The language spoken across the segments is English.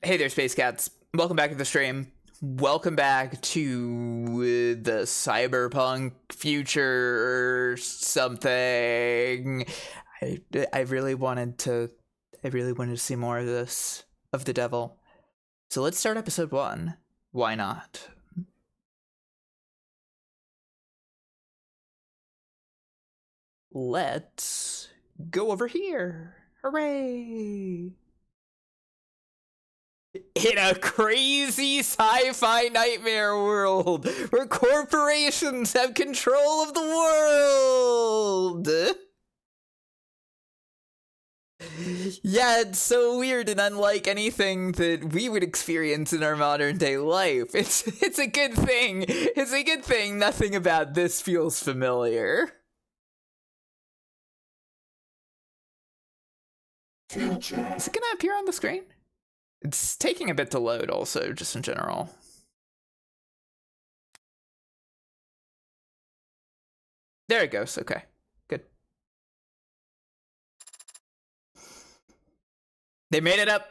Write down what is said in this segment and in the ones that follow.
Hey there, Space Cats. Welcome back to the stream. Welcome back to the cyberpunk future or something. I really wanted to see more of this, of the devil. So let's start episode 1. Why not? Let's go over here. Hooray! In a crazy sci-fi nightmare world where corporations have control of the world! Yeah, it's so weird and unlike anything that we would experience in our modern day life. It's a good thing. It's a good thing nothing about this feels familiar. Is it gonna appear on the screen? It's taking a bit to load also, just in general. There it goes, okay, good. They made it up.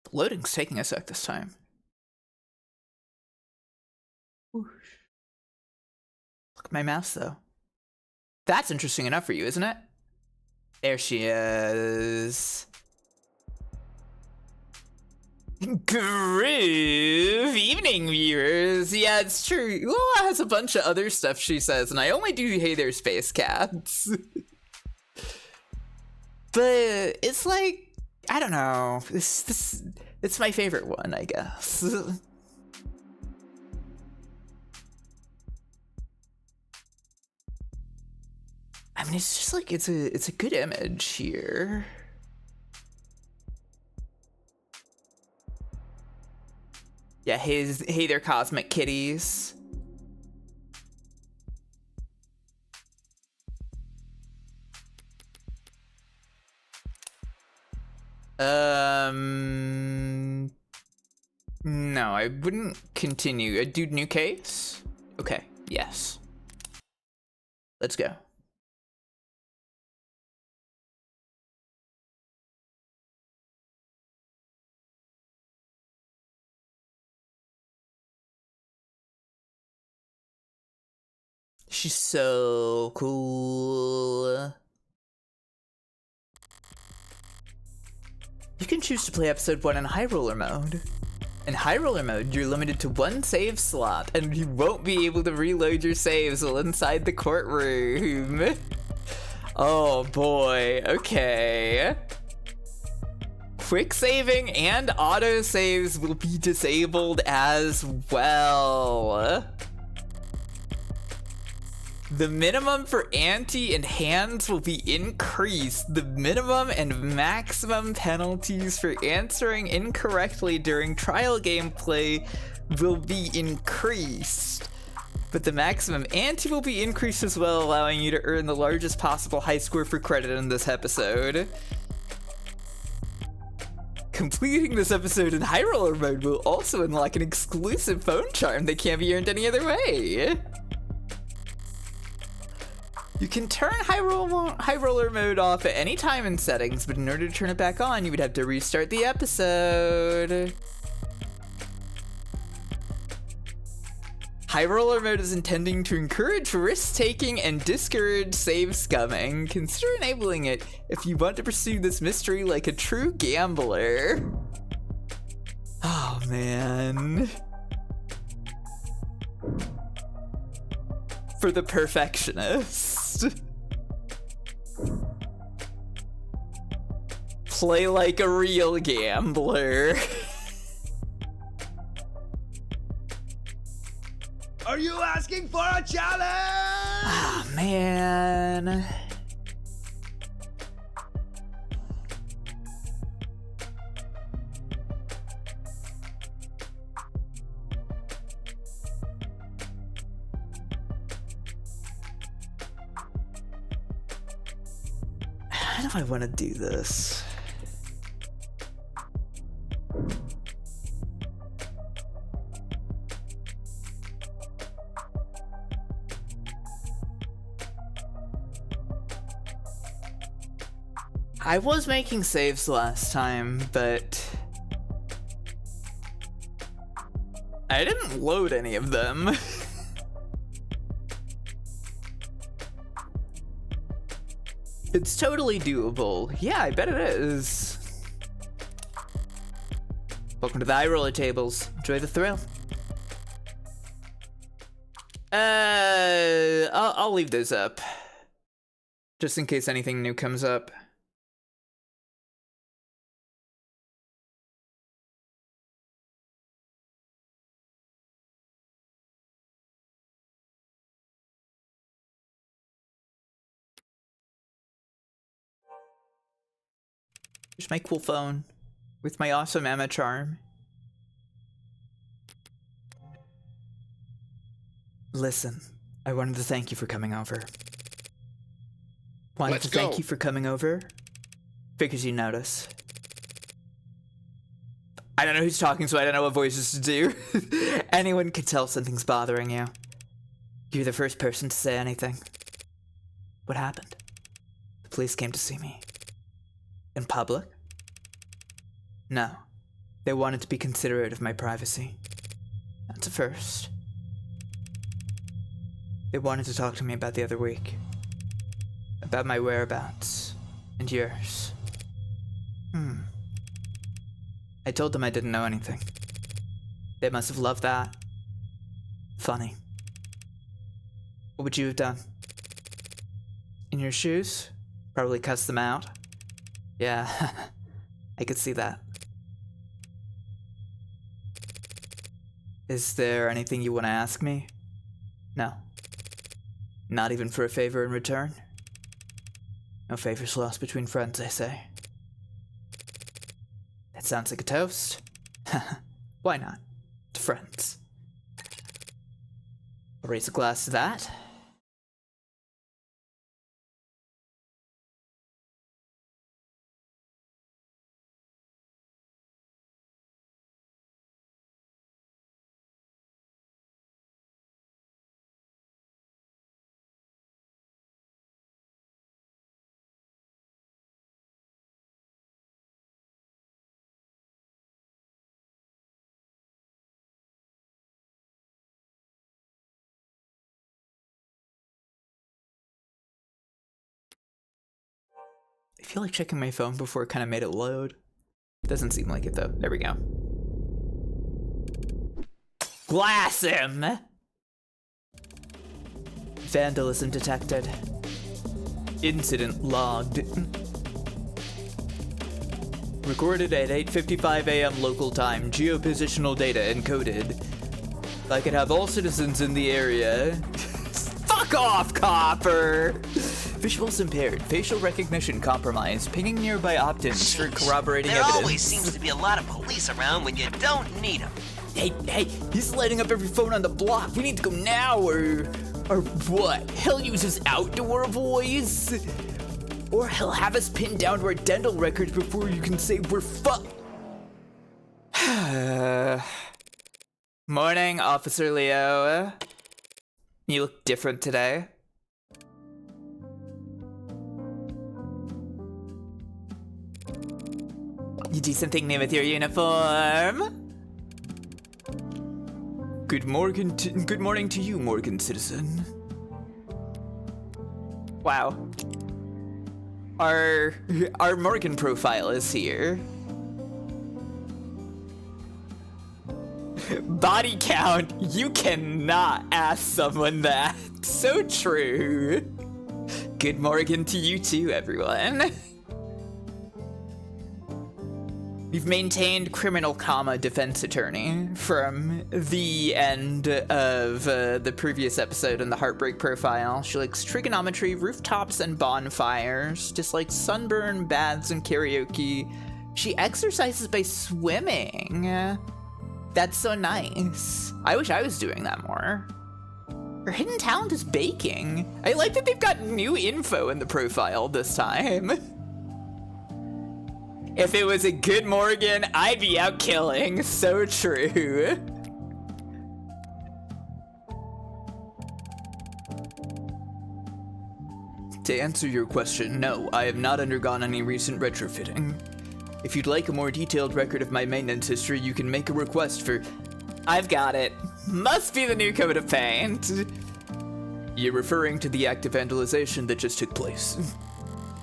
The loading's taking a sec this time. Whoosh. Look at my mouse, though. That's interesting enough for you, isn't it? There she is. Groove evening, viewers. Yeah, it's true. Lula has a bunch of other stuff she says, and I only do Hey There, Space Cats. But it's like, I don't know. It's my favorite one, I guess. I mean, it's just like, it's a good image here. Yeah, hey there, cosmic kitties. No, I wouldn't continue. Do new case? Okay, yes. Let's go. She's so cool. You can choose to play episode 1 in High Roller mode. In High Roller mode, you're limited to 1 save slot, and you won't be able to reload your saves while inside the courtroom. Oh boy, okay. Quick saving and auto saves will be disabled as well. The minimum for ante and hands will be increased. The minimum and maximum penalties for answering incorrectly during trial gameplay will be increased. But the maximum ante will be increased as well, allowing you to earn the largest possible high score for credit in this episode. Completing this episode in High Roller mode will also unlock an exclusive phone charm that can't be earned any other way. You can turn High Roller mode off at any time in settings, but in order to turn it back on, you would have to restart the episode. High Roller mode is intending to encourage risk-taking and discourage save scumming. Consider enabling it if you want to pursue this mystery like a true gambler. Oh, man. For the perfectionist. Play like a real gambler. Are you asking for a challenge? Ah, man. I don't know if I want to do this. I was making saves last time, but I didn't load any of them. It's totally doable. Yeah, I bet it is. Welcome to the eye roller tables. Enjoy the thrill. I'll leave those up, just in case anything new comes up. Here's my cool phone with my awesome Emma charm. Listen, I wanted to thank you for coming over. Thank you for coming over. Figures you notice. I don't know who's talking, so I don't know what voices to do. Anyone could tell something's bothering you. You're the first person to say anything. What happened? The police came to see me. In public? No. They wanted to be considerate of my privacy. That's a first. They wanted to talk to me about the other week. About my whereabouts. And yours. I told them I didn't know anything. They must have loved that. Funny. What would you have done? In your shoes? Probably cuss them out. Yeah, I could see that. Is there anything you want to ask me? No. Not even for a favor in return? No favors lost between friends, I say. That sounds like a toast. Why not? To friends. I'll raise a glass to that. I feel like checking my phone before it kind of made it load. Doesn't seem like it though. There we go. Glass him! Vandalism detected. Incident logged. Recorded at 8:55 a.m. local time. Geopositional data encoded. I could have all citizens in the area. Fuck off, copper! Visuals impaired, facial recognition compromised, pinging nearby opt-ins for corroborating evidence. There always seems to be a lot of police around when you don't need them. Hey, he's lighting up every phone on the block. We need to go now, or what? He'll use his outdoor voice? Or he'll have us pinned down to our dental records before you can say we're Morning, Officer Leo. You look different today. You do something new with your uniform? Good morning to you, Morgan citizen. Wow. Our Morgan profile is here. Body count, you cannot ask someone that. So true. Good morning to you too, everyone. We've maintained criminal defense attorney from the end of the previous episode in the Heartbreak profile. She likes trigonometry, rooftops, and bonfires. Dislikes sunburn, baths, and karaoke. She exercises by swimming. That's so nice. I wish I was doing that more. Her hidden talent is baking. I like that they've got new info in the profile this time. If it was a good Morgan, I'd be out killing. So true. To answer your question, no, I have not undergone any recent retrofitting. If you'd like a more detailed record of my maintenance history, you can make a request for... I've got it. Must be the new coat of paint. You're referring to the act of vandalization that just took place.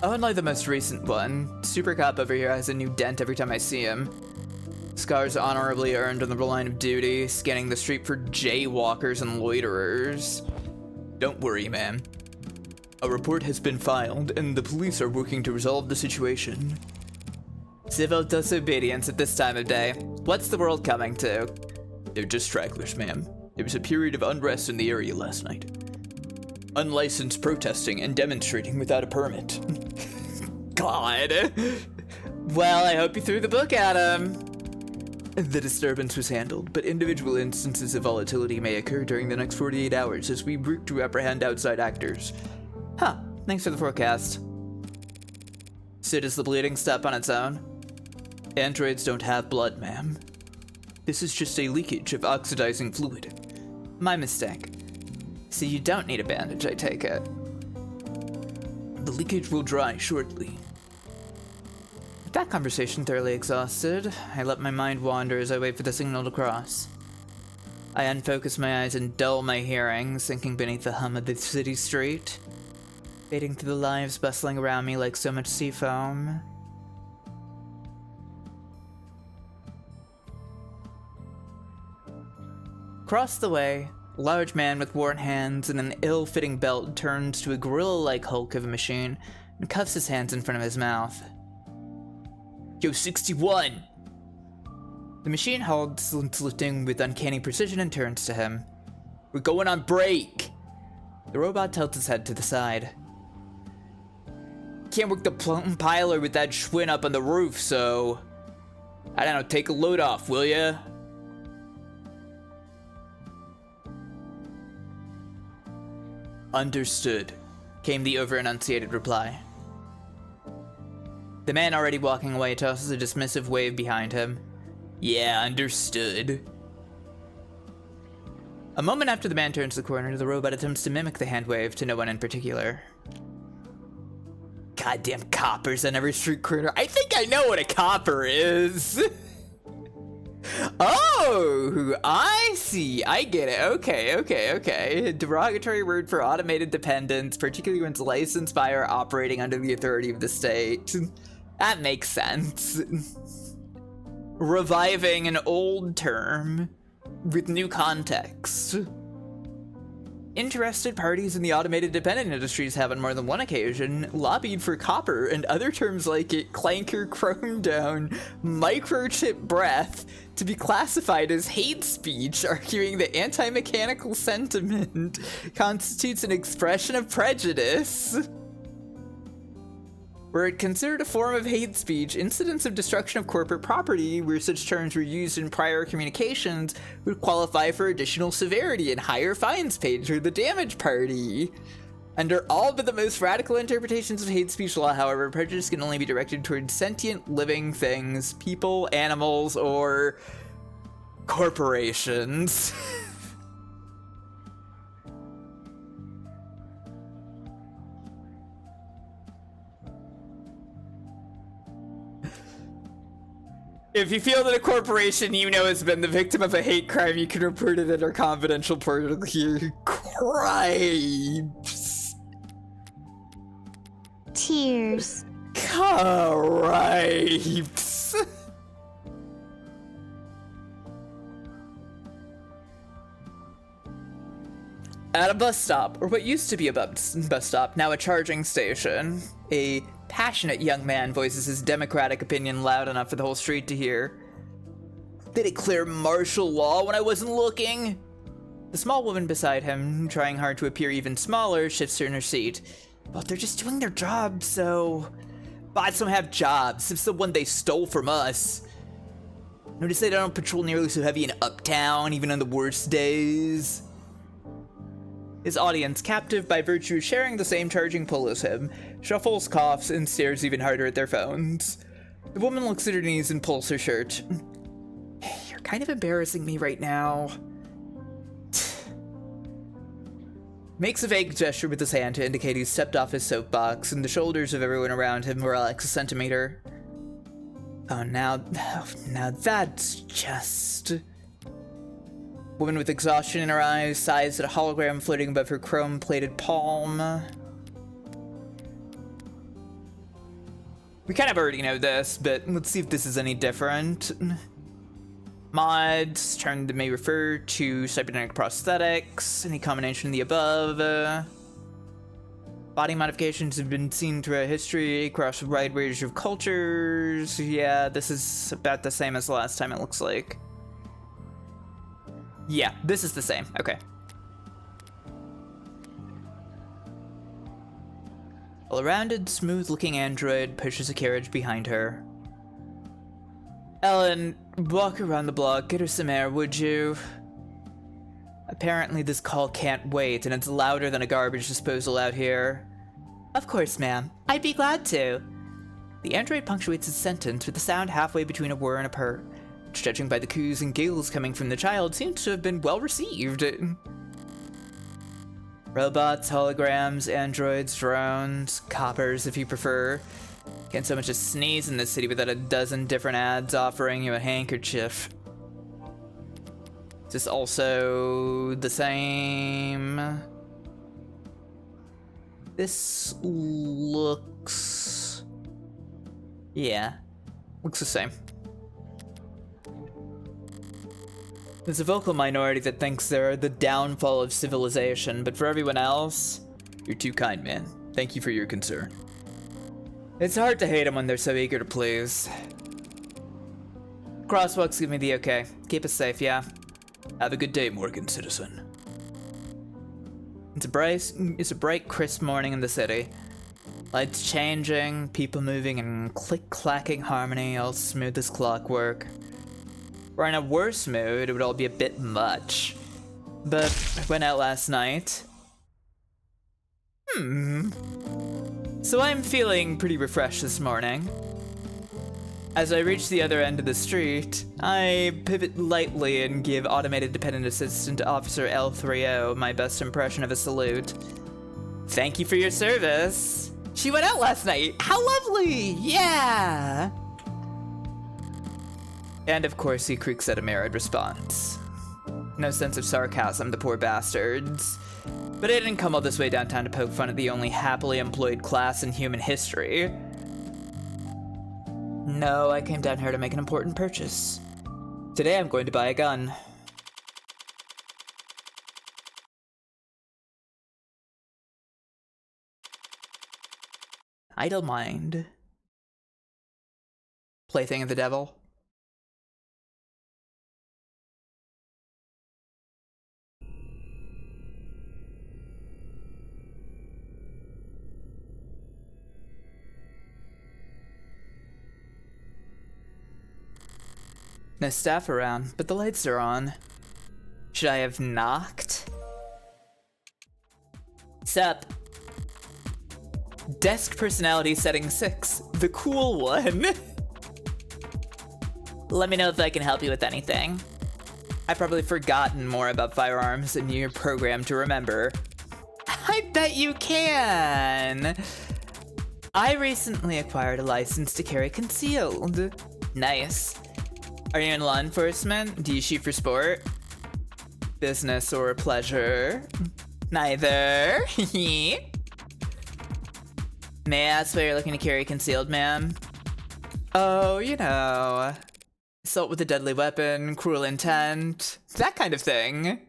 Unlike the most recent one, Super Cop over here has a new dent every time I see him. Scars honorably earned on the line of duty, scanning the street for jaywalkers and loiterers. Don't worry, man. A report has been filed, and the police are working to resolve the situation. Civil disobedience at this time of day. What's the world coming to? They're just stragglers, ma'am. There was a period of unrest in the area last night. Unlicensed protesting and demonstrating without a permit. God. Well, I hope you threw the book at him. The disturbance was handled, but individual instances of volatility may occur during the next 48 hours as we work to apprehend outside actors. Huh, thanks for the forecast. So does the bleeding stop on its own? Androids don't have blood, ma'am. This is just a leakage of oxidizing fluid. My mistake. So you don't need a bandage, I take it. The leakage will dry shortly. With that conversation thoroughly exhausted, I let my mind wander as I wait for the signal to cross. I unfocus my eyes and dull my hearing, sinking beneath the hum of the city street, fading through the lives bustling around me like so much sea foam. Across the way, a large man with worn hands and an ill-fitting belt turns to a gorilla-like hulk of a machine and cuffs his hands in front of his mouth. Yo, 61! The machine halts, lifting with uncanny precision and turns to him. We're going on break! The robot tilts his head to the side. Can't work the piler with that Schwinn up on the roof, so... I don't know, take a load off, will ya? Understood, came the over-enunciated reply. The man already walking away tosses a dismissive wave behind him. Yeah, understood. A moment after the man turns the corner, the robot attempts to mimic the hand wave to no one in particular. Goddamn coppers on every street corner. I think I know what a copper is. Oh, I see. I get it. Okay. Derogatory word for automated dependents, particularly when it's licensed by or operating under the authority of the state. That makes sense. Reviving an old term with new context. Interested parties in the automated dependent industries have on more than one occasion lobbied for copper and other terms like it, clanker, chrome down, microchip breath to be classified as hate speech, arguing that anti-mechanical sentiment constitutes an expression of prejudice. Were it considered a form of hate speech, incidents of destruction of corporate property where such terms were used in prior communications would qualify for additional severity and higher fines paid to the damaged party. Under all but the most radical interpretations of hate speech law, however, prejudice can only be directed towards sentient living things, people, animals, or corporations. If you feel that a corporation you know has been the victim of a hate crime, you can report it at our confidential portal here. Crimes. Tears. Crimes. At a bus stop, or what used to be a bus stop, now a charging station, a passionate young man voices his democratic opinion loud enough for the whole street to hear. They declare martial law when I wasn't looking. The small woman beside him, trying hard to appear even smaller, shifts her in her seat. But they're just doing their job, so... Bots don't have jobs. It's the one they stole from us. Notice they don't patrol nearly so heavy in Uptown, even on the worst days. His audience, captive by virtue of sharing the same charging pull as him, shuffles, coughs, and stares even harder at their phones. The woman looks at her knees and pulls her shirt. You're kind of embarrassing me right now. Makes a vague gesture with his hand to indicate he's stepped off his soapbox, and the shoulders of everyone around him relax a centimeter. Oh, now that's just... Woman with exhaustion in her eyes sighs at a hologram floating above her chrome-plated palm. We kind of already know this, but let's see if this is any different. Mods, term that may refer to cybernetic prosthetics, any combination of the above. Body modifications have been seen throughout history across a wide range of cultures. Yeah, this is about the same as the last time, it looks like. Yeah, this is the same. Okay. A rounded, smooth-looking android pushes a carriage behind her. Ellen, walk around the block, get her some air, would you? Apparently this call can't wait, and it's louder than a garbage disposal out here. Of course, ma'am. I'd be glad to. The android punctuates his sentence with a sound halfway between a whir and a purr, which, judging by the coos and giggles coming from the child, seems to have been well received. Robots, holograms, androids, drones, coppers if you prefer. Can't so much as sneeze in this city without a dozen different ads offering you a handkerchief. Is this also the same? This looks... Yeah, looks the same. There's a vocal minority that thinks they're the downfall of civilization, but for everyone else, you're too kind, man. Thank you for your concern. It's hard to hate them when they're so eager to please. Crosswalks give me the okay. Keep us safe, yeah? Have a good day, Morgan citizen. It's a bright, crisp morning in the city. Lights changing, people moving in click-clacking harmony, all smooth as clockwork. If we're in a worse mood, it would all be a bit much. But I went out last night. So I'm feeling pretty refreshed this morning. As I reach the other end of the street, I pivot lightly and give Automated Dependent Assistant Officer L30 my best impression of a salute. Thank you for your service. She went out last night. How lovely! Yeah! And of course he creaks at a mirrored response. No sense of sarcasm, the poor bastards. But I didn't come all this way downtown to poke fun at the only happily employed class in human history. No, I came down here to make an important purchase. Today I'm going to buy a gun. Idle mind. Plaything of the devil. No staff around, but the lights are on. Should I have knocked? Sup? Desk personality setting 6, the cool one. Let me know if I can help you with anything. I've probably forgotten more about firearms than you're programmed to remember. I bet you can! I recently acquired a license to carry concealed. Nice. Are you in law enforcement? Do you shoot for sport? Business or pleasure? Neither. May I ask why you're looking to carry concealed, ma'am? Oh, you know, assault with a deadly weapon, cruel intent, that kind of thing.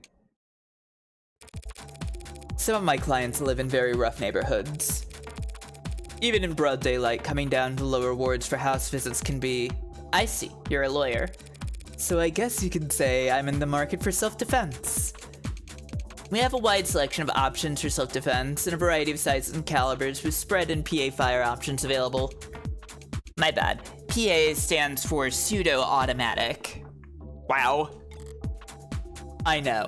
Some of my clients live in very rough neighborhoods. Even in broad daylight, coming down to lower wards for house visits can be... I see, you're a lawyer. So I guess you could say I'm in the market for self-defense. We have a wide selection of options for self-defense and a variety of sizes and calibers with spread and PA fire options available. My bad. PA stands for pseudo-automatic. Wow. I know.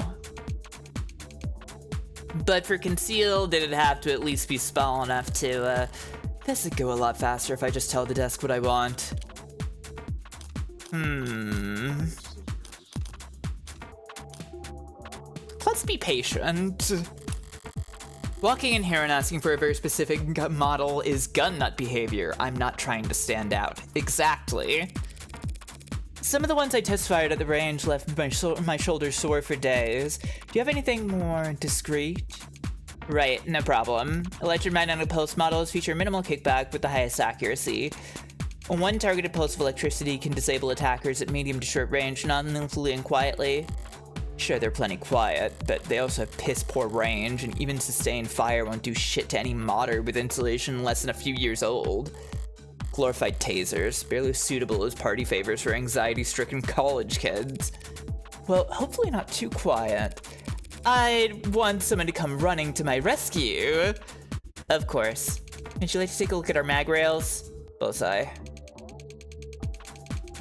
But for concealed, it'd have to at least be small enough to, this would go a lot faster if I just tell the desk what I want. Let's be patient. Walking in here and asking for a very specific model is gun nut behavior. I'm not trying to stand out. Exactly. Some of the ones I test fired at the range left my shoulders sore for days. Do you have anything more discreet? Right, no problem. Electromagnetic pulse models feature minimal kickback with the highest accuracy. One targeted pulse of electricity can disable attackers at medium to short range non-lethally and quietly. Sure, they're plenty quiet, but they also have piss-poor range, and even sustained fire won't do shit to any modder with insulation less than a few years old. Glorified tasers, barely suitable as party favors for anxiety-stricken college kids. Well, hopefully not too quiet. I'd want someone to come running to my rescue. Of course. Would you like to take a look at our mag rails? Bullseye.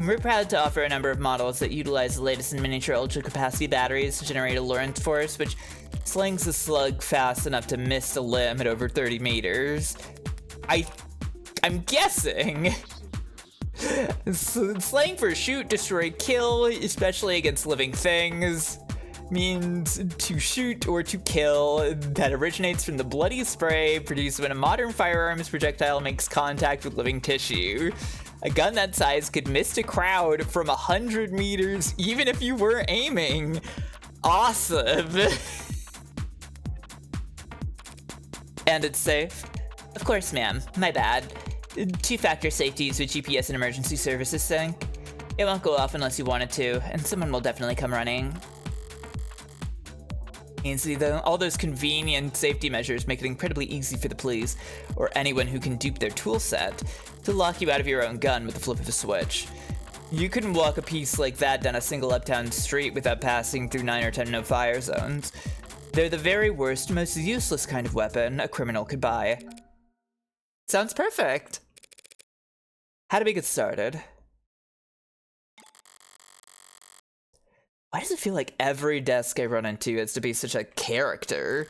We're proud to offer a number of models that utilize the latest in miniature ultra-capacity batteries to generate a Lorentz force, which slings the slug fast enough to miss a limb at over 30 meters. I'm guessing slang for shoot, destroy, kill, especially against living things, means to shoot or to kill that originates from the bloody spray produced when a modern firearms projectile makes contact with living tissue. A gun that size could miss a crowd from 100 meters even if you were aiming. Awesome. And it's safe? Of course, ma'am. My bad. Two-factor safeties with GPS and emergency services sync. It won't go off unless you want it to, and someone will definitely come running. Easy though, all those convenient safety measures make it incredibly easy for the police, or anyone who can dupe their tool set, to lock you out of your own gun with the flip of a switch. You couldn't walk a piece like that down a single uptown street without passing through 9 or 10 no-fire zones. They're the very worst, most useless kind of weapon a criminal could buy. Sounds perfect! How do we get started? Why does it feel like every desk I run into has to be such a character?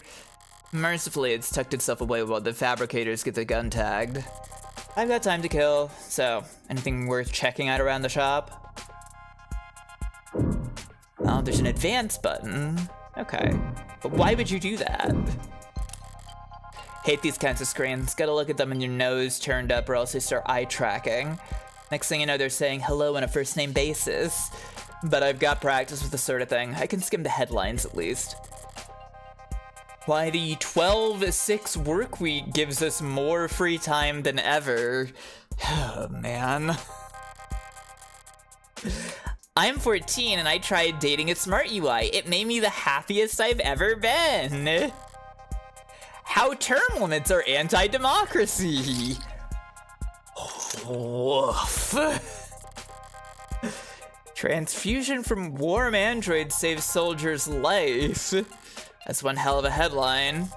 Mercifully, it's tucked itself away while the fabricators get the gun tagged. I've got time to kill, so anything worth checking out around the shop? Oh, there's an advance button. Okay, but why would you do that? Hate these kinds of screens. Gotta look at them with your nose turned up or else they start eye tracking. Next thing you know, they're saying hello on a first name basis. But I've got practice with this sort of thing. I can skim the headlines at least. Why, the 12-6 work week gives us more free time than ever. Oh, man. I'm 14 and I tried dating a smart UI. It made me the happiest I've ever been. How term limits are anti-democracy. Woof. Transfusion from warm android saves soldier's life. That's one hell of a headline.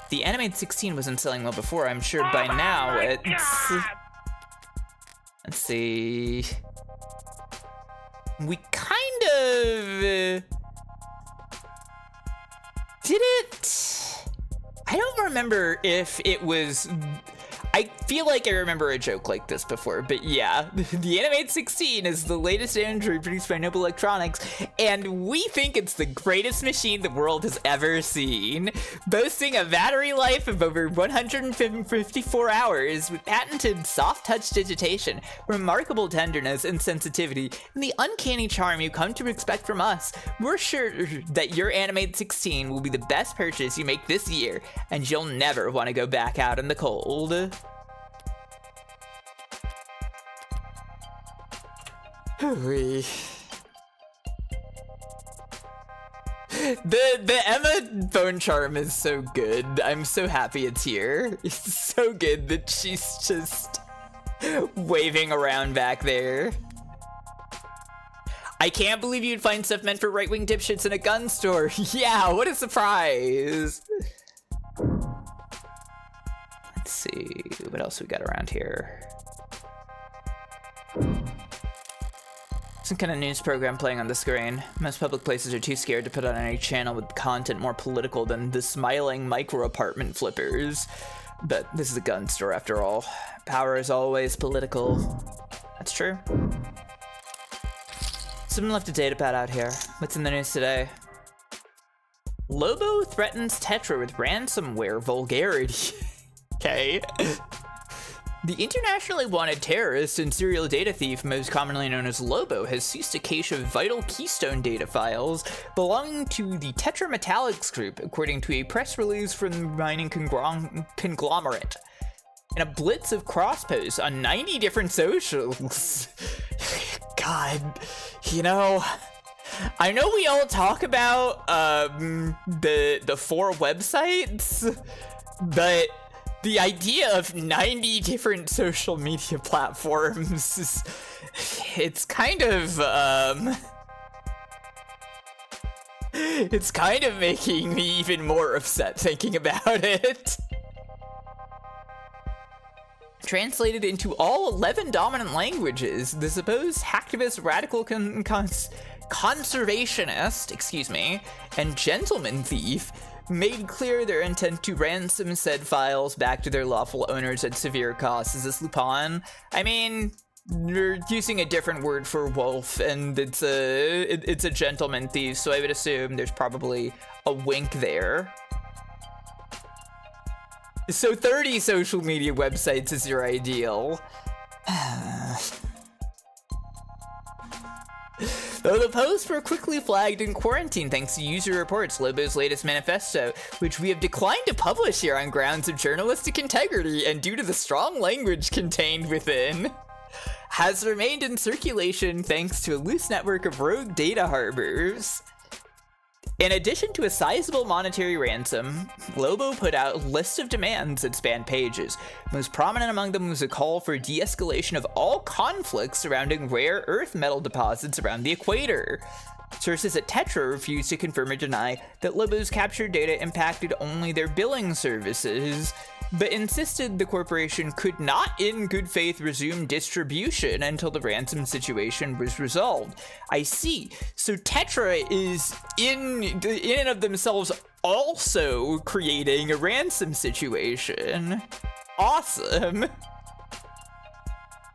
The Animate 16 wasn't selling well before, I'm sure by now it's... Let's see... We kind of... Did it? I don't remember if it was... I feel like I remember a joke like this before, but yeah. The Animate 16 is the latest Android produced by Noble Electronics, and we think it's the greatest machine the world has ever seen. Boasting a battery life of over 154 hours with patented soft touch digitation, remarkable tenderness and sensitivity, and the uncanny charm you come to expect from us, we're sure that your Animate 16 will be the best purchase you make this year, and you'll never want to go back out in the cold. The Emma phone charm is so good. I'm so happy it's here. It's so good that she's just waving around back there. I can't believe you'd find stuff meant for right-wing dipshits in a gun store. Yeah, what a surprise. Let's see, what else we got around here? Some kind of news program playing on the screen. Most public places are too scared to put on any channel with content more political than the smiling micro apartment flippers. But this is a gun store after all. Power is always political. That's true. Someone left a datapad out here. What's in the news today? Lobo threatens Tetra with ransomware vulgarity. Okay. The internationally wanted terrorist and serial data thief, most commonly known as Lobo, has seized a cache of vital keystone data files belonging to the Tetra Metallics Group, according to a press release from the mining conglomerate. In a blitz of cross-posts on 90 different socials. God, you know, I know we all talk about the 4 websites, but the idea of 90 different social media platforms is, it's kind of making me even more upset thinking about it. Translated into all 11 dominant languages, the supposed hacktivist radical conservationist, and gentleman thief made clear their intent to ransom said files back to their lawful owners at severe cost. Is this Lupin? I mean, you're using a different word for wolf, and it's a gentleman thief, so I would assume there's probably a wink there. So 30 social media websites is your ideal. Though the posts were quickly flagged and quarantined thanks to user reports, Lobo's latest manifesto, which we have declined to publish here on grounds of journalistic integrity and due to the strong language contained within, has remained in circulation thanks to a loose network of rogue data harbors. In addition to a sizable monetary ransom, Lobo put out a list of demands that spanned pages. Most prominent among them was a call for de-escalation of all conflicts surrounding rare earth metal deposits around the equator. Sources at Tetra refused to confirm or deny that Lobo's captured data impacted only their billing services, but insisted the corporation could not in good faith resume distribution until the ransom situation was resolved. I see. So Tetra is in and of themselves also creating a ransom situation. Awesome.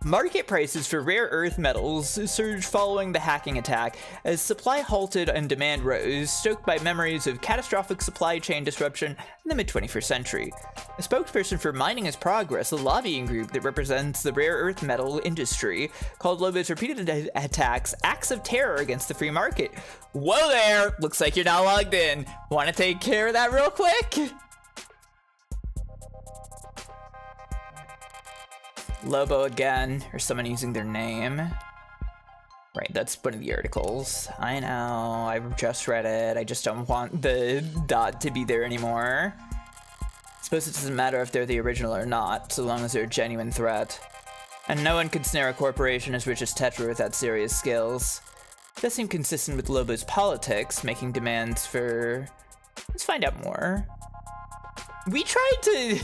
Market prices for rare earth metals surged following the hacking attack as supply halted and demand rose, stoked by memories of catastrophic supply chain disruption in the mid-21st century. A spokesperson for Mining is Progress, a lobbying group that represents the rare earth metal industry, called Lobo's repeated attacks acts of terror against the free market. Whoa there! Looks like you're not logged in. Want to take care of that real quick? Lobo again, or someone using their name. Right, that's one of the articles. I know, I just read it. I just don't want the dot to be there anymore. I suppose it doesn't matter if they're the original or not, so long as they're a genuine threat. And no one could snare a corporation as rich as Tetra without serious skills. It does seem consistent with Lobo's politics, making demands for... Let's find out more. We tried to...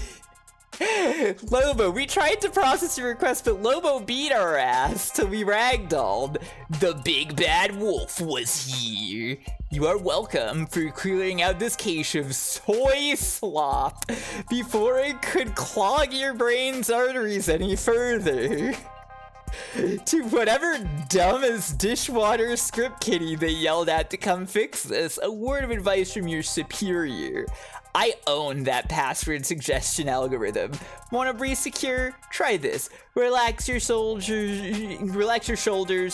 Lobo, we tried to process your request, but Lobo beat our ass till we ragdolled. The big bad wolf was here. You are welcome for clearing out this cache of soy slop before it could clog your brain's arteries any further. To whatever dumbest dishwater script kiddie they yelled at to come fix this, a word of advice from your superior. I own that password suggestion algorithm. Want to breathe secure? Try this. Relax your shoulders,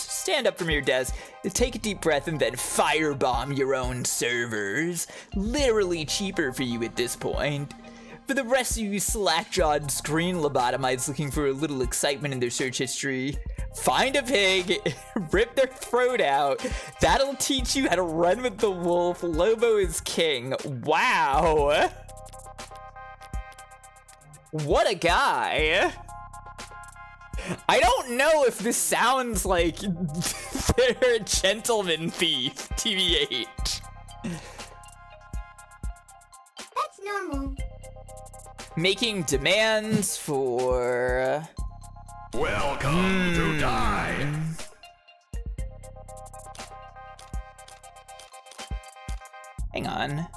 stand up from your desk, take a deep breath, and then firebomb your own servers. Literally cheaper for you at this point. For the rest of you slack-jawed screen lobotomites looking for a little excitement in their search history, find a pig, rip their throat out. That'll teach you how to run with the wolf. Lobo is king. Wow. What a guy. I don't know if this sounds like they're a gentleman thief, TBH. That's normal. Making demands for... Welcome to die. Hang on.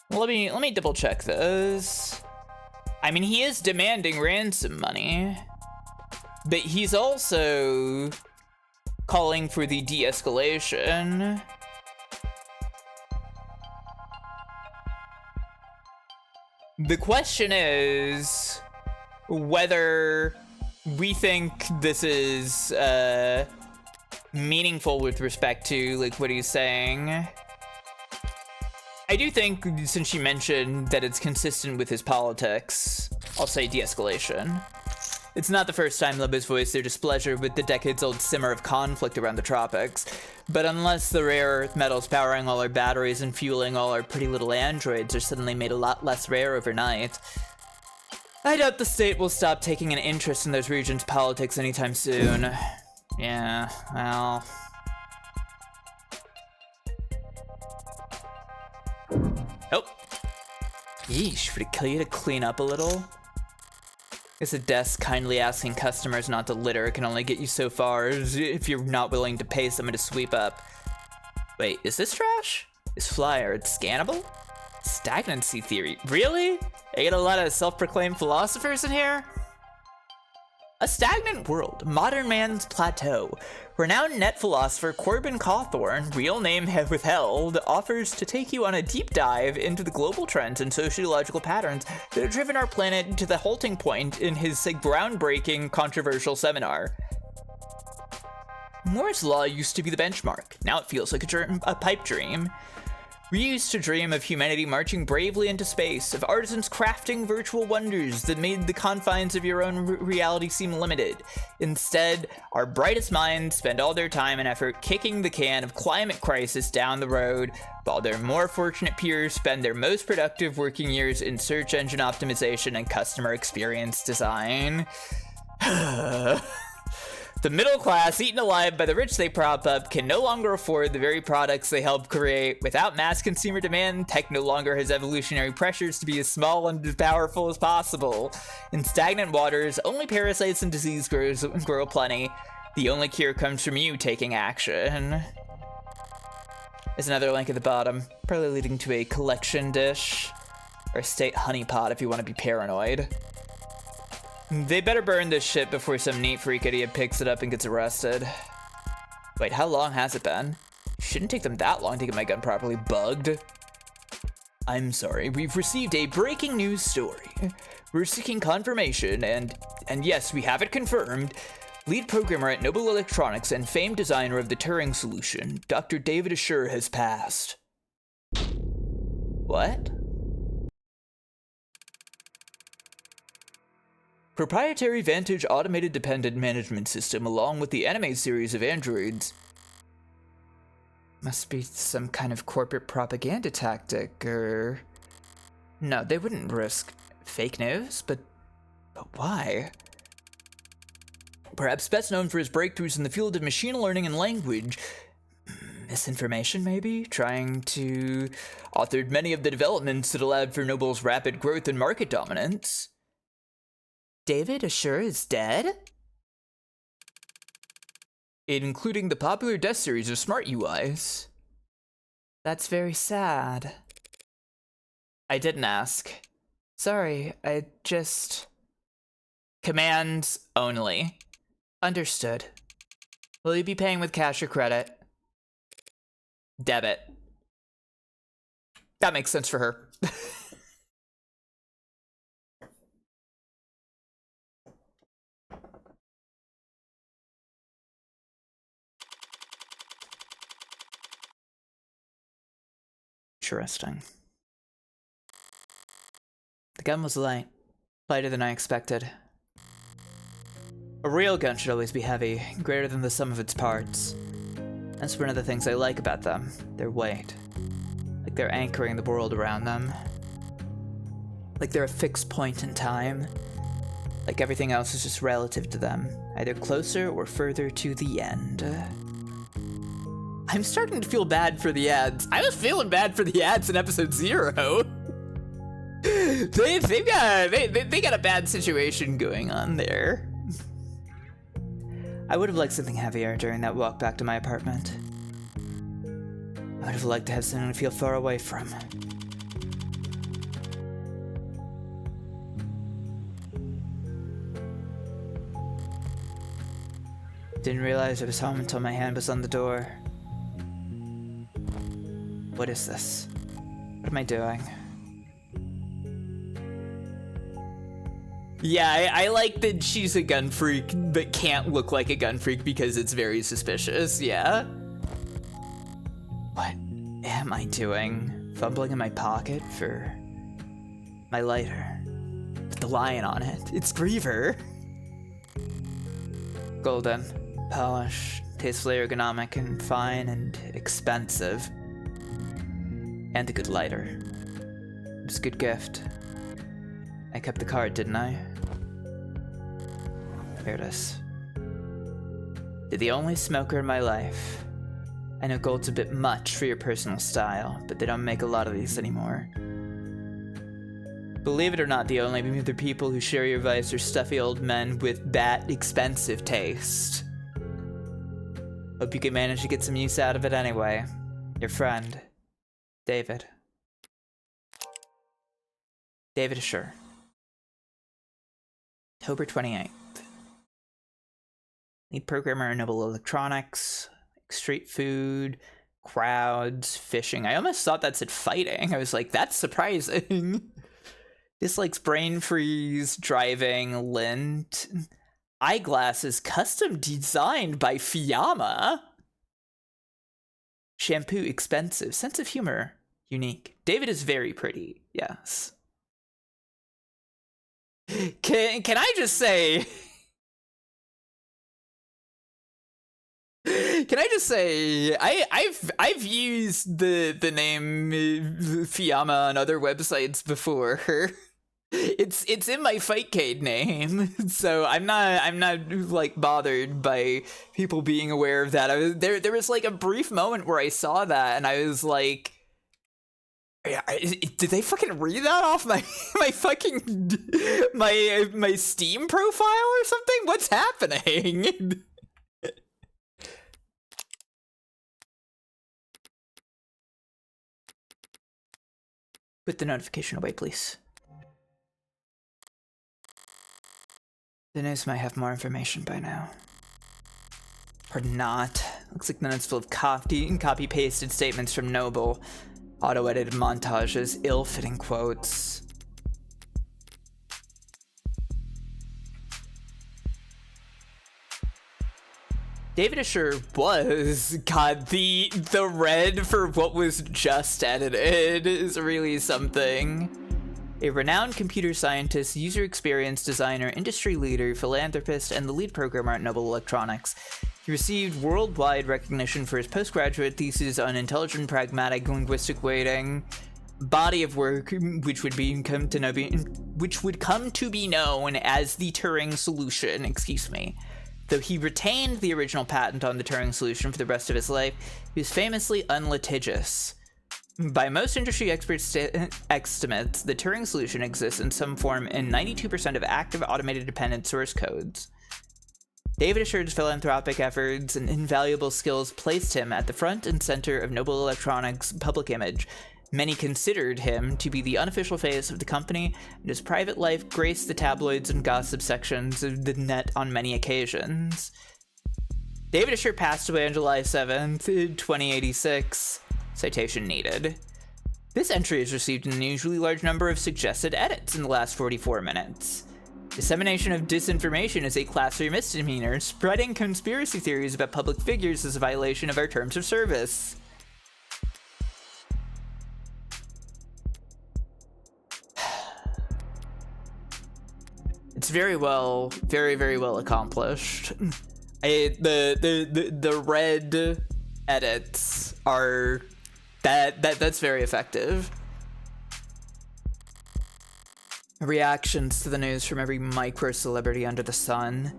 Let me double check this. I mean, he is demanding ransom money, but he's also calling for the de-escalation. The question is whether we think this is meaningful with respect to like what he's saying. I do think, since she mentioned that it's consistent with his politics, I'll say de-escalation. It's not the first time Libby's voiced their displeasure with the decades-old simmer of conflict around the tropics, but unless the rare earth metals powering all our batteries and fueling all our pretty little androids are suddenly made a lot less rare overnight, I doubt the state will stop taking an interest in those regions' politics anytime soon. Yeah, well... Oh. Yeesh, would it kill you to clean up a little? Guess a desk kindly asking customers not to litter can only get you so far if you're not willing to pay someone to sweep up. Wait, is this trash? Is flyer scannable? Stagnancy theory, really? I get a lot of self-proclaimed philosophers in here? A stagnant world, modern man's plateau. Renowned net philosopher Corbin Cawthorne, real name withheld, offers to take you on a deep dive into the global trends and sociological patterns that have driven our planet to the halting point in his groundbreaking, controversial seminar. Moore's Law used to be the benchmark. Now it feels like a pipe dream. We used to dream of humanity marching bravely into space, of artisans crafting virtual wonders that made the confines of your own reality seem limited. Instead, our brightest minds spend all their time and effort kicking the can of climate crisis down the road, while their more fortunate peers spend their most productive working years in search engine optimization and customer experience design. The middle class, eaten alive by the rich they prop up, can no longer afford the very products they help create. Without mass consumer demand, tech no longer has evolutionary pressures to be as small and as powerful as possible. In stagnant waters, only parasites and disease grow plenty. The only cure comes from you taking action. There's another link at the bottom, probably leading to a collection dish. Or a state honeypot if you want to be paranoid. They better burn this shit before some neat freak idiot picks it up and gets arrested. Wait, how long has it been? Shouldn't take them that long to get my gun properly bugged. I'm sorry, we've received a breaking news story. We're seeking confirmation, and yes, we have it confirmed. Lead programmer at Noble Electronics and famed designer of the Turing solution, Dr. David Assure, has passed. What? Proprietary Vantage Automated Dependent Management System along with the anime series of androids. Must be some kind of corporate propaganda tactic, or... No, they wouldn't risk fake news, but why? Perhaps best known for his breakthroughs in the field of machine learning and language. Misinformation, maybe? Trying to... authored many of the developments that allowed for Noble's rapid growth and market dominance. David Assure is dead? Including the popular death series of smart UIs. That's very sad. I didn't ask. Sorry, I just... Commands only. Understood. Will you be paying with cash or credit? Debit. That makes sense for her. Interesting. The gun was light. Lighter than I expected. A real gun should always be heavy, greater than the sum of its parts. That's one of the things I like about them, their weight. Like they're anchoring the world around them. Like they're a fixed point in time. Like everything else is just relative to them, either closer or further to the end. I'm starting to feel bad for the ads. I was feeling bad for the ads in episode 0. They got a bad situation going on there. I would have liked something heavier during that walk back to my apartment. I would have liked to have something to feel far away from. Didn't realize I was home until my hand was on the door. What is this? What am I doing? Yeah, I like that she's a gun freak, but can't look like a gun freak because it's very suspicious, yeah. What am I doing? Fumbling in my pocket for my lighter. With the lion on it. It's Griever. Golden, polished, tastefully ergonomic, and fine and expensive. And a good lighter. It was a good gift. I kept the card, didn't I? Here it is. You're the only smoker in my life. I know gold's a bit much for your personal style, but they don't make a lot of these anymore. Believe it or not, the only other people who share your vice are stuffy old men with bad, expensive taste. Hope you can manage to get some use out of it anyway. Your friend, David. David Assure. October 28th. Lead programmer at Noble Electronics. Street food, crowds, fishing. I almost thought that said fighting. I was like, that's surprising. Dislikes brain freeze, driving, lint. Eyeglasses custom designed by Fiyama. Shampoo expensive. Sense of humor unique. David is very pretty. Yes. Can I just say? Can I just say I've used the name Fiyama on other websites before. It's in my Fightcade name, so I'm not like bothered by people being aware of that. There was like a brief moment where I saw that and I was like, did they fucking read that off my fucking my Steam profile or something? What's happening? Put the notification away, please. The news might have more information by now. Or not. Looks like the note's full of copy-pasted statements from Noble. Auto-edited montages, ill-fitting quotes. David Assure was, God, the red for what was just edited is really something. A renowned computer scientist, user experience designer, industry leader, philanthropist, and the lead programmer at Noble Electronics. He received worldwide recognition for his postgraduate thesis on intelligent pragmatic linguistic weighting, body of work which would come to be known as the Turing solution, excuse me. Though he retained the original patent on the Turing solution for the rest of his life, he was famously unlitigious. By most industry experts' estimates, the Turing solution exists in some form in 92% of active automated dependent source codes. David Assure's philanthropic efforts and invaluable skills placed him at the front and center of Noble Electronics' public image. Many considered him to be the unofficial face of the company, and his private life graced the tabloids and gossip sections of the net on many occasions. David Assure passed away on July 7th, 2086. Citation needed. This entry has received an unusually large number of suggested edits in the last 44 minutes. Dissemination of disinformation is a class 3 misdemeanor. Spreading conspiracy theories about public figures is a violation of our terms of service. It's very well accomplished. The red edits are that's very effective. Reactions to the news from every micro celebrity under the sun.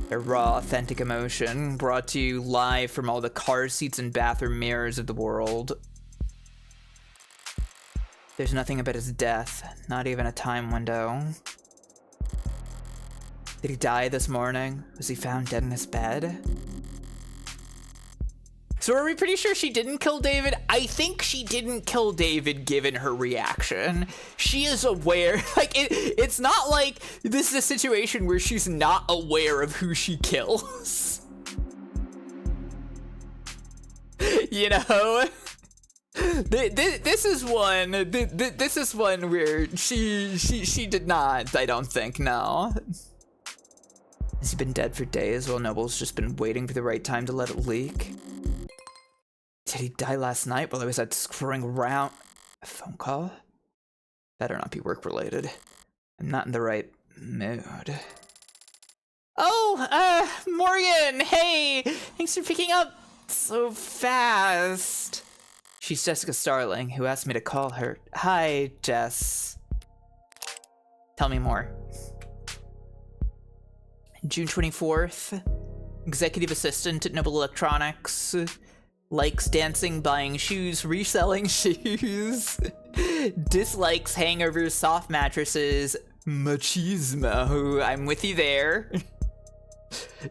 Their raw, authentic emotion brought to you live from all the car seats and bathroom mirrors of the world. There's nothing about his death, not even a time window. Did he die this morning? Was he found dead in his bed? So are we pretty sure she didn't kill David? I think she didn't kill David given her reaction. She is aware, like, it's not like this is a situation where she's not aware of who she kills. You know? This is one. This is one where she did not. I don't think. No. Has he been dead for days while Noble's just been waiting for the right time to let it leak? Did he die last night while I was out screwing around? A phone call? Better not be work-related. I'm not in the right mood. Oh, Morgan! Hey! Thanks for picking up so fast. She's Jessica Starling, who asked me to call her. Hi, Jess. Tell me more. June 24th. Executive assistant at Noble Electronics. Likes dancing, buying shoes, reselling shoes. Dislikes hangovers, soft mattresses, machismo. I'm with you there.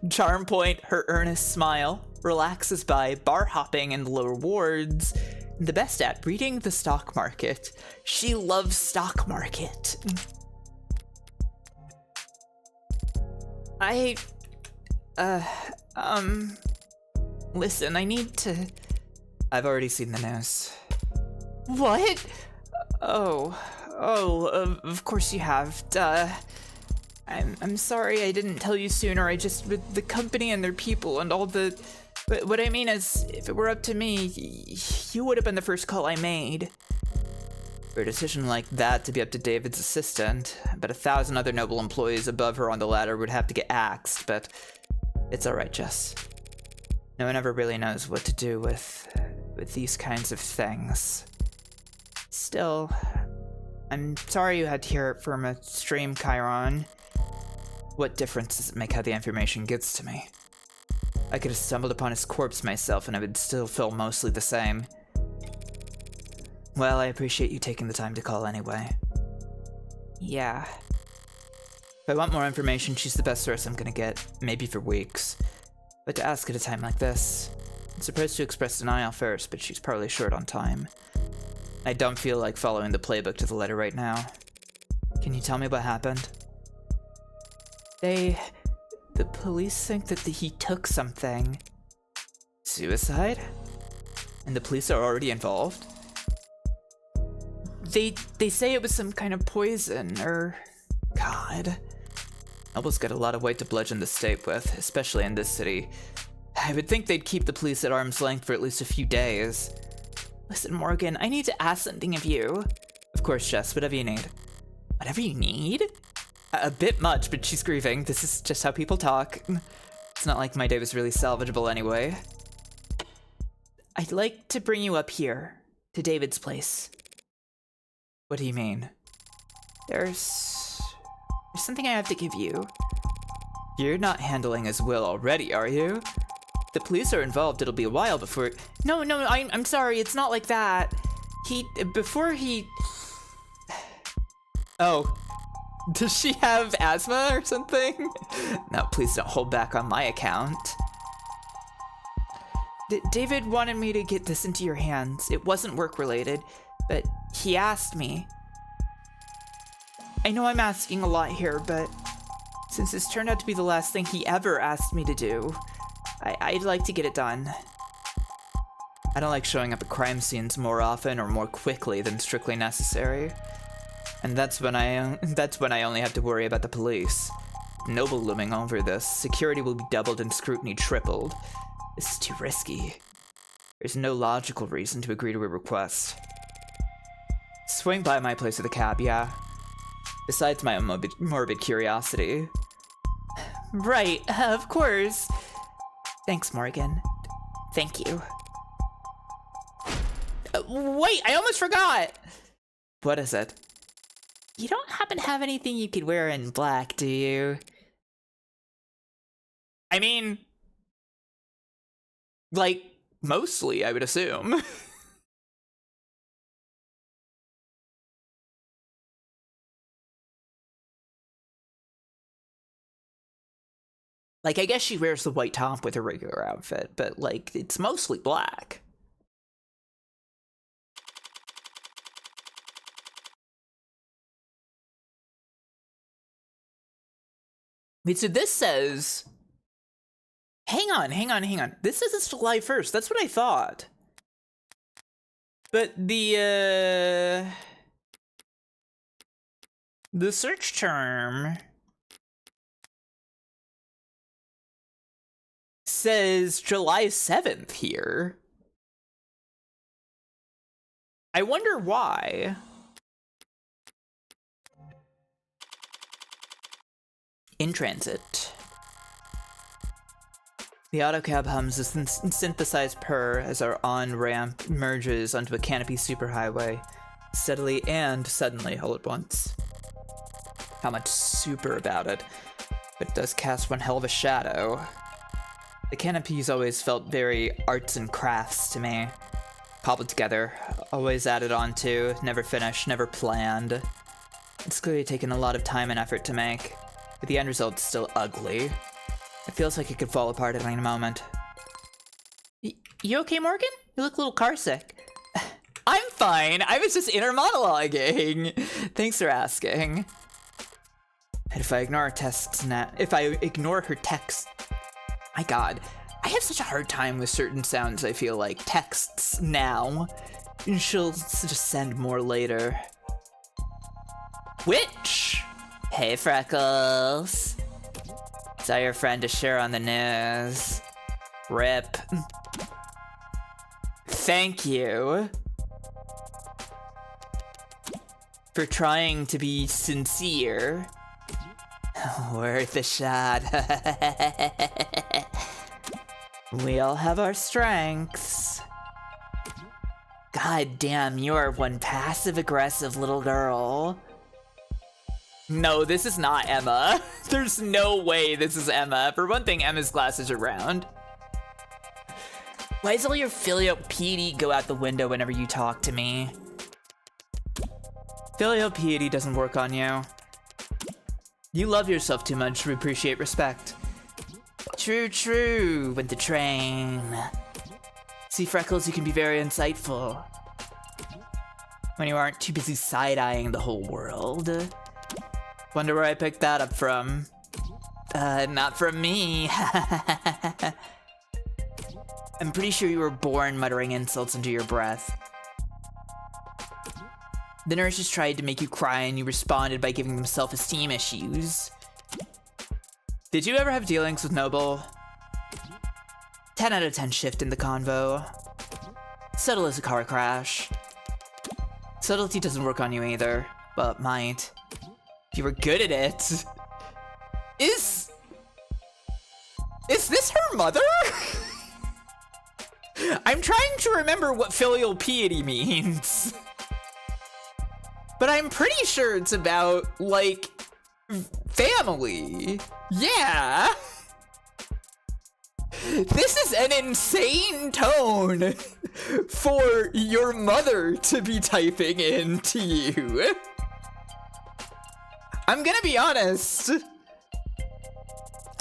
Charm point, her earnest smile. Relaxes by bar hopping and lower wards. The best at reading the stock market. She loves stock market. Listen, I need to... I've already seen the news. What? Of course you have. Duh. I'm sorry I didn't tell you sooner. With the company and their people and all the... But what I mean is, if it were up to me, you would have been the first call I made. For a decision like that to be up to David's assistant, but 1,000 other Noble employees above her on the ladder would have to get axed, but it's alright, Jess. No one ever really knows what to do with these kinds of things. Still, I'm sorry you had to hear it from a stream, Chiron. What difference does it make how the information gets to me? I could have stumbled upon his corpse myself and I would still feel mostly the same. Well, I appreciate you taking the time to call anyway. Yeah. If I want more information, she's the best source I'm gonna get, maybe for weeks. But to ask at a time like this, I'm supposed to express denial first, but she's probably short on time. I don't feel like following the playbook to the letter right now. Can you tell me what happened? The police think that he took something. Suicide? And the police are already involved? They say it was some kind of poison, or... God. Noble's got a lot of weight to bludgeon the state with, especially in this city. I would think they'd keep the police at arm's length for at least a few days. Listen, Morgan, I need to ask something of you. Of course, Jess, whatever you need. Whatever you need? A bit much, but she's grieving. This is just how people talk. It's not like my day was really salvageable anyway. I'd like to bring you up here, to David's place. What do you mean? There's something I have to give you. You're not handling his will already, are you? If the police are involved, it'll be a while before... No, I'm sorry, it's not like that. Before he... Oh. Does she have asthma or something? No, please don't hold back on my account. David wanted me to get this into your hands. It wasn't work-related, but he asked me. I know I'm asking a lot here, but since this turned out to be the last thing he ever asked me to do, I'd like to get it done. I don't like showing up at crime scenes more often or more quickly than strictly necessary. And that's when I only have to worry about the police. Noble looming over this, security will be doubled and scrutiny tripled. This is too risky. There's no logical reason to agree to a request. Swing by my place with a cab, yeah. Besides my own morbid curiosity. Right, of course. Thanks, Morgan. Thank you. Wait, I almost forgot! What is it? You don't happen to have anything you could wear in black, do you? I mean... like, mostly, I would assume. Like, I guess she wears the white top with her regular outfit, but, like, it's mostly black. Wait, so this says... Hang on. This says it's July 1st. That's what I thought. But the search term says July 7th here. I wonder why. In transit. The autocab hums a synthesized purr as our on-ramp merges onto a canopy superhighway, steadily and suddenly all at once. Not much super about it, but it does cast one hell of a shadow. The canopies always felt very arts and crafts to me. Cobbled together, always added on to, never finished, never planned. It's clearly taken a lot of time and effort to make, but the end result's still ugly. It feels like it could fall apart at any moment. You okay, Morgan? You look a little carsick. I'm fine. I was just inner monologuing. Thanks for asking. And if I ignore her text, my God, I have such a hard time with certain sounds. I feel like texts now. She'll just send more later. Which? Hey, Freckles. Saw your friend Ashura on the news. RIP. Thank you for trying to be sincere. Worth a shot. We all have our strengths. God damn, you are one passive-aggressive little girl. No, this is not Emma. There's no way this is Emma. For one thing, Emma's glasses are round. Why does all your filial piety go out the window whenever you talk to me? Filial piety doesn't work on you. You love yourself too much to appreciate respect. True, true, went the train. See, Freckles, you can be very insightful. When you aren't too busy side-eyeing the whole world. Wonder where I picked that up from. Not from me. I'm pretty sure you were born muttering insults under your breath. The nurses tried to make you cry and you responded by giving them self-esteem issues. Did you ever have dealings with Noble? 10 out of 10 shift in the convo. Subtle as a car crash. Subtlety doesn't work on you either, but might. If you were good at it. Is this her mother? I'm trying to remember what filial piety means. But I'm pretty sure it's about, like, family. Yeah. This is an insane tone for your mother to be typing into you. I'm gonna be honest.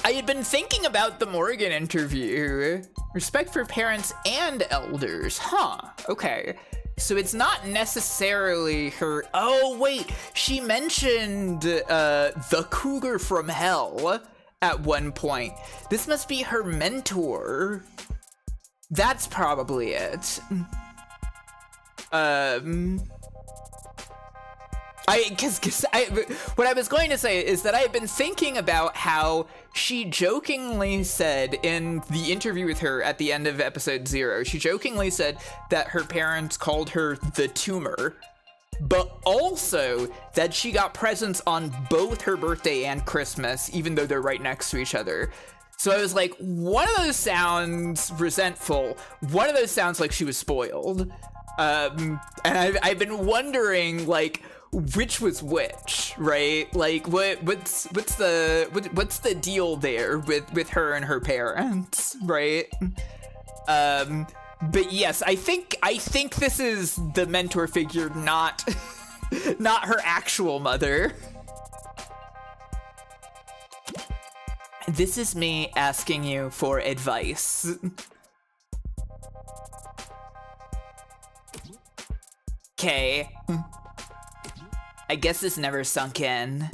I had been thinking about the Morgan interview. Respect for parents and elders. Huh, okay. So it's not necessarily her. Oh, wait. She mentioned the cougar from hell at one point. This must be her mentor. That's probably it. What I was going to say is that I have been thinking about how she jokingly said in the interview with her at the end of episode 0, she jokingly said that her parents called her the tumor, but also that she got presents on both her birthday and Christmas, even though they're right next to each other. So I was like, one of those sounds resentful, one of those sounds like she was spoiled. And I've been wondering, like, which was which, right? Like, what's the deal there with her and her parents, right? But yes, I think this is the mentor figure, not her actual mother. This is me asking you for advice. Okay. I guess this never sunk in.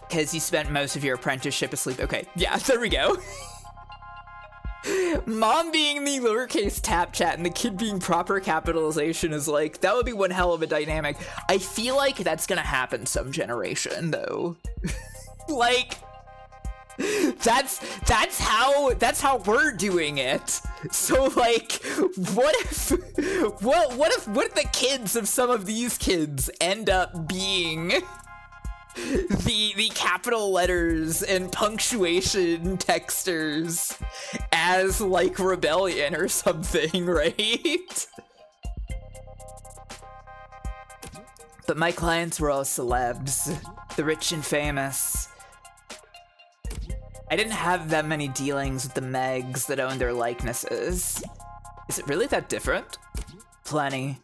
Because you spent most of your apprenticeship asleep. Okay, yeah, there we go. Mom being the lowercase tap chat and the kid being proper capitalization is like, that would be one hell of a dynamic. I feel like that's gonna happen some generation though. Like, that's how we're doing it. So like, what if the kids of some of these kids end up being the capital letters and punctuation texters as like rebellion or something, right? But my clients were all celebs, the rich and famous. I didn't have that many dealings with the Megs that owned their likenesses. Is it really that different? Plenty.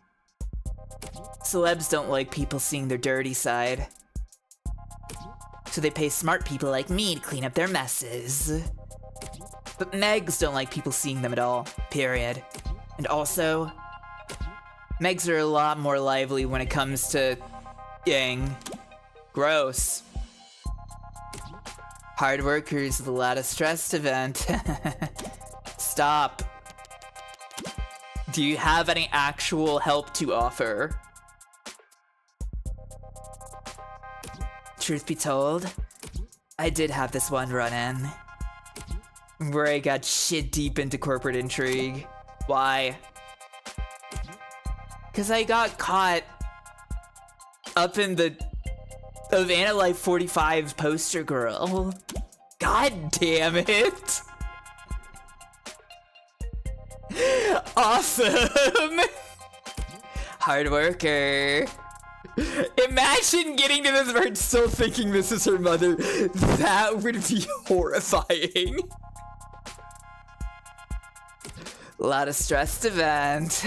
Celebs don't like people seeing their dirty side. So they pay smart people like me to clean up their messes. But Megs don't like people seeing them at all, period. And also, Megs are a lot more lively when it comes to yang. Gross. Hard workers with a lot of stress to vent. Stop. Do you have any actual help to offer? Truth be told, I did have this one run-in where I got shit deep into corporate intrigue. Why? Because I got caught up in the of Life 45's poster girl. God damn it! Awesome! Hard worker. Imagine getting to this part still thinking this is her mother. That would be horrifying. A lot of stress to vent.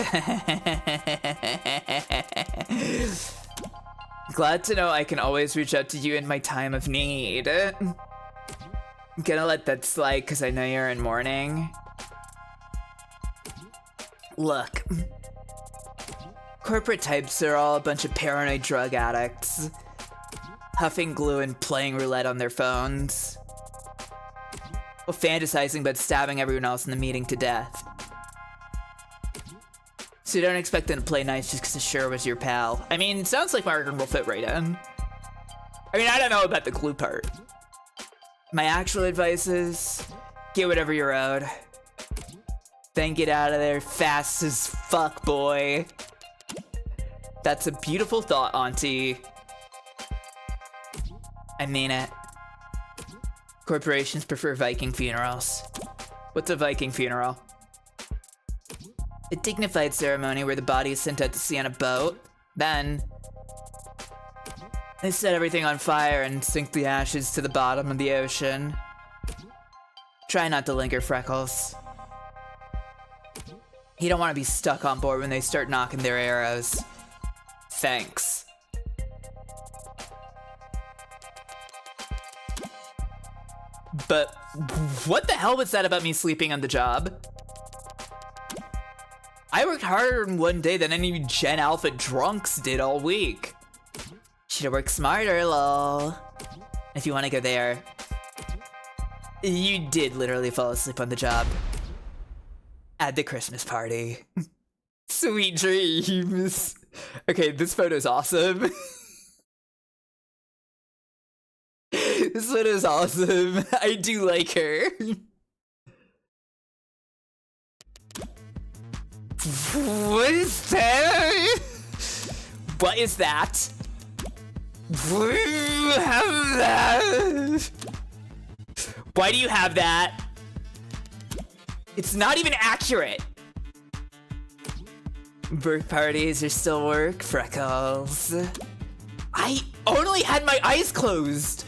Glad to know I can always reach out to you in my time of need. I'm gonna let that slide because I know you're in mourning. Look. Corporate types are all a bunch of paranoid drug addicts, huffing glue and playing roulette on their phones, while fantasizing about stabbing everyone else in the meeting to death. So you don't expect them to play nice just because Sure was your pal. I mean, it sounds like Margaret will fit right in. I mean, I don't know about the glue part. My actual advice is, get whatever you're owed. Then get out of there fast as fuck, boy. That's a beautiful thought, Auntie. I mean it. Corporations prefer Viking funerals. What's a Viking funeral? A dignified ceremony where the body is sent out to sea on a boat. Then, they set everything on fire and sink the ashes to the bottom of the ocean. Try not to linger, Freckles. You don't want to be stuck on board when they start knocking their arrows. Thanks. But what the hell was that about me sleeping on the job? I worked harder in one day than any Gen Alpha drunks did all week. Should've worked smarter, lol. If you want to go there. You did literally fall asleep on the job. At the Christmas party. Sweet dreams. Okay, this photo's awesome. This photo's awesome. I do like her. What is that? What is that? Why do you have that? Why do you have that? It's not even accurate. Work parties are still work, Freckles. I only had my eyes closed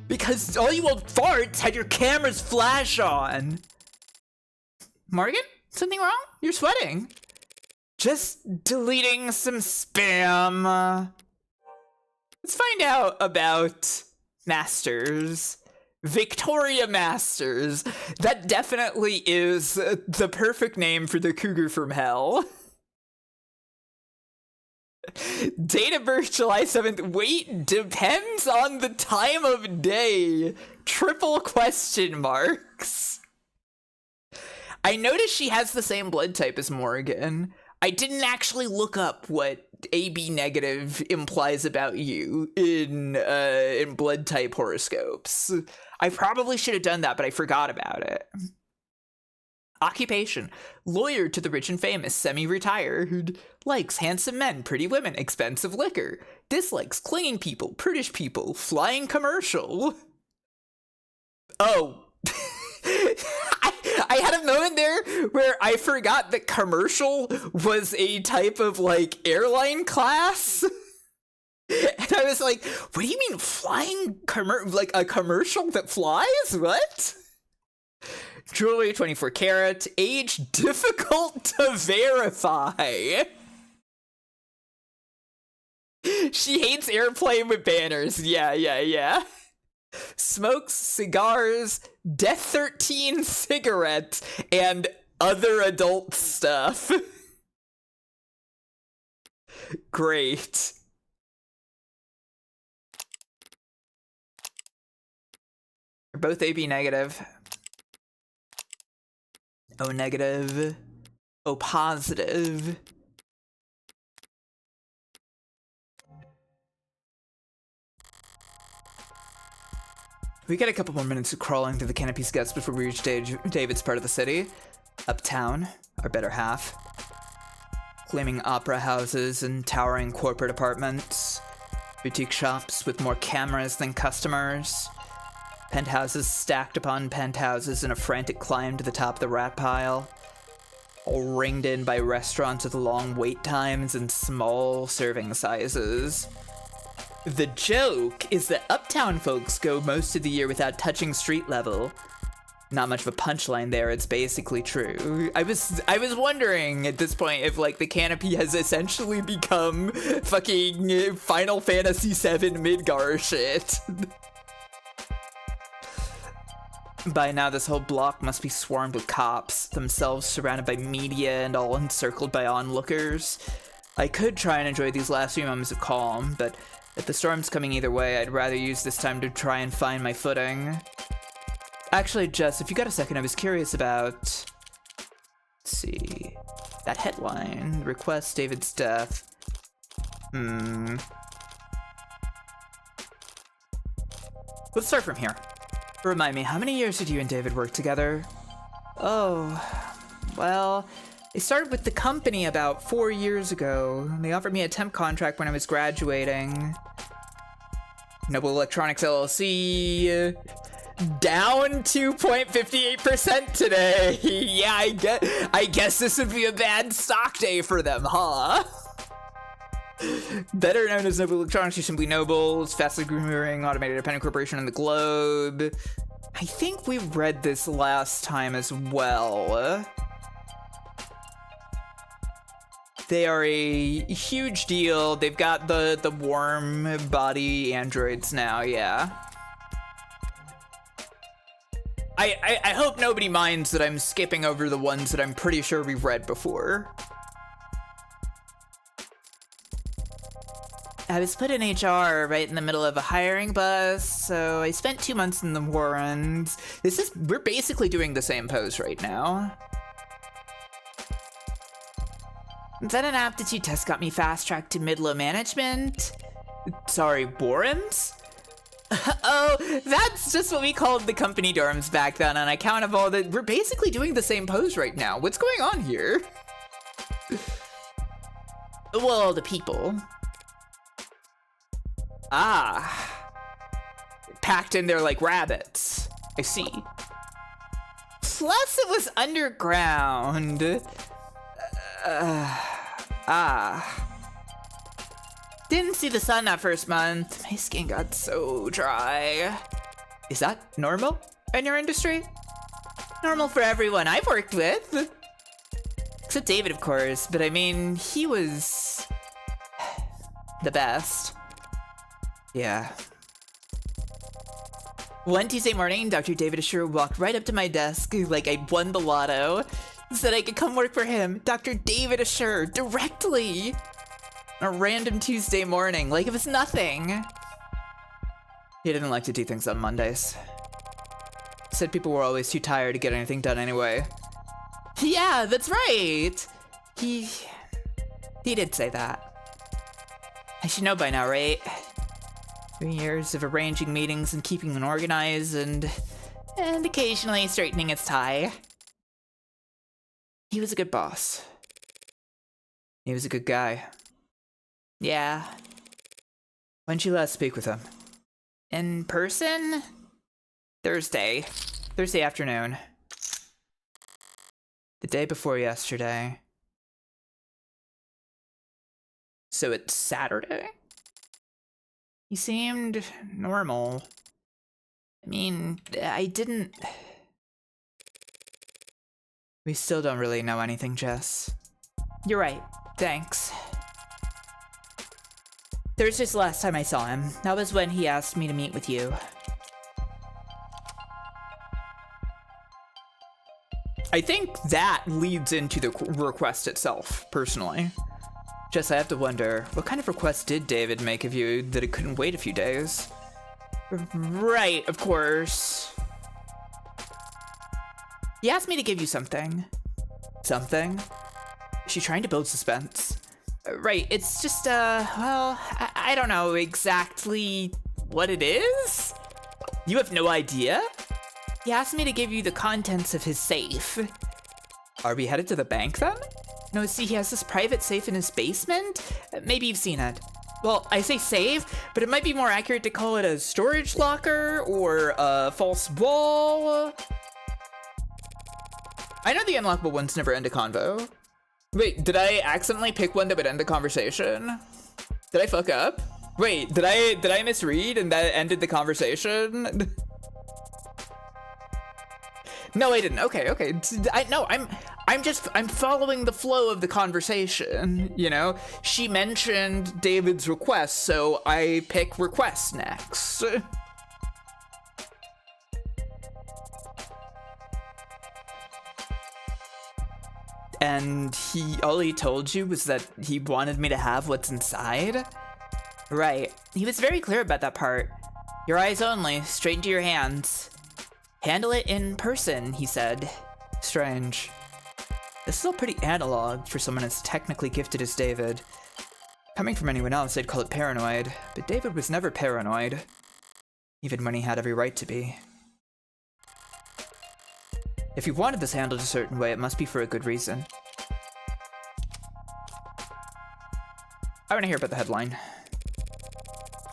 because all you old farts had your camera's flash on. Morgan? Something wrong? You're sweating. Just deleting some spam. Let's find out about Masters. Victoria Masters. That definitely is the perfect name for the cougar from hell. Date of birth July 7th. Wait, depends on the time of day. Triple question marks. I noticed she has the same blood type as Morgan. I didn't actually look up what AB negative implies about you in blood type horoscopes. I probably should have done that, but I forgot about it. Occupation: lawyer to the rich and famous, semi-retired. Likes handsome men, pretty women, expensive liquor. Dislikes clinging people, prudish people, flying commercial. Oh. I had a moment there where I forgot that commercial was a type of, like, airline class. And I was like, what do you mean flying like a commercial that flies? What? Jewelry 24 karat, age difficult to verify. She hates airplane with banners. Yeah. Smokes cigars, Death 13 cigarettes, and other adult stuff. Great. They're both AB negative. O negative. O positive. We get a couple more minutes of crawling through the canopy's guts before we reach David's part of the city. Uptown, our better half. Gleaming opera houses and towering corporate apartments. Boutique shops with more cameras than customers. Penthouses stacked upon penthouses in a frantic climb to the top of the rat pile. All ringed in by restaurants with long wait times and small serving sizes. The joke is that uptown folks go most of the year without touching street level. Not much of a punchline there, it's basically true. I was wondering at this point if, like, the canopy has essentially become fucking Final Fantasy VII Midgar shit. By now, this whole block must be swarmed with cops, themselves surrounded by media and all encircled by onlookers. I could try and enjoy these last few moments of calm, but if the storm's coming either way, I'd rather use this time to try and find my footing. Actually, Jess, if you got a second, I was curious about... Let's see... that headline. Request David's death. Let's start from here. Remind me, how many years did you and David work together? Oh... well... I started with the company about 4 years ago. They offered me a temp contract when I was graduating. Noble Electronics LLC... down 2.58% today. Yeah, I guess this would be a bad stock day for them, huh? Better known as Noble Electronics, or simply Noble's fastest growing automated independent corporation in the globe. I think we read this last time as well. They are a huge deal. They've got the warm body androids now, yeah. I hope nobody minds that I'm skipping over the ones that I'm pretty sure we've read before. I was put in HR right in the middle of a hiring bust, so I spent 2 months in the Warrens. We're basically doing the same pose right now. Then an aptitude test got me fast-tracked to mid-low management. Sorry, Warrens? Oh, that's just what we called the company dorms back then on account of all that. We're basically doing the same pose right now. What's going on here? Well, the people. Ah. Packed in there like rabbits. I see. Plus it was underground. Didn't see the sun that first month. My skin got so dry. Is that normal in your industry? Normal for everyone I've worked with. Except David, of course, but I mean, he was the best. Yeah. One Tuesday morning, Dr. David Asher walked right up to my desk like I won the lotto. Said I could come work for him, Dr. David Asher, directly. On a random Tuesday morning, like it was nothing. He didn't like to do things on Mondays. Said people were always too tired to get anything done anyway. Yeah, that's right. He did say that. I should know by now, right? 3 years of arranging meetings and keeping them organized and occasionally straightening its tie. He was a good boss. He was a good guy. Yeah. When'd you last speak with him? In person? Thursday afternoon. The day before yesterday. So it's Saturday? He seemed normal. I mean, We still don't really know anything, Jess. You're right. Thanks. Thursday's the last time I saw him. That was when he asked me to meet with you. I think that leads into the request itself, personally. Jess, I have to wonder, what kind of request did David make of you that it couldn't wait a few days? Right, of course. He asked me to give you something. Something? Is she trying to build suspense? Right, it's just, well, I don't know exactly what it is? You have no idea? He asked me to give you the contents of his safe. Are we headed to the bank then? No, see, he has this private safe in his basement? Maybe you've seen it. Well, I say safe, but it might be more accurate to call it a storage locker or a false wall. I know the unlockable ones never end a convo. Wait, did I accidentally pick one that would end the conversation? Did I fuck up? Wait, did I misread and that ended the conversation? No, I didn't. Okay. I'm following the flow of the conversation, you know? She mentioned David's request, so I pick request next. And all he told you was that he wanted me to have what's inside? Right. He was very clear about that part. Your eyes only, straight into your hands. Handle it in person, he said. Strange. This is all pretty analog for someone as technically gifted as David. Coming from anyone else, they'd call it paranoid, but David was never paranoid. Even when he had every right to be. If you wanted this handled a certain way, it must be for a good reason. I want to hear about the headline.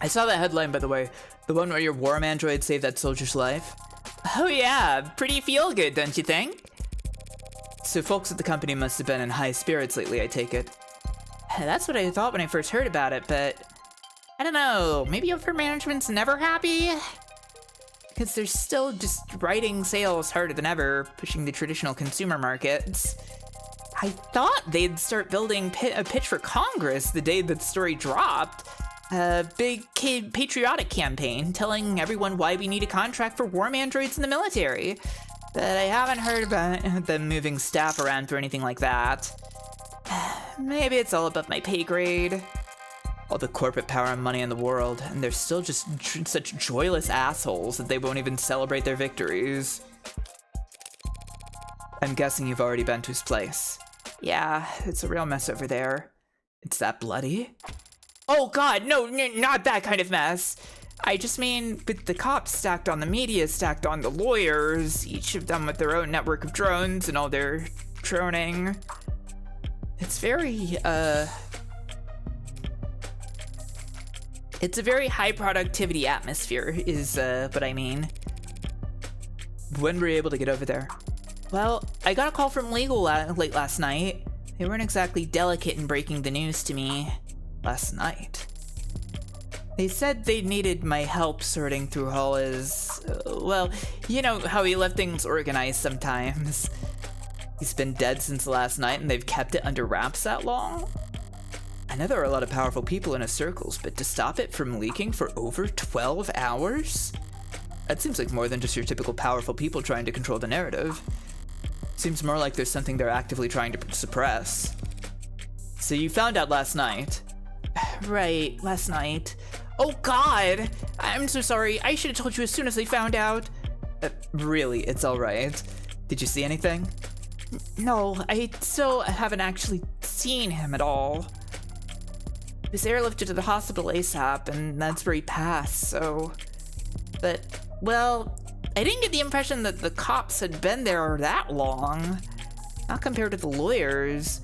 I saw that headline, by the way. The one where your worm android saved that soldier's life. Oh yeah, pretty feel good, don't you think? So folks at the company must have been in high spirits lately, I take it. That's what I thought when I first heard about it, but I don't know, maybe upper management's never happy? Because they're still just writing sales harder than ever, pushing the traditional consumer markets. I thought they'd start building a pitch for Congress the day that story dropped. A big patriotic campaign telling everyone why we need a contract for warm androids in the military. But I haven't heard about them moving staff around for anything like that. Maybe it's all above my pay grade. All the corporate power and money in the world, and they're still just such joyless assholes that they won't even celebrate their victories. I'm guessing you've already been to his place. Yeah, it's a real mess over there. It's that bloody? Oh god, no, not that kind of mess. I just mean, with the cops stacked on the media, stacked on the lawyers, each of them with their own network of drones and all their droning. It's very, it's a very high productivity atmosphere, is what I mean. When were you able to get over there? Well, I got a call from legal late last night. They weren't exactly delicate in breaking the news to me last night. They said they needed my help sorting through all his, well, you know how he left things organized sometimes. He's been dead since last night and they've kept it under wraps that long? I know there are a lot of powerful people in his circles, but to stop it from leaking for over 12 hours? That seems like more than just your typical powerful people trying to control the narrative. Seems more like there's something they're actively trying to suppress. So you found out last night? Right, last night. Oh god! I'm so sorry, I should have told you as soon as I found out. Really, it's alright. Did you see anything? No, I still haven't actually seen him at all. He was airlifted to the hospital ASAP, and that's where he passed, so... But, well, I didn't get the impression that the cops had been there that long. Not compared to the lawyers.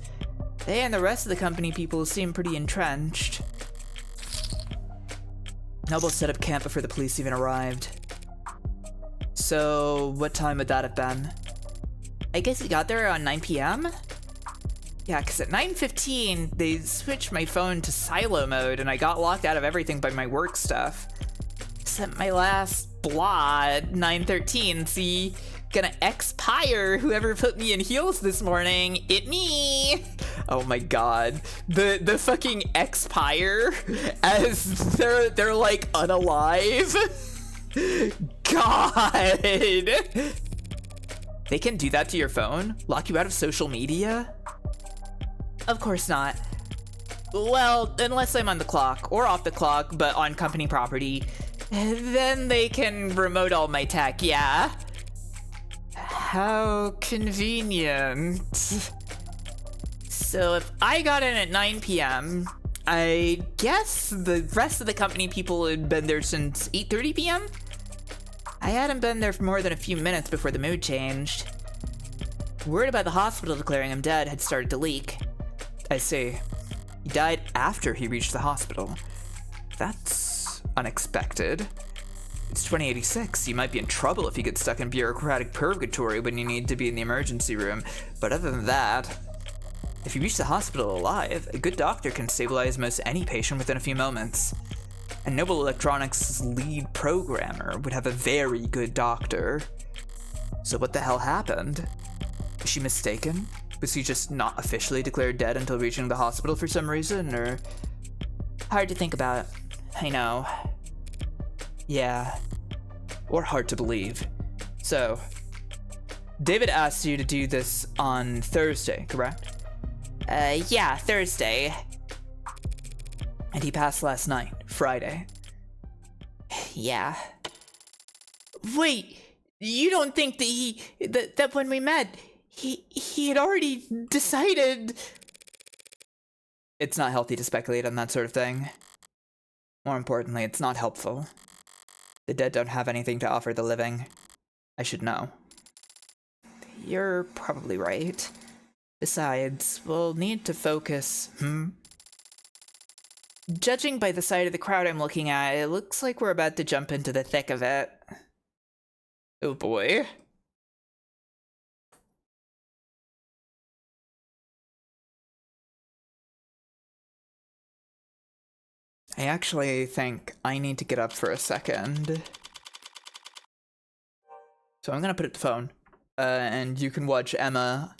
They and the rest of the company people seem pretty entrenched. Noble set up camp before the police even arrived. So, what time would that have been? I guess he got there around 9 p.m.? Yeah, because at 9:15, they switched my phone to silo mode and I got locked out of everything by my work stuff. Except my last blah at 9:13, see? Gonna expire whoever put me in heels this morning. It me! Oh my god. The fucking expire as they're like unalive. God! They can do that to your phone? Lock you out of social media? Of course not. Well, unless I'm on the clock, or off the clock, but on company property. Then they can remote all my tech, yeah? How convenient. So if I got in at 9 p.m., I guess the rest of the company people had been there since 8:30 p.m.? I hadn't been there for more than a few minutes before the mood changed. Word about the hospital declaring him dead had started to leak. I see. He died after he reached the hospital. That's unexpected. It's 2086. You might be in trouble if you get stuck in bureaucratic purgatory when you need to be in the emergency room. But other than that, if you reach the hospital alive, a good doctor can stabilize most any patient within a few moments. And Noble Electronics' lead programmer would have a very good doctor. So what the hell happened? Is she mistaken? Was he just not officially declared dead until reaching the hospital for some reason, or... Hard to think about. I know. Yeah. Or hard to believe. So, David asked you to do this on Thursday, correct? Yeah, Thursday. And he passed last night, Friday. Yeah. Wait, you don't think that that when we met, he had already decided... It's not healthy to speculate on that sort of thing. More importantly, it's not helpful. The dead don't have anything to offer the living. I should know. You're probably right. Besides, we'll need to focus, Judging by the side of the crowd I'm looking at, it looks like we're about to jump into the thick of it. Oh boy. I actually think I need to get up for a second. So I'm gonna put up the phone, and you can watch Emma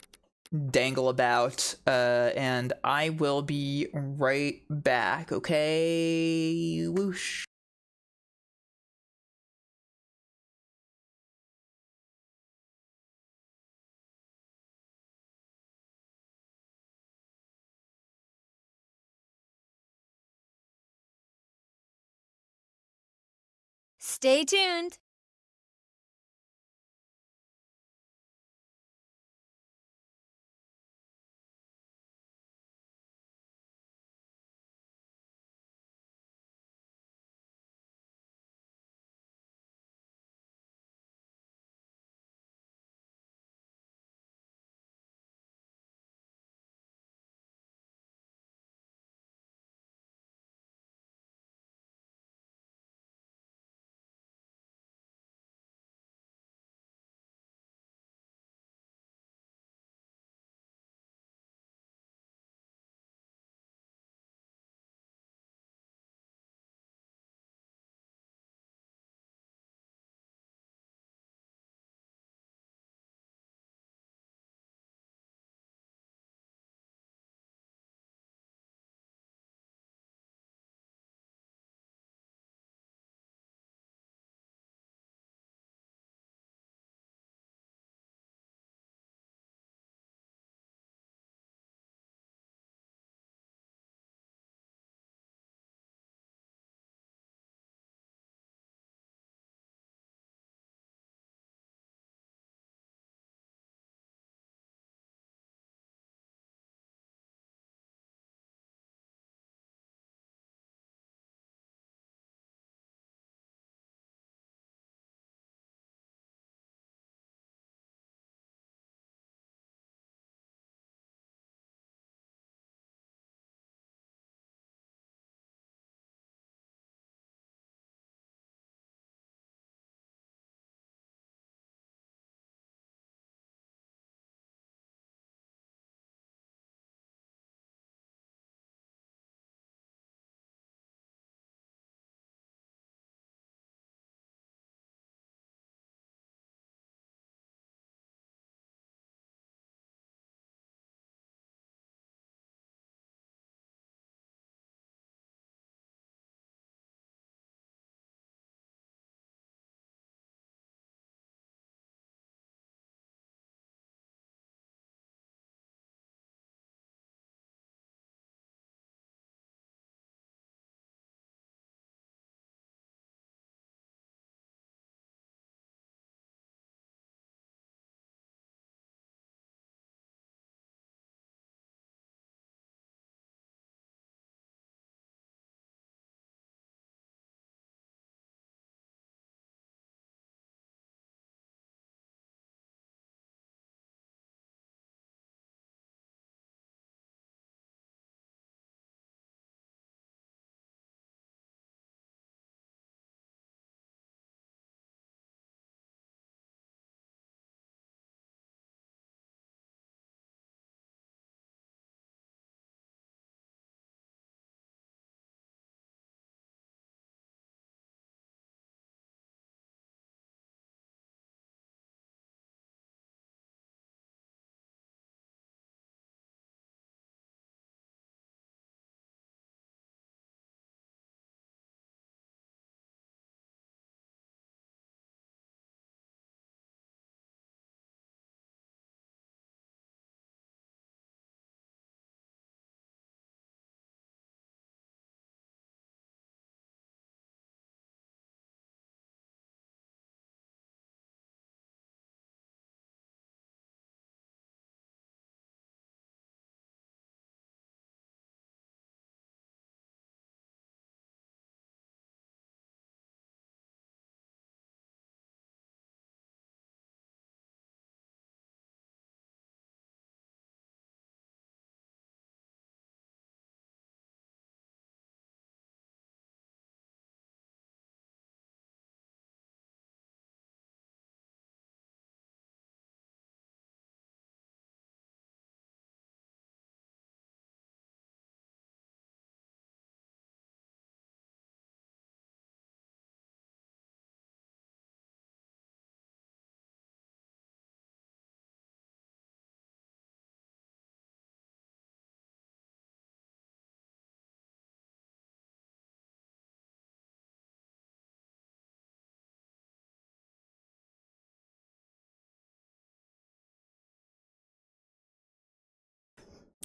dangle about, and I will be right back, okay? Whoosh. Stay tuned.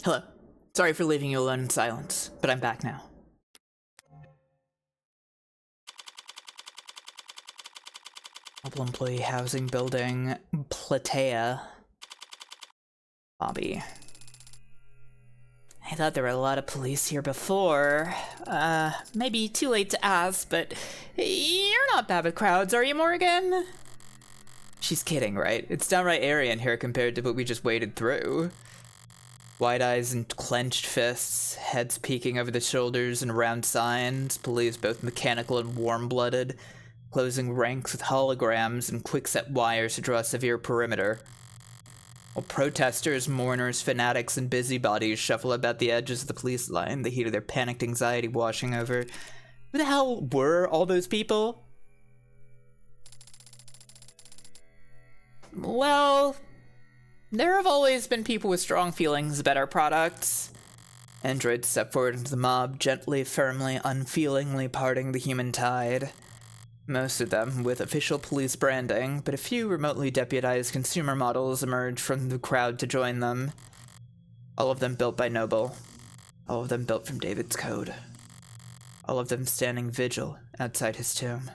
Hello. Sorry for leaving you alone in silence, but I'm back now. Mobile Employee Housing Building, Platea. Lobby. I thought there were a lot of police here before. Maybe too late to ask, but you're not bad with crowds, are you, Morgan? She's kidding, right? It's downright airy in here compared to what we just waded through. Wide eyes and clenched fists, heads peeking over the shoulders and around signs, police both mechanical and warm-blooded, closing ranks with holograms and quick-set wires to draw a severe perimeter. While protesters, mourners, fanatics, and busybodies shuffle about the edges of the police line, the heat of their panicked anxiety washing over. Who the hell were all those people? Well, there have always been people with strong feelings about our products. Androids step forward into the mob, gently, firmly, unfeelingly parting the human tide. Most of them with official police branding, but a few remotely deputized consumer models emerge from the crowd to join them. All of them built by Noble. All of them built from David's code. All of them standing vigil outside his tomb.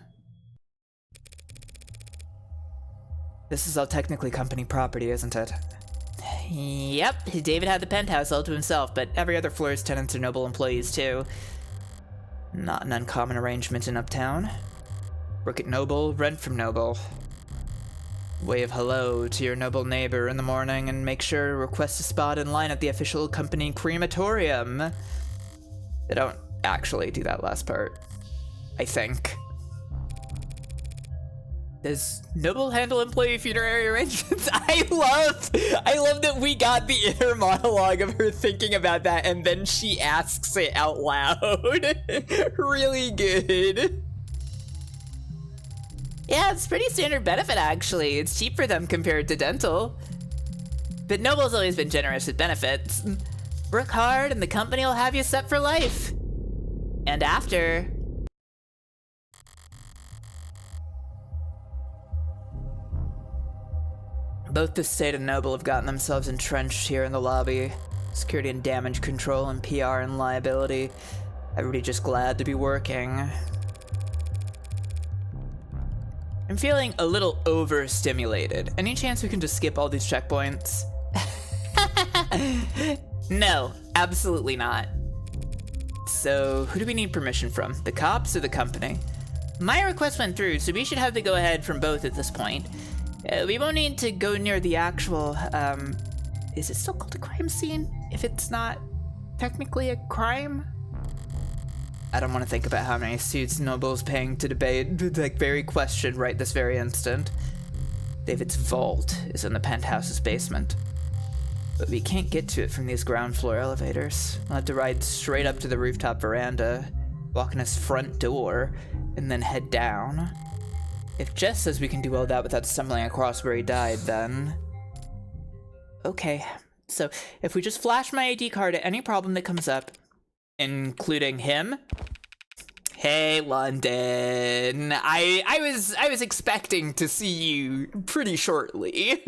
This is all technically company property, isn't it? Yep, David had the penthouse all to himself, but every other floor's tenants are Noble employees too. Not an uncommon arrangement in Uptown. Work at Noble, rent from Noble. Wave hello to your Noble neighbor in the morning and make sure to request a spot in line at the official company crematorium. They don't actually do that last part, I think. Does Noble handle employee funerary arrangements? I love that we got the inner monologue of her thinking about that and then she asks it out loud. Really good. Yeah, it's pretty standard benefit actually. It's cheap for them compared to dental. But Noble's always been generous with benefits. Work hard and the company will have you set for life. And after. Both the state and Noble have gotten themselves entrenched here in the lobby. Security and damage control and PR and liability. Everybody just glad to be working. I'm feeling a little overstimulated. Any chance we can just skip all these checkpoints? No, absolutely not. So, who do we need permission from? The cops or the company? My request went through, so we should have the go-ahead from both at this point. We won't need to go near the actual, is it still called a crime scene? If it's not technically a crime? I don't want to think about how many suits Noble's paying to debate that very question right this very instant. David's vault is in the penthouse's basement. But we can't get to it from these ground floor elevators. We'll have to ride straight up to the rooftop veranda, walk in his front door, and then head down. If Jess says we can do all that without stumbling across where he died, then... Okay, so if we just flash my ID card at any problem that comes up, including him. Hey, London. I was expecting to see you pretty shortly.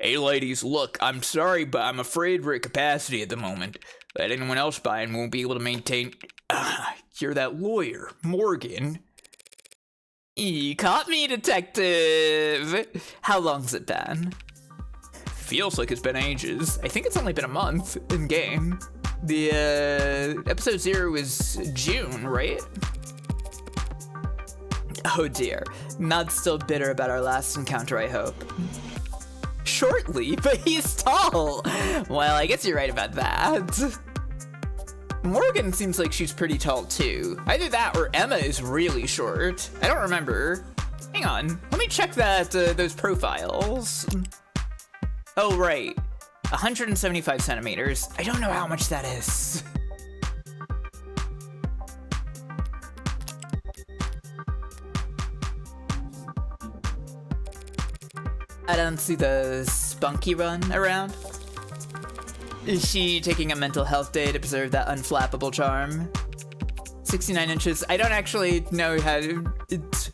Hey, ladies, look, I'm sorry, but I'm afraid we're at capacity at the moment. Let anyone else buy and won't be able to maintain... you're that lawyer, Morgan. You caught me, detective. How long's it been? Feels like it's been ages. I think it's only been a month in game. The episode 0 was June, right? Oh dear. Not still bitter about our last encounter, I hope. Shortly, but he's tall. Well, I guess you're right about that. Morgan seems like she's pretty tall too. Either that or Emma is really short. I don't remember. Hang on, let me check that those profiles. Oh right, 175 centimeters. I don't know how much that is. I don't see the Spunky Run around. Is she taking a mental health day to preserve that unflappable charm? 69 inches. I don't actually know how to... It's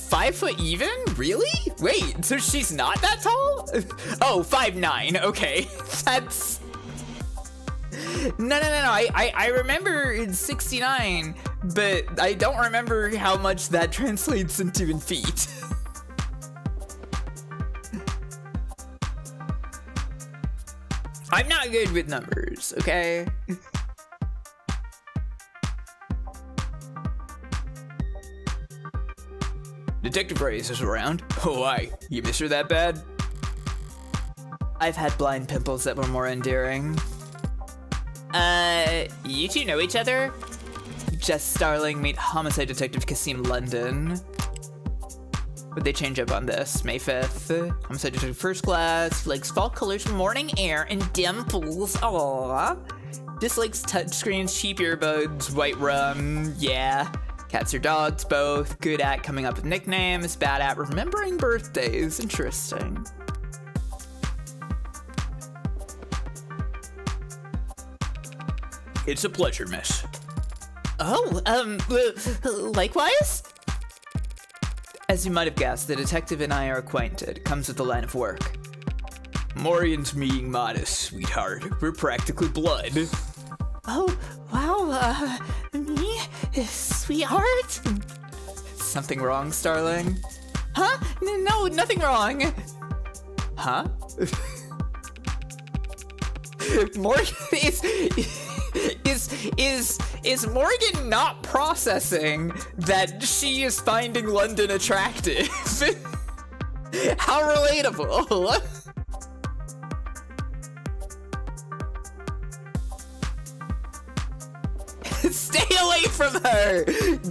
5 foot even? Really? Wait, so she's not that tall? Oh, 5'9". Okay. No. I remember it's 69, but I don't remember how much that translates into in feet. I'm not good with numbers, okay? Detective Reyes is around. Oh, why? You miss her that bad? I've had blind pimples that were more endearing. You two know each other? Jess Starling meet Homicide Detective Kasim London. Would they change up on this? May 5th. Homicide Detective First Class. Likes fall colors, morning air, and dimples. Aww. Dislikes touchscreens, cheap earbuds, white rum. Yeah. Cats or dogs, both. Good at coming up with nicknames. Bad at remembering birthdays. Interesting. It's a pleasure, miss. Oh, likewise? As you might have guessed, the detective and I are acquainted. Comes with the line of work. Morgan's being modest, sweetheart. We're practically blood. Oh, wow, me? Sweetheart? Something wrong, Starling? Huh? No, nothing wrong. Huh? Morgan is Morgan not processing that she is finding London attractive? How relatable. Stay away from her!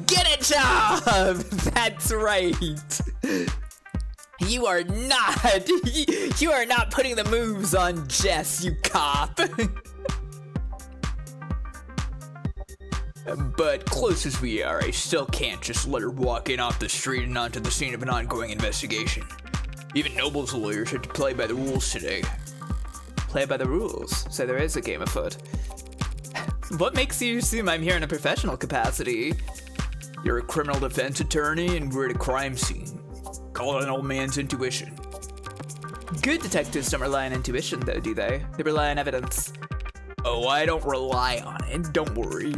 Get a job! That's right. You are not putting the moves on Jess, you cop. But close as we are, I still can't just let her walk in off the street and onto the scene of an ongoing investigation. Even Noble's lawyers had to play by the rules today. Play by the rules, so there is a game afoot. What makes you assume I'm here in a professional capacity? You're a criminal defense attorney and we're at a crime scene. Call it an old man's intuition. Good detectives don't rely on intuition, though, do they? They rely on evidence. Oh, I don't rely on it, don't worry.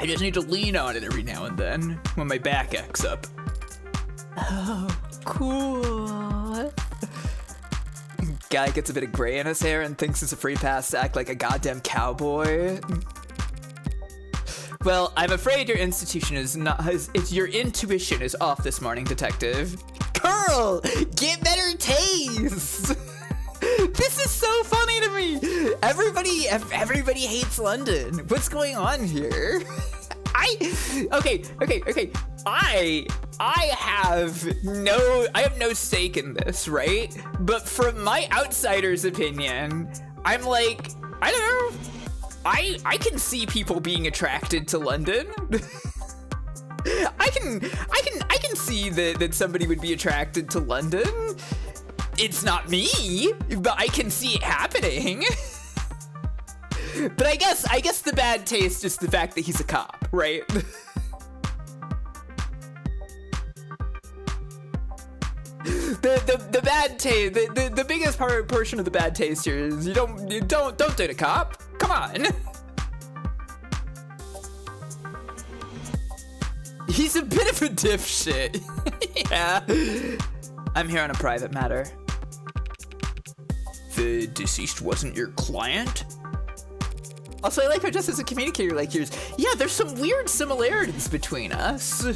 I just need to lean on it every now and then, when my back acts up. Oh, cool. Guy gets a bit of gray in his hair and thinks it's a free pass to act like a goddamn cowboy. Well, I'm afraid your institution is not, your intuition is off this morning, detective. Girl, get better taste. This is so funny to me. Everybody hates London. What's going on here? Okay. I have no stake in this, right? But from my outsider's opinion, I'm like, I don't know. I can see people being attracted to London. I can see that somebody would be attracted to London. It's not me, but I can see it happening. But I guess the bad taste is the fact that he's a cop, right? The bad taste, the biggest portion of the bad taste here is you don't date a cop. Come on. He's a bit of a dipshit. Yeah. I'm here on a private matter. The deceased wasn't your client? Also, I like how just as a communicator like yours, yeah, there's some weird similarities between us.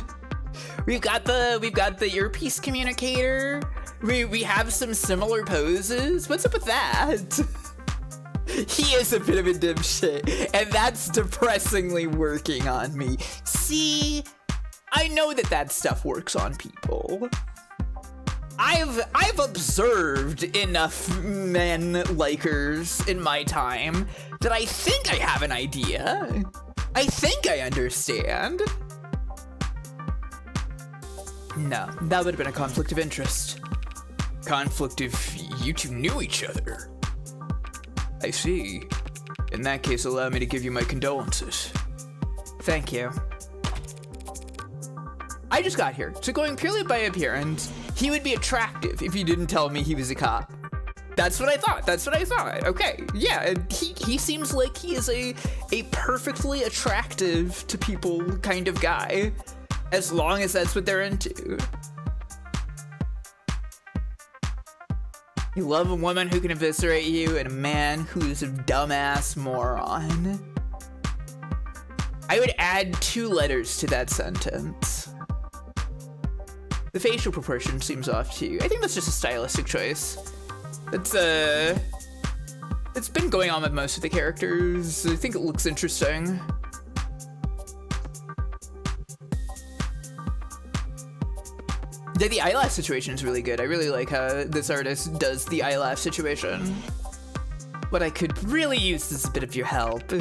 We've got the earpiece communicator. We have some similar poses. What's up with that? He is a bit of a dipshit, and that's depressingly working on me. See, I know that stuff works on people. I've observed enough men likers in my time that I think I have an idea. I think I understand. No, that would have been a conflict of interest. Conflict if you two knew each other. I see. In that case, allow me to give you my condolences. Thank you. I just got here, so going purely by appearance, he would be attractive if you didn't tell me he was a cop. That's what I thought. That's what I thought. Okay, yeah, he seems like he is a perfectly attractive to people kind of guy, as long as that's what they're into. You love a woman who can eviscerate you and a man who's a dumbass moron. I would add 2 letters to that sentence. The facial proportion seems off too. I think that's just a stylistic choice. It's been going on with most of the characters. I think it looks interesting. Yeah, the eyelash situation is really good. I really like how this artist does the eyelash situation. What I could really use is a bit of your help.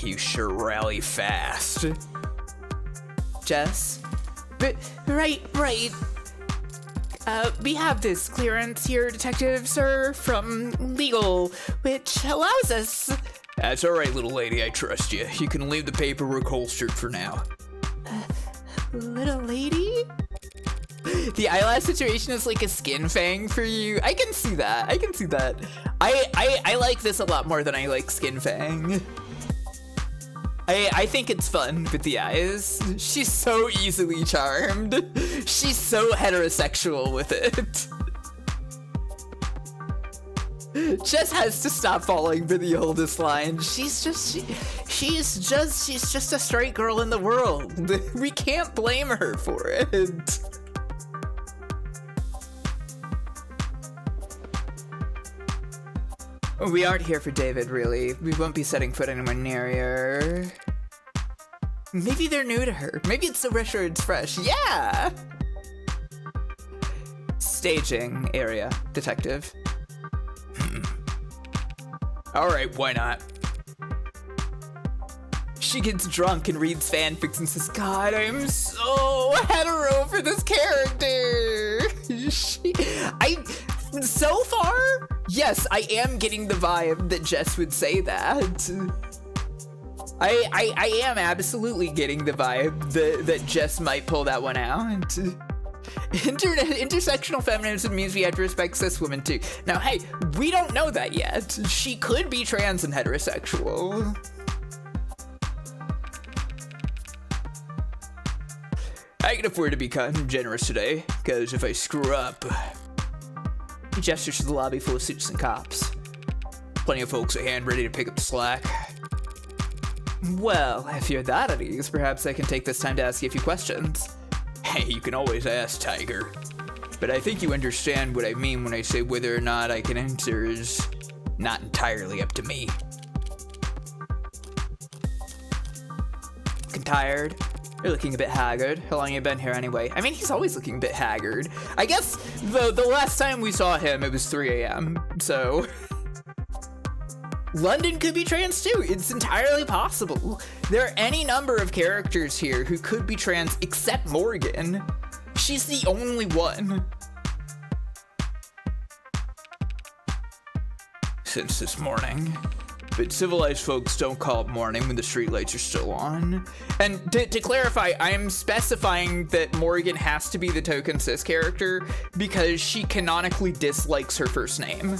You sure rally fast. Jess? But, right. We have this clearance here, Detective Sir, from legal, which allows us... That's all right, little lady, I trust you. You can leave the paperwork holstered for now. Little lady? The eyelash situation is like a skin fang for you. I can see that. I like this a lot more than I like skin fang. I think it's fun with the eyes. She's so easily charmed. She's so heterosexual with it. Jess has to stop falling for the oldest line. She's just a straight girl in the world. We can't blame her for it. We aren't here for David, really. We won't be setting foot anywhere near her. Maybe they're new to her. Maybe it's so retro it's fresh. Yeah! Staging area, detective. All right, why not? She gets drunk and reads fanfics and says, God, I'm so hetero for this character. So far, yes, I am getting the vibe that Jess would say that. I am absolutely getting the vibe that Jess might pull that one out. Intersectional feminism means we have to respect cis women too. Now, hey, we don't know that yet. She could be trans and heterosexual. I can afford to be kind and generous today, because if I screw up... He gestures to the lobby full of suits and cops. Plenty of folks at hand ready to pick up the slack. Well, if you're that at ease, perhaps I can take this time to ask you a few questions. Hey, you can always ask, Tiger. But I think you understand what I mean when I say whether or not I can answer is not entirely up to me. Looking tired? You're looking a bit haggard. How long have you been here anyway? I mean, he's always looking a bit haggard. I guess the last time we saw him, it was 3 a.m., so... London could be trans too. It's entirely possible. There are any number of characters here who could be trans except Morgan. She's the only one. Since this morning. But civilized folks don't call it morning when the streetlights are still on. And to clarify, I'm specifying that Morgan has to be the token cis character because she canonically dislikes her first name.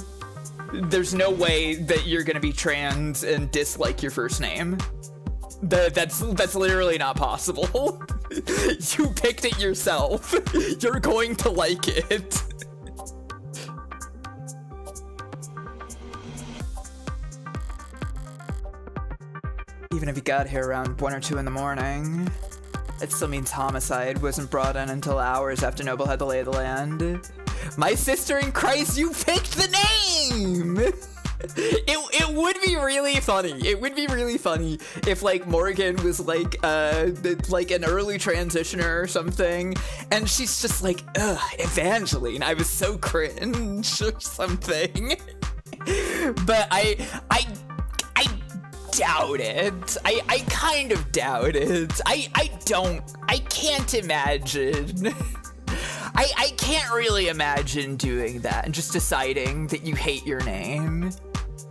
There's no way that you're gonna be trans and dislike your first name. That's literally not possible. You picked it yourself. You're going to like it. Even if he got here around 1 or 2 in the morning, it still means homicide wasn't brought in until hours after Noble had the lay of the land. My sister in Christ, you picked the name! It would be really funny. It would be really funny if like Morgan was like an early transitioner or something, and she's just like, ugh, Evangeline, I was so cringe or something. But I doubt it. I kind of doubt it. I can't imagine. I can't really imagine doing that and just deciding that you hate your name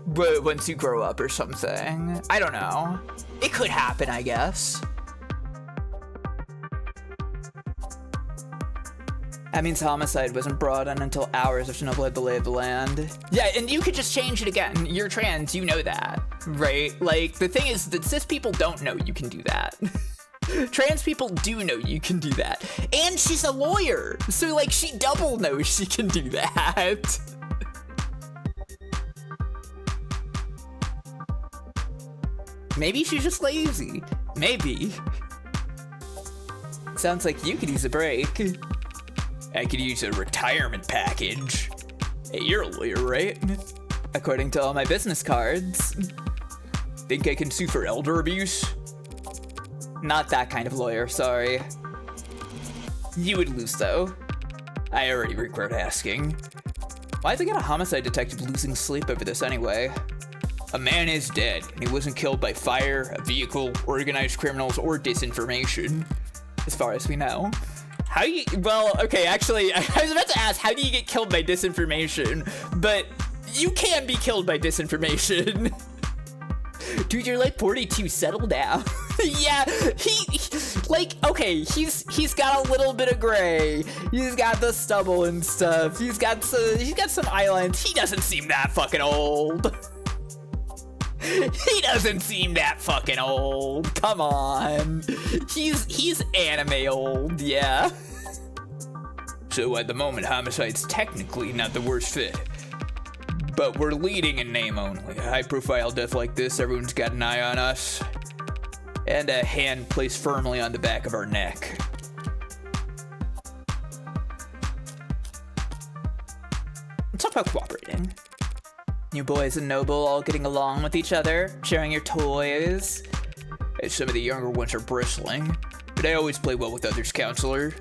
once you grow up or something. I don't know. It could happen, I guess. That means homicide wasn't brought in until hours after Noble had the lay of the land. Yeah, and you could just change it again. You're trans, you know that, right? Like, the thing is that cis people don't know you can do that. Trans people do know you can do that. And she's a lawyer, so like she double knows she can do that. Maybe she's just lazy. Maybe. Sounds like you could use a break. I could use a retirement package. Hey, you're a lawyer, right? According to all my business cards. Think I can sue for elder abuse? Not that kind of lawyer, sorry. You would lose, though. I already regret asking. Why'd they get a homicide detective losing sleep over this anyway? A man is dead, and he wasn't killed by fire, a vehicle, organized criminals, or disinformation. As far as we know. How do you, well, okay, actually, I was about to ask, how do you get killed by disinformation? But you can be killed by disinformation. Dude, you're like 42, settle down. Yeah, he's got a little bit of gray. He's got the stubble and stuff. He's got some eyelines. He doesn't seem that fucking old. He doesn't seem that fucking old. Come on. He's anime old, yeah. So at the moment, homicide's technically not the worst fit. But we're leading in name only. A high-profile death like this, everyone's got an eye on us. And a hand placed firmly on the back of our neck. Let's talk about cooperating. You boys and Noble all getting along with each other, sharing your toys. Some of the younger ones are bristling, but I always play well with others, counselor.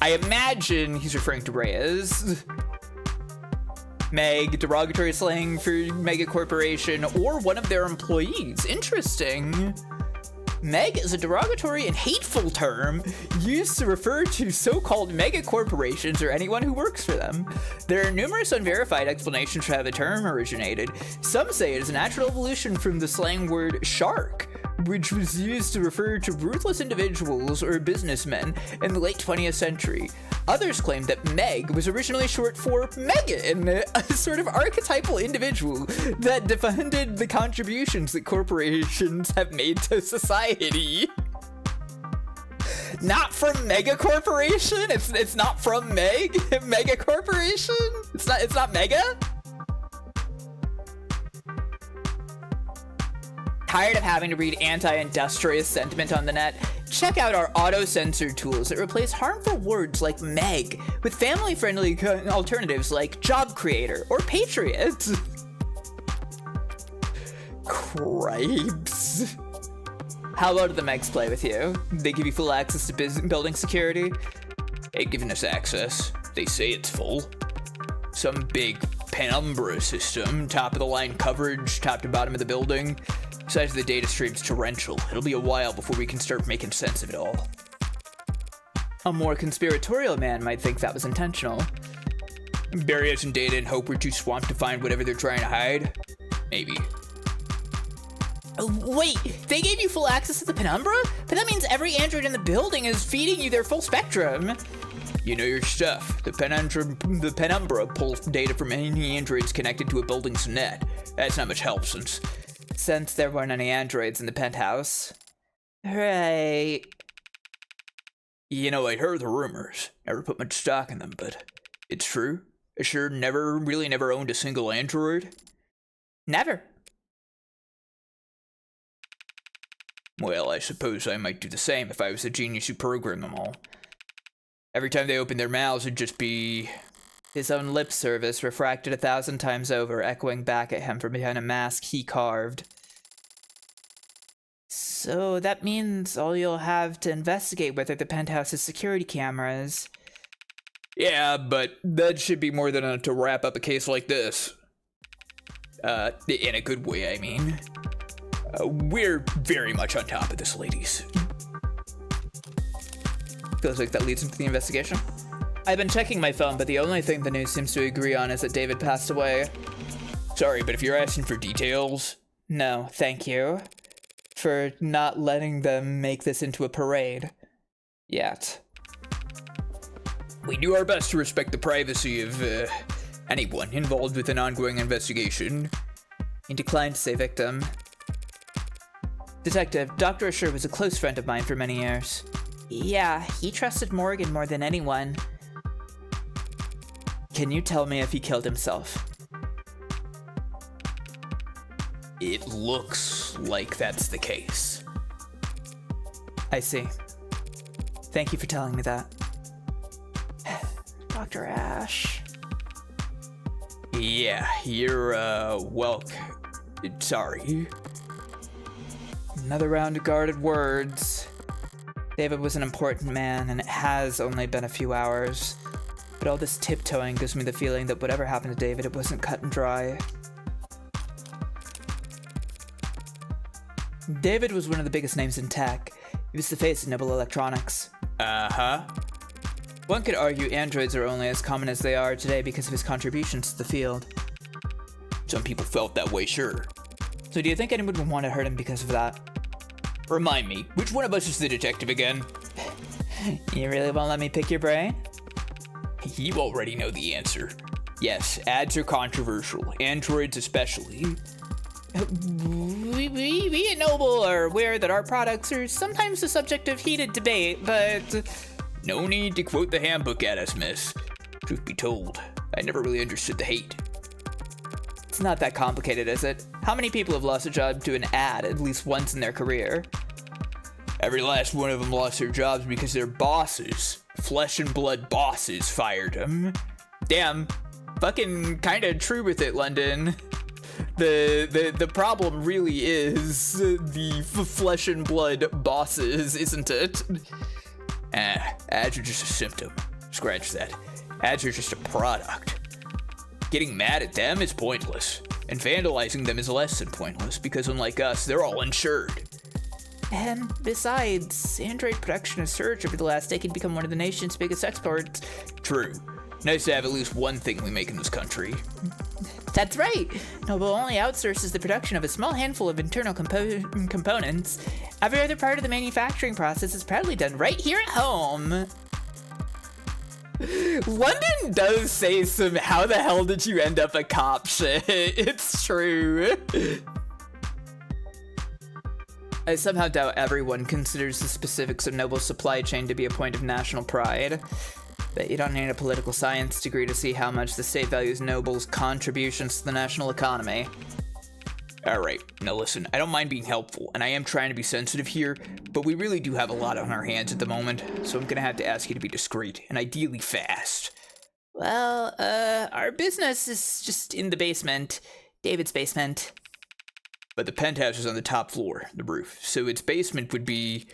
I imagine he's referring to Reyes. Meg, derogatory slang for mega corporation or one of their employees. Interesting. Meg is a derogatory and hateful term used to refer to so-called mega corporations or anyone who works for them. There are numerous unverified explanations for how the term originated. Some say it is a natural evolution from the slang word shark, which was used to refer to ruthless individuals or businessmen in the late 20th century. Others claim that Meg was originally short for Megan, a sort of archetypal individual that defended the contributions that corporations have made to society. Not from Mega Corporation? It's not from Meg? Mega Corporation? It's not Mega? Tired of having to read anti-industrious sentiment on the net? Check out our auto-censor tools that replace harmful words like Meg with family-friendly alternatives like job creator or patriot. Cripes. How low do the Megs play with you? They give you full access to building security? They've given us access. They say it's full. Some big penumbra system, top-of-the-line coverage, top to bottom of the building. Besides, the data stream's torrential. It'll be a while before we can start making sense of it all. A more conspiratorial man might think that was intentional. Bury us in data and hope we're too swamped to find whatever they're trying to hide? Maybe. Wait, they gave you full access to the penumbra? But that means every android in the building is feeding you their full spectrum. You know your stuff. The penumbra pulls data from any androids connected to a building's net. That's not much help since there weren't any androids in the penthouse. Right. You know, I heard the rumors. Never put much stock in them, but it's true. Assured never owned a single android? Never. Well, I suppose I might do the same if I was the genius who programmed them all. Every time they opened their mouths, it'd just be... His own lip service refracted 1,000 times over, echoing back at him from behind a mask he carved. So that means all you'll have to investigate with are the penthouse's security cameras. Yeah, but that should be more than enough to wrap up a case like this. In a good way, I mean. We're very much on top of this, ladies. Feels like that leads into the investigation. I've been checking my phone, but the only thing the news seems to agree on is that David passed away. Sorry, but if you're asking for details... No, thank you. For not letting them make this into a parade. Yet. We do our best to respect the privacy of anyone involved with an ongoing investigation. He declined to say victim. Detective, Dr. Asher was a close friend of mine for many years. Yeah, he trusted Morgan more than anyone. Can you tell me if he killed himself? It looks like that's the case. I see. Thank you for telling me that. Dr. Ash. Yeah, you're, welcome. Sorry. Another round of guarded words. David was an important man, and it has only been a few hours. But all this tiptoeing gives me the feeling that whatever happened to David, it wasn't cut and dry. David was one of the biggest names in tech. He was the face of Noble Electronics. Uh-huh. One could argue androids are only as common as they are today because of his contributions to the field. Some people felt that way, sure. So do you think anyone would want to hurt him because of that? Remind me, which one of us is the detective again? You really won't let me pick your brain? You already know the answer. Yes, ads are controversial, androids especially. We at Noble are aware that our products are sometimes the subject of heated debate, but... No need to quote the handbook at us, miss. Truth be told, I never really understood the hate. It's not that complicated, is it? How many people have lost a job to an ad at least once in their career? Every last one of them lost their jobs because their bosses, flesh and blood bosses, fired them. Damn, fucking kinda true with it, London. The problem really is the flesh and blood bosses, isn't it? Ads are just a symptom. Scratch that. Ads are just a product. Getting mad at them is pointless, and vandalizing them is less than pointless because unlike us, they're all insured. And besides, Android production has surged over the last decade to become one of the nation's biggest exports. True. Nice to have at least one thing we make in this country. That's right! Noble only outsources the production of a small handful of internal components. Every other part of the manufacturing process is proudly done right here at home. London does say some how the hell did you end up a cop shit. It's true. I somehow doubt everyone considers the specifics of Noble's supply chain to be a point of national pride. But you don't need a political science degree to see how much the state values Noble's contributions to the national economy. Alright, now listen, I don't mind being helpful, and I am trying to be sensitive here, but we really do have a lot on our hands at the moment, so I'm gonna have to ask you to be discreet, and ideally fast. Well, our business is just in the basement. David's basement. But the penthouse is on the top floor, the roof, so its basement would be...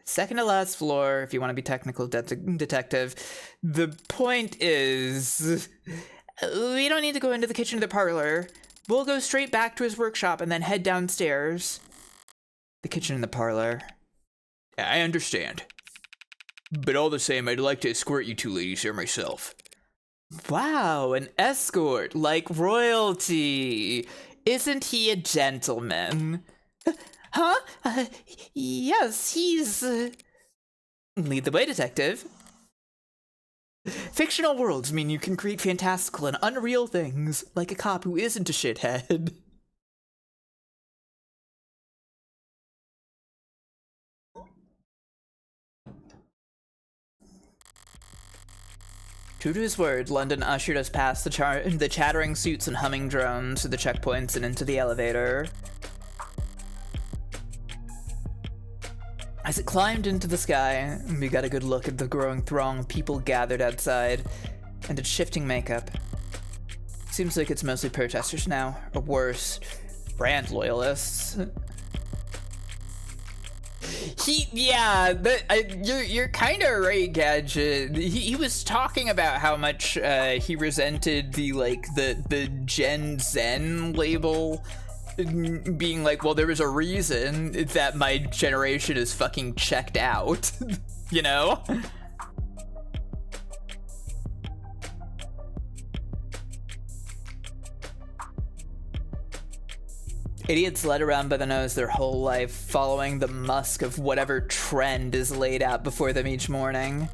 Second to last floor, if you want to be technical, detective. The point is, we don't need to go into the kitchen or the parlor. We'll go straight back to his workshop and then head downstairs. The kitchen and the parlor. I understand. But all the same, I'd like to escort you two ladies there myself. Wow, an escort, like royalty. Isn't he a gentleman? Huh? Yes, he's... Lead the way, detective. Fictional worlds mean you can create fantastical and unreal things, like a cop who isn't a shithead. True to his word, London ushered us past the chattering suits and humming drones to the checkpoints and into the elevator. As it climbed into the sky, we got a good look at the growing throng of people gathered outside, and its shifting makeup. Seems like it's mostly protesters now, or worse, brand loyalists. You're kind of right, Gadget. He was talking about how much he resented the Gen Zen label, being like, well, there was a reason that my generation is fucking checked out, you know? Idiots led around by the nose their whole life, following the musk of whatever trend is laid out before them each morning.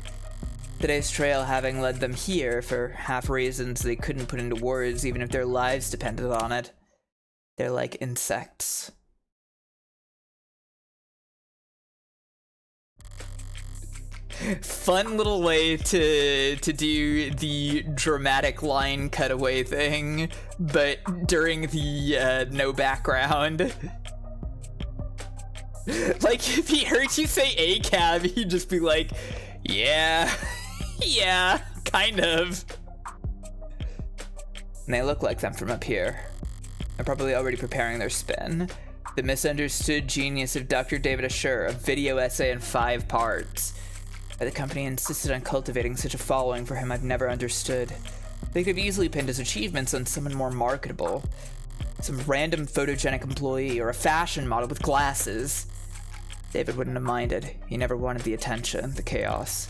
Today's trail having led them here for half reasons they couldn't put into words even if their lives depended on it. They're like insects. Fun little way to do the dramatic line cutaway thing, but during the no background. Like, if he heard you say ACAB, he'd just be like, yeah, yeah, kind of. And they look like them from up here. They're probably already preparing their spin. The Misunderstood Genius of Dr. David Asher, a video essay in 5 parts. But the company insisted on cultivating such a following for him I've never understood. They could have easily pinned his achievements on someone more marketable. Some random photogenic employee or a fashion model with glasses. David wouldn't have minded. He never wanted the attention, the chaos.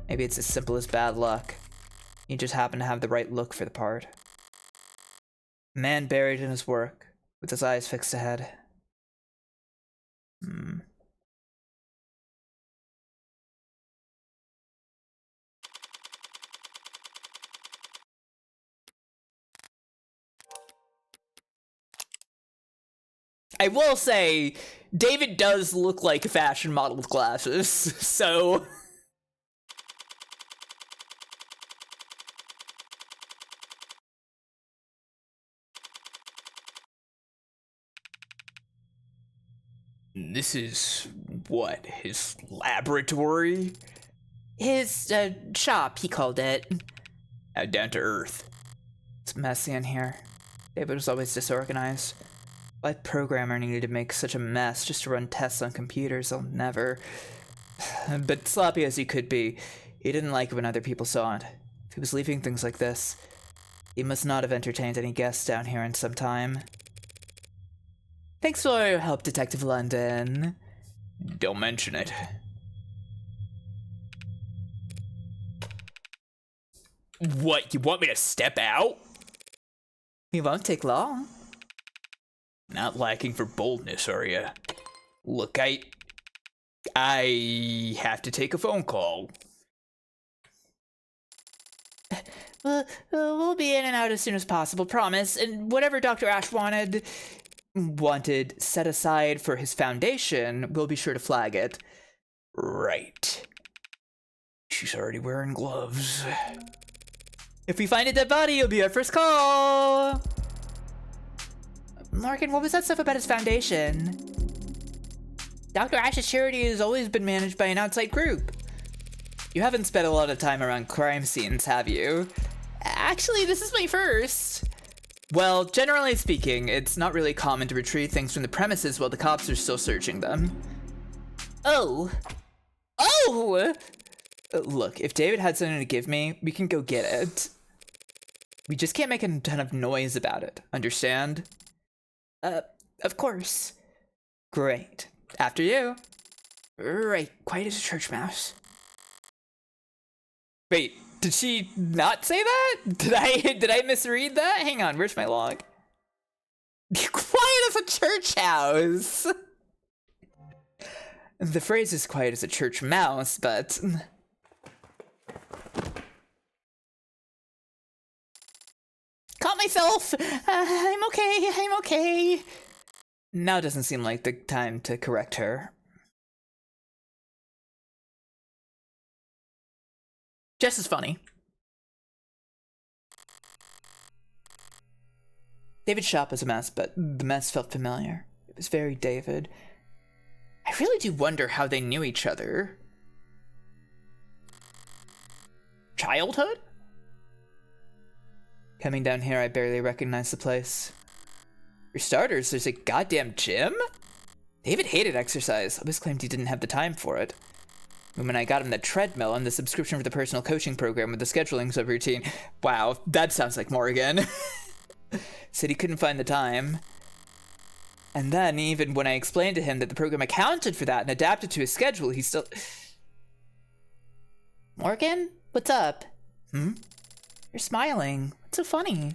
Maybe it's as simple as bad luck. He just happened to have the right look for the part. A man buried in his work, with his eyes fixed ahead. I will say, David does look like a fashion model with glasses, so... This is, what, his laboratory? His, shop, he called it. How down to earth. It's messy in here. David was always disorganized. Why programmer needed to make such a mess just to run tests on computers, I'll never... But sloppy as he could be, he didn't like it when other people saw it. If he was leaving things like this, he must not have entertained any guests down here in some time. Thanks for your help, Detective London. Don't mention it. What, you want me to step out? It won't take long. Not lacking for boldness, are you? Look, I have to take a phone call. We'll be in and out as soon as possible, promise. And whatever Dr. Ash wanted set aside for his foundation, we'll be sure to flag it. Right. She's already wearing gloves. If we find a dead body, you'll be our first call. Morgan, what was that stuff about his foundation? Dr. Ash's charity has always been managed by an outside group. You haven't spent a lot of time around crime scenes, have you? Actually, this is my first. Well, generally speaking, it's not really common to retrieve things from the premises while the cops are still searching them. Oh! Look, if David had something to give me, we can go get it. We just can't make a ton of noise about it, understand? Of course. Great. After you. Right, quiet as a church mouse. Wait, did she not say that? Did I misread that? Hang on, where's my log? Quiet as a church house! The phrase is quiet as a church mouse, but... Caught myself! I'm okay. Now doesn't seem like the time to correct her. Just as funny. David's shop was a mess, but the mess felt familiar. It was very David. I really do wonder how they knew each other. Childhood? Coming down here, I barely recognized the place. For starters, there's a goddamn gym? David hated exercise, always claimed he didn't have the time for it. And when I got him the treadmill and the subscription for the personal coaching program with the scheduling subroutine, wow, that sounds like Morgan. Said he couldn't find the time. And then, even when I explained to him that the program accounted for that and adapted to his schedule, he still... Morgan? What's up? You're smiling. What's so funny?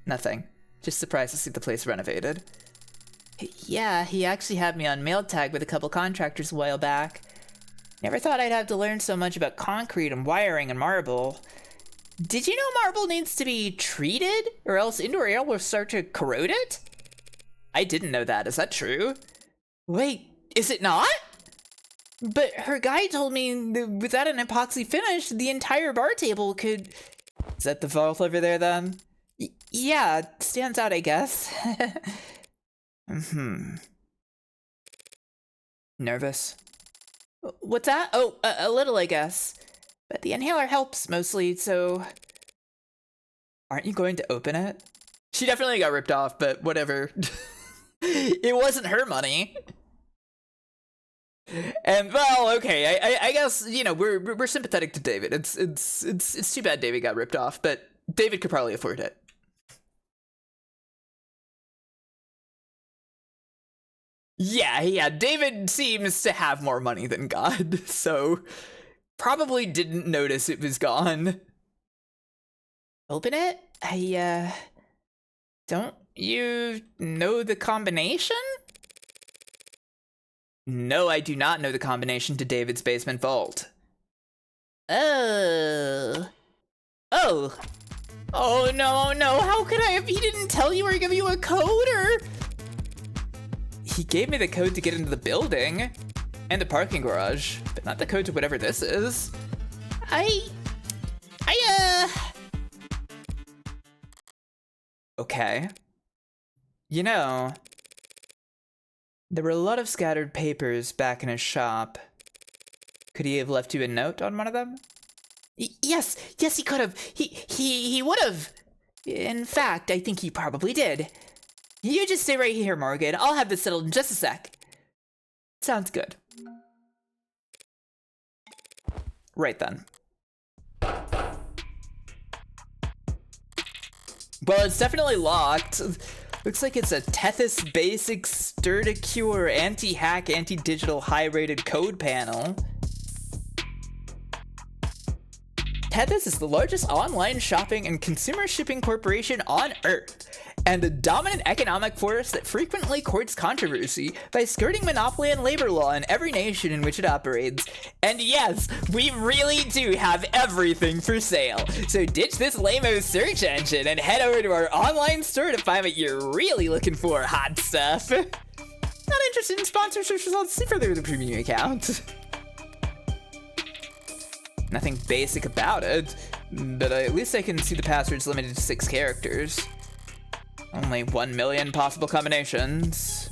Nothing. Just surprised to see the place renovated. Yeah, he actually had me on mail tag with a couple contractors a while back. Never thought I'd have to learn so much about concrete and wiring and marble. Did you know marble needs to be treated, or else indoor air will start to corrode it? I didn't know that. Is that true? Wait, is it not? But her guide told me that without an epoxy finish, the entire bar table could... Is that the vault over there, then? Yeah, stands out, I guess. Nervous. What's that? Oh, a little, I guess. But the inhaler helps mostly, so... Aren't you going to open it? She definitely got ripped off, but whatever. It wasn't her money. And, well, okay, I guess, you know, we're sympathetic to David. It's too bad David got ripped off, but David could probably afford it. Yeah, David seems to have more money than God, so probably didn't notice it was gone. Open it? Don't you know the combination? No, I do not know the combination to David's basement vault. Oh, no, how could I have, he didn't tell you or give you a code, or? He gave me the code to get into the building and the parking garage, but not the code to whatever this is. Okay. You know, there were a lot of scattered papers back in his shop. Could he have left you a note on one of them? Yes, he could have. He would have. In fact, I think he probably did. You just stay right here, Morgan. I'll have this settled in just a sec. Sounds good. Right then. Well, it's definitely locked. Looks like it's a Tethys Basic Sturticure anti-hack, anti-digital high-rated code panel. Tethys is the largest online shopping and consumer shipping corporation on Earth, and a dominant economic force that frequently courts controversy by skirting monopoly and labor law in every nation in which it operates. And yes, we really do have everything for sale. So ditch this lame-o search engine and head over to our online store to find what you're really looking for, hot stuff. Not interested in sponsorships results? See further with the premium account. Nothing basic about it, but at least I can see the password's limited to 6 characters. Only 1 million possible combinations.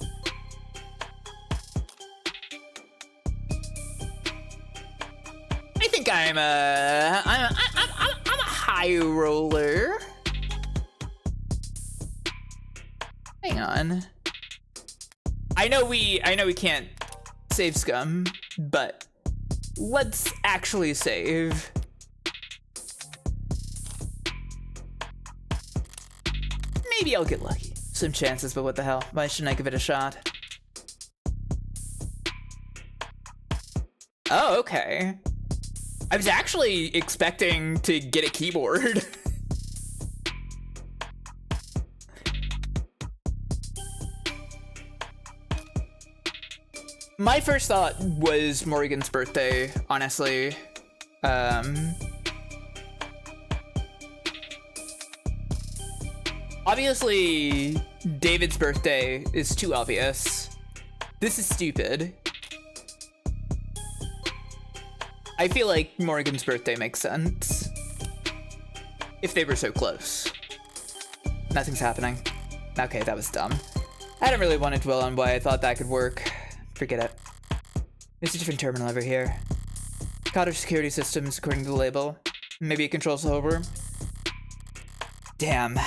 I think I'm a high roller. Hang on. I know we can't save scum, but let's actually save. Maybe I'll get lucky. Some chances, but what the hell? Why shouldn't I give it a shot? Oh, okay. I was actually expecting to get a keyboard. My first thought was Morgan's birthday, honestly. Obviously, David's birthday is too obvious. This is stupid. I feel like Morgan's birthday makes sense. If they were so close. Nothing's happening. Okay, that was dumb. I don't really want to dwell on why I thought that could work. Forget it. There's a different terminal over here. Cottage security systems, according to the label. Maybe it controls the whole room. Damn.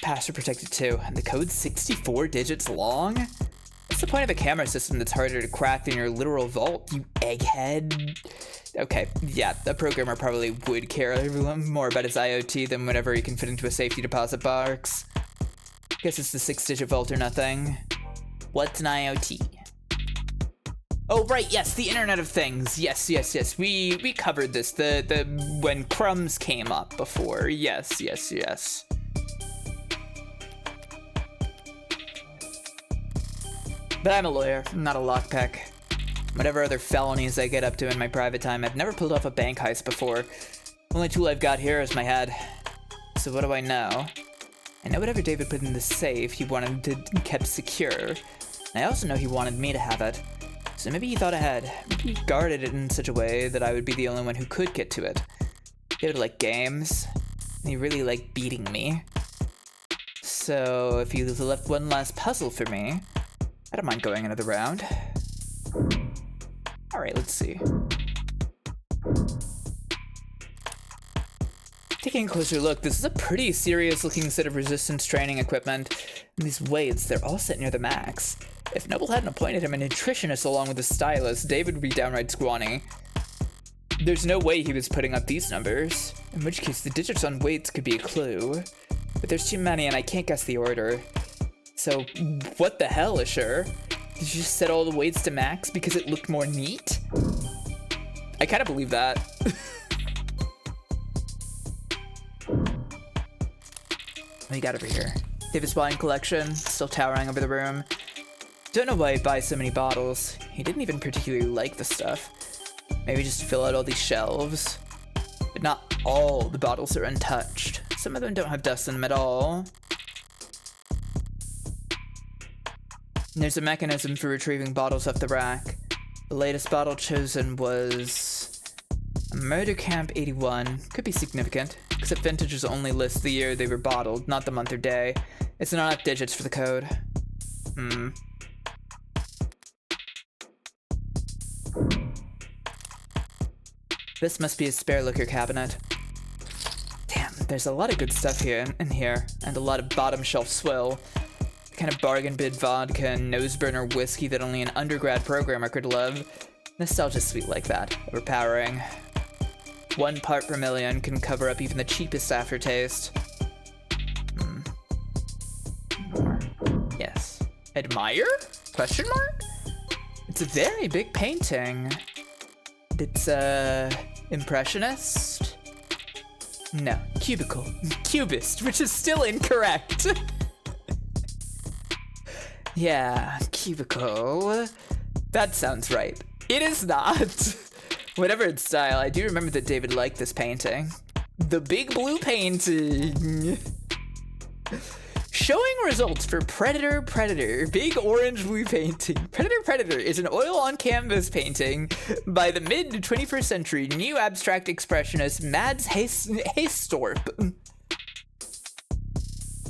Password protected too, and the code's 64 digits long? What's the point of a camera system that's harder to crack than your literal vault, you egghead? Okay, yeah, the programmer probably would care a little more about his IoT than whatever he can fit into a safety deposit box. Guess it's the 6-digit vault or nothing. What's an IoT? Oh right, yes, the Internet of Things. Yes. We covered this. The when crumbs came up before. Yes. But I'm a lawyer, not a lockpick. whatever other felonies I get up to in my private time. I've never pulled off a bank heist before. Only tool I've got here is my head. So what do I know? I know whatever David put in the safe, he wanted it kept secure. And I also know he wanted me to have it. So maybe he thought ahead. Maybe he guarded it in such a way that I would be the only one who could get to it. David liked games, and he really liked beating me. So if he left one last puzzle for me, I don't mind going another round. Alright, let's see. Taking a closer look, this is a pretty serious looking set of resistance training equipment. And these weights, they're all set near the max. If Noble hadn't appointed him a nutritionist along with a stylist, David would be downright scrawny. There's no way he was putting up these numbers, in which case the digits on weights could be a clue. But there's too many and I can't guess the order. So, what the hell, Asher? Did you just set all the weights to max because it looked more neat? I kind of believe that. What do you got over here? David's wine collection, still towering over the room. Don't know why he buys so many bottles. He didn't even particularly like the stuff. Maybe just to fill out all these shelves. But not all the bottles are untouched. Some of them don't have dust in them at all. There's a mechanism for retrieving bottles off the rack. The latest bottle chosen was a Murder Camp 81. Could be significant, except vintages only list the year they were bottled, not the month or day. It's not enough digits for the code. This must be a spare liquor cabinet. Damn, there's a lot of good stuff here in here, and a lot of bottom shelf swill. The kind of bargain bid vodka and nose burner whiskey that only an undergrad programmer could love. Nostalgia's sweet like that, overpowering. 1 part per million can cover up even the cheapest aftertaste. More. Yes. Admire? Question mark? It's a very big painting. It's, impressionist? No, cubicle. Cubist, which is still incorrect. Yeah, cubicle. That sounds right. It is not. Whatever its style, I do remember that David liked this painting. The big blue painting. Showing results for Predator Predator, big orange blue painting. Predator Predator is an oil on canvas painting by the mid 21st century new abstract expressionist Mads Haestorp.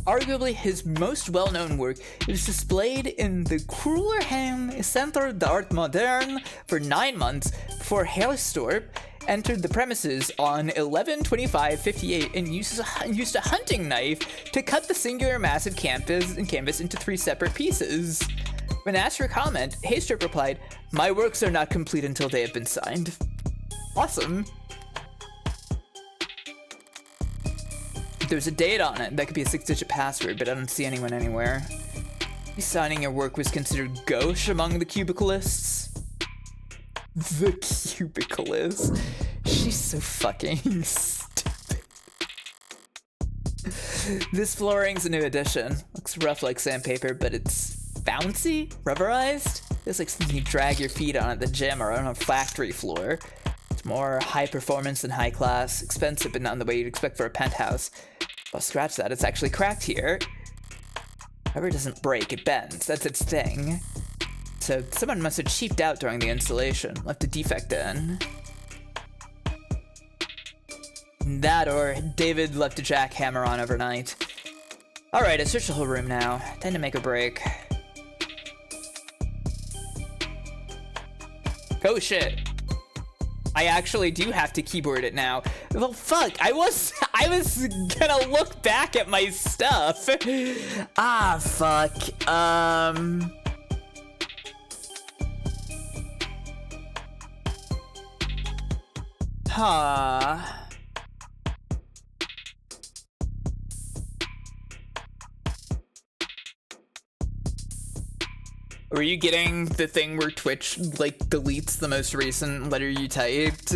Arguably his most well-known work, it was displayed in the Krullerheim Centre d'Art Moderne for 9 months before Haestorp entered the premises on 11/25/58 and used a hunting knife to cut the singular massive canvas into 3 separate pieces. When asked for comment, Haestorp replied, "My works are not complete until they have been signed." Awesome. There's a date on it. That could be a 6-digit password, but I don't see anyone anywhere. Maybe signing your work was considered gauche among the cubicalists. The cubicalist. She's so fucking stupid. This flooring's a new addition. Looks rough like sandpaper, but it's bouncy, rubberized. It's like something you drag your feet on at the gym or on a factory floor. It's more high performance than high class, expensive, but not in the way you'd expect for a penthouse. Well, scratch that, it's actually cracked here. Rubber doesn't break, it bends. That's its thing. So someone must have cheaped out during the installation, left a defect in. That or David left a jackhammer on overnight. Alright, I searched the whole room now. Time to make a break. Oh shit. I actually do have to keyboard it now. Well, fuck, I was gonna look back at my stuff. Ah, fuck. Huh. Were you getting the thing where Twitch, like, deletes the most recent letter you typed?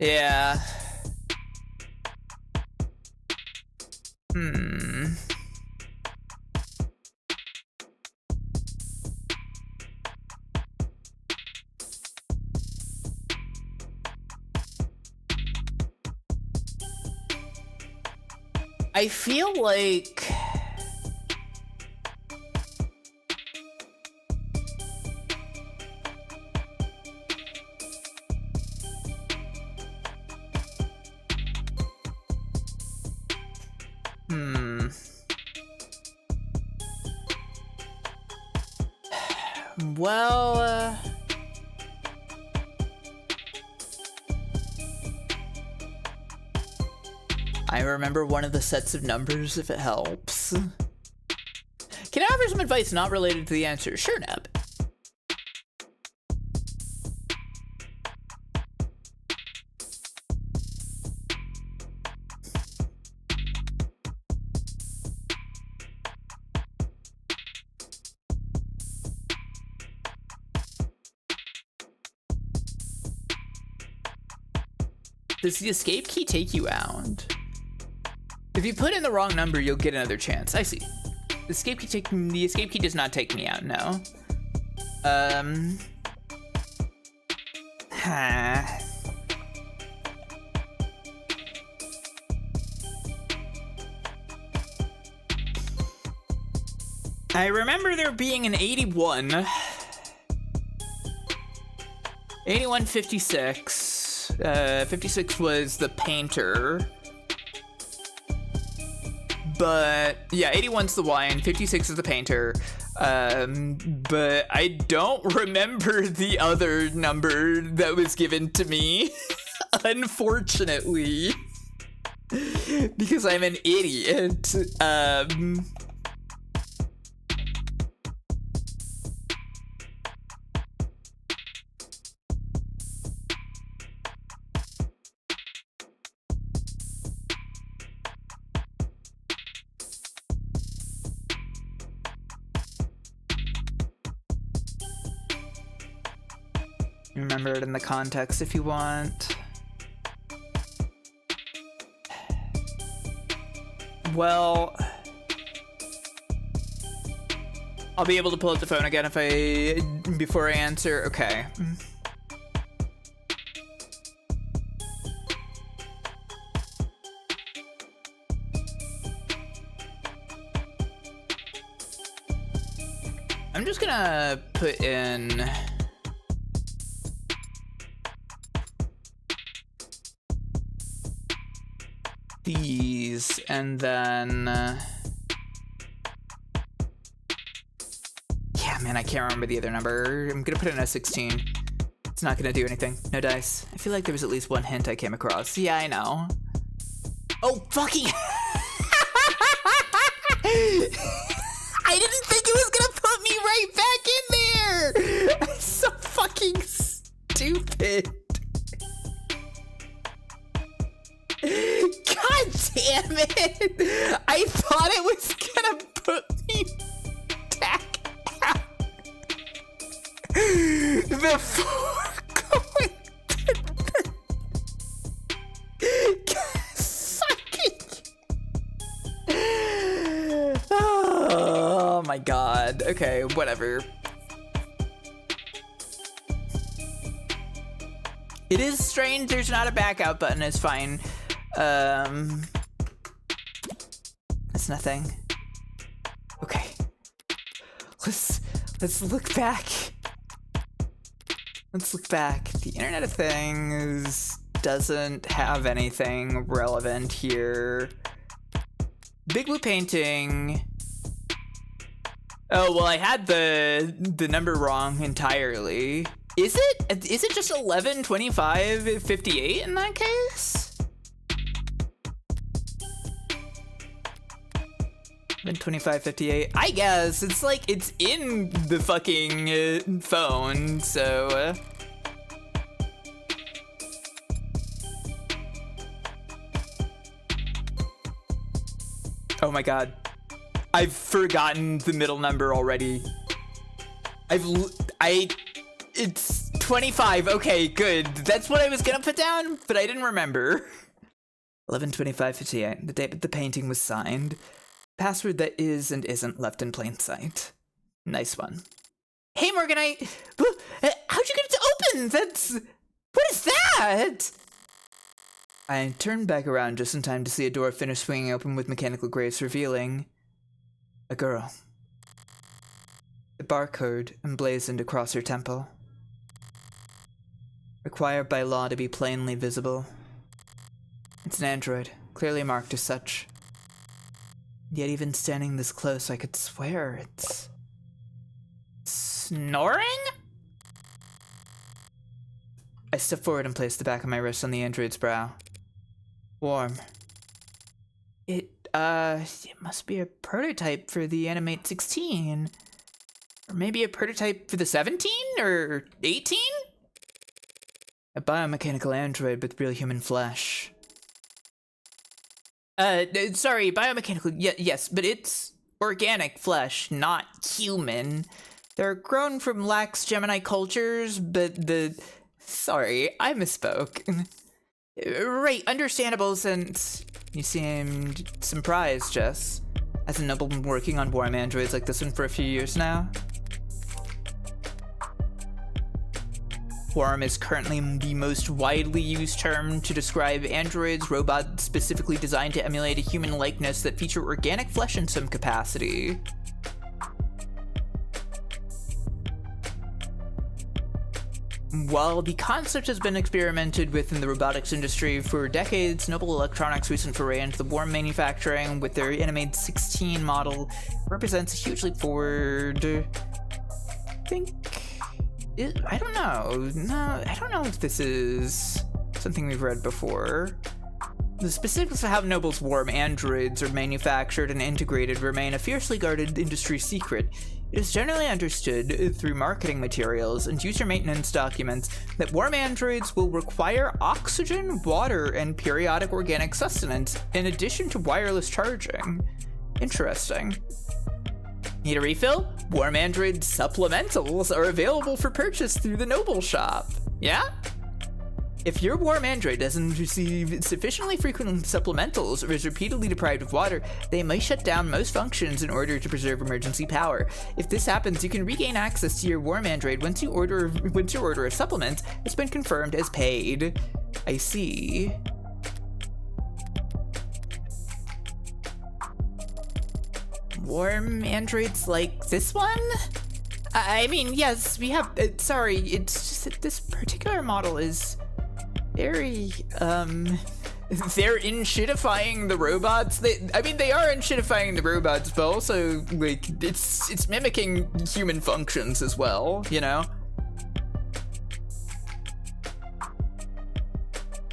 Yeah. I feel like... Well, I remember one of the sets of numbers if it helps. Can I offer some advice not related to the answer? Sure, Neb. Does the escape key take you out? If you put in the wrong number, you'll get another chance. I see. The escape key does not take me out, no. I remember there being an 81. 81, 56. 56 was the painter. But yeah, 81's the wine, 56 is the painter. But I don't remember the other number that was given to me, unfortunately, because I'm an idiot. Remember it in the context if you want. Well, I'll be able to pull up the phone again before I answer. Okay. I'm just gonna put in these, and then yeah, man, I can't remember the other number. I'm gonna put in a 16. It's not gonna do anything. No dice. I feel like there was at least one hint I came across. Yeah, I know. Oh, fucking I didn't think it was gonna put me right back in there. I'm so fucking stupid. God damn it! I thought it was gonna put me back out before going to fucking... Oh my god. Okay, whatever. It is strange there's not a back out button, it's fine. That's nothing. Okay. Let's look back. Let's look back. The Internet of Things doesn't have anything relevant here. Big Blue Painting. Oh, well, I had the number wrong entirely. Is it just 11, 25, 58 in that case? 25, 58. I guess it's like it's in the fucking phone, so. Oh my god, I've forgotten the middle number already. It's 25. Okay, good. That's what I was gonna put down, but I didn't remember. 11, 25, 58. The date that the painting was signed. Password that is and isn't left in plain sight. Nice one. Hey, Morganite! How'd you get it to open? What is that? I turned back around just in time to see a door finish swinging open with mechanical grace, revealing a girl. The barcode emblazoned across her temple. Required by law to be plainly visible. It's an android, clearly marked as such. Yet even standing this close, I could swear it's... snoring? I stepped forward and placed the back of my wrist on the android's brow. Warm. It must be a prototype for the Animate 16. Or maybe a prototype for the 17 or 18? A biomechanical android with real human flesh. Sorry, biomechanical, yes, but it's organic flesh, not human. They're grown from lax Gemini cultures, but sorry, I misspoke. Right, understandable since you seemed surprised, Jess. As a nobleman working on warm androids like this one for a few years now. Worm is currently the most widely used term to describe androids, robots specifically designed to emulate a human likeness that feature organic flesh in some capacity. While the concept has been experimented with in the robotics industry for decades, Noble Electronics' recent foray into the Worm manufacturing with their Animate 16 model represents a huge leap forward. I don't know. No, I don't know if this is something we've read before. The specifics of how Noble's Worm androids are manufactured and integrated remain a fiercely guarded industry secret. It is generally understood through marketing materials and user maintenance documents that Worm androids will require oxygen, water, and periodic organic sustenance in addition to wireless charging. Interesting. Need a refill? Worm Android supplementals are available for purchase through the Noble shop. Yeah? If your Worm Android doesn't receive sufficiently frequent supplementals or is repeatedly deprived of water, they might shut down most functions in order to preserve emergency power. If this happens, you can regain access to your Worm Android once your order of supplements has been confirmed as paid. I see. Worm androids like this one? I mean, yes, we have, sorry, it's just that this particular model is very, they're in-shitifying the robots. They are in-shitifying the robots, but also, like, it's mimicking human functions as well, you know?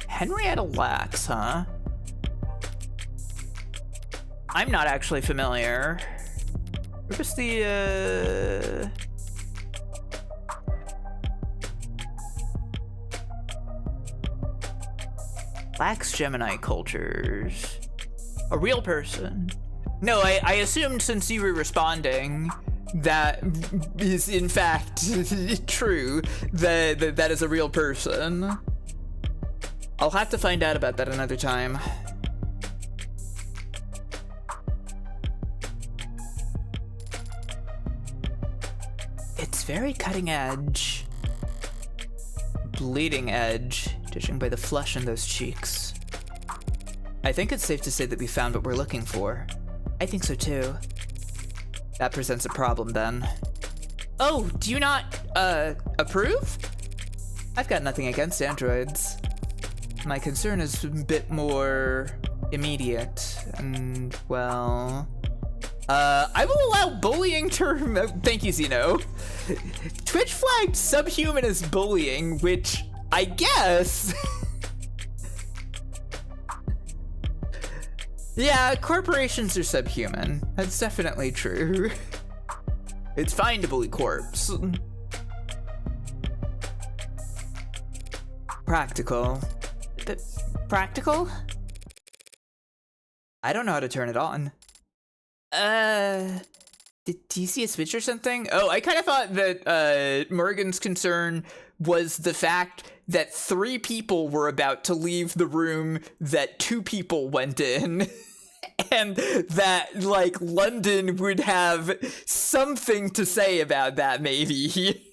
Henrietta Lacks, huh? I'm not actually familiar. Where was the, Lax Gemini cultures. A real person. No, I assumed since you were responding that is in fact true, that is a real person. I'll have to find out about that another time. It's very cutting edge. Bleeding edge, judging by the flush in those cheeks. I think it's safe to say that we found what we're looking for. I think so too. That presents a problem then. Oh, do you not, approve? I've got nothing against androids. My concern is a bit more immediate, and well... I will allow bullying term. Thank you, Zeno. Twitch flagged subhuman as bullying, which I guess. Yeah, corporations are subhuman. That's definitely true. It's fine to bully corpse. Practical. Practical? I don't know how to turn it on. Do you see a switch or something? Oh, I kind of thought that, Morgan's concern was the fact that 3 people were about to leave the room that 2 people went in. And that, like, London would have something to say about that, maybe.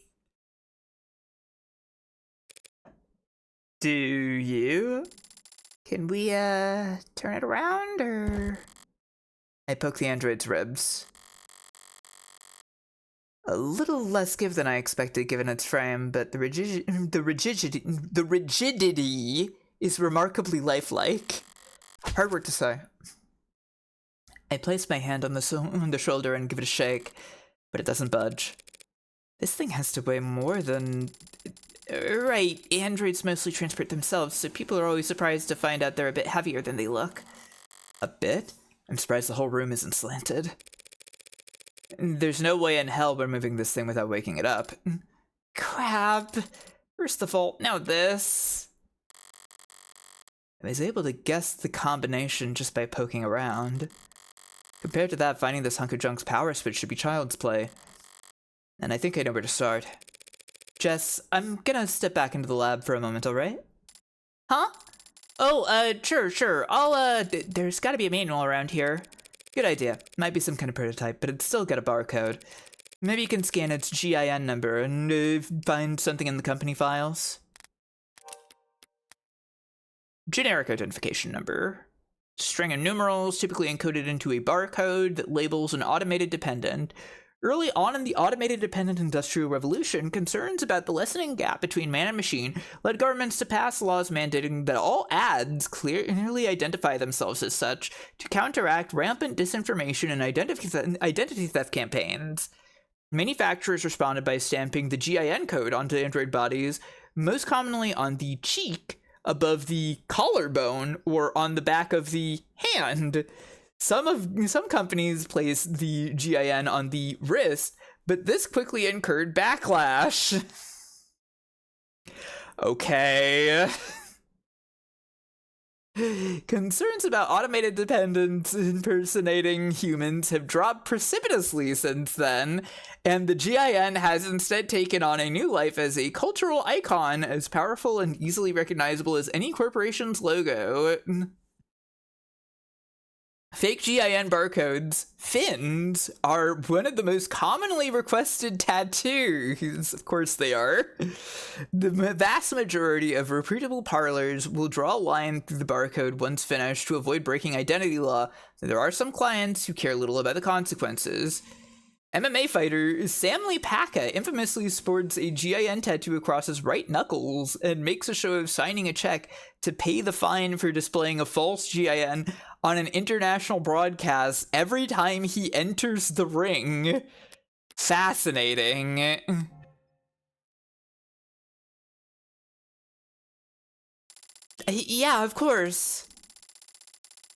Do you? Can we, turn it around, or...? I poke the android's ribs. A little less give than I expected given its frame, but the rigidity is remarkably lifelike. Hard work to say. I place my hand on the shoulder and give it a shake, but it doesn't budge. This thing has to weigh more than... Right, androids mostly transport themselves, so people are always surprised to find out they're a bit heavier than they look. A bit? I'm surprised the whole room isn't slanted. There's no way in hell we're moving this thing without waking it up. Crap! First of all, now this. I was able to guess the combination just by poking around. Compared to that, finding this hunk of junk's power switch should be child's play. And I think I know where to start. Jess, I'm gonna step back into the lab for a moment, alright? Huh? Oh, sure. There's gotta be a manual around here. Good idea. Might be some kind of prototype, but it's still got a barcode. Maybe you can scan its GIN number and find something in the company files. Generic identification number. String of numerals typically encoded into a barcode that labels an automated dependent. Early on in the automated dependent industrial revolution, concerns about the lessening gap between man and machine led governments to pass laws mandating that all ads clearly identify themselves as such to counteract rampant disinformation and identity theft campaigns. Manufacturers responded by stamping the GIN code onto Android bodies, most commonly on the cheek, above the collarbone, or on the back of the hand. Some companies placed the GIN on the wrist, but this quickly incurred backlash. Okay. Concerns about automated dependents impersonating humans have dropped precipitously since then, and the GIN has instead taken on a new life as a cultural icon as powerful and easily recognizable as any corporation's logo. Fake GIN barcodes, fins, are one of the most commonly requested tattoos. Of course they are. The vast majority of reputable parlors will draw a line through the barcode once finished to avoid breaking identity law. There are some clients who care little about the consequences. MMA fighter Samly Paka infamously sports a GIN tattoo across his right knuckles and makes a show of signing a check to pay the fine for displaying a false GIN on an international broadcast every time he enters the ring. Fascinating. Yeah, of course.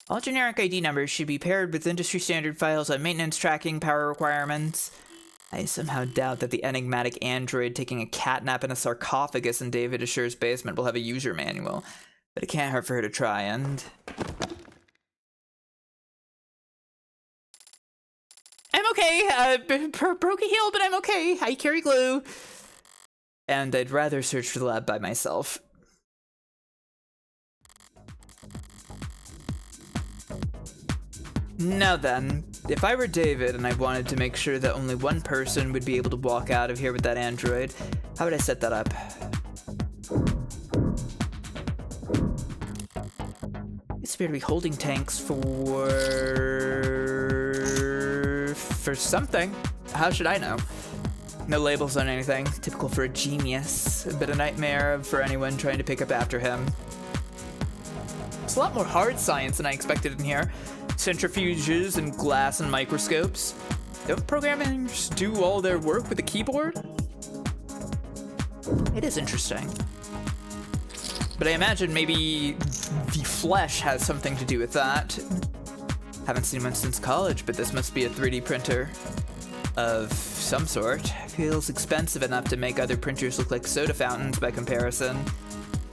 All generic ID numbers should be paired with industry standard files on maintenance tracking power requirements. I somehow doubt that the enigmatic android taking a catnap in a sarcophagus in David Assure's basement will have a user manual, but it can't hurt for her to try, and... I'm okay, broke a heel, but I'm okay. I carry glue. And I'd rather search for the lab by myself. Now then, if I were David and I wanted to make sure that only one person would be able to walk out of here with that android, how would I set that up? It's appear to be holding tanks for something. How should I know? No labels on anything. Typical for a genius. A bit of nightmare for anyone trying to pick up after him. It's a lot more hard science than I expected in here. Centrifuges and glass and microscopes. Don't programmers do all their work with a keyboard? It is interesting. But I imagine maybe the flesh has something to do with that. Haven't seen one since college, but this must be a 3D printer of some sort. Feels expensive enough to make other printers look like soda fountains by comparison.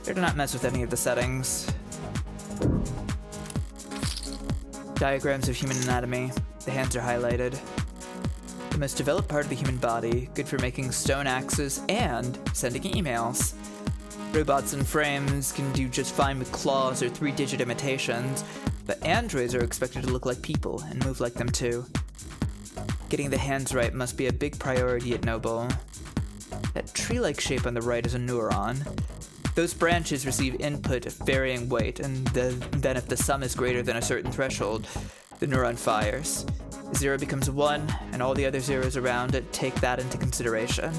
Better not mess with any of the settings. Diagrams of human anatomy. The hands are highlighted. The most developed part of the human body, good for making stone axes and sending emails. Robots and frames can do just fine with claws or 3-digit imitations, but androids are expected to look like people and move like them too. Getting the hands right must be a big priority at Noble. That tree-like shape on the right is a neuron. Those branches receive input of varying weight, and then if the sum is greater than a certain threshold, the neuron fires. 0 becomes 1, and all the other zeros around it take that into consideration.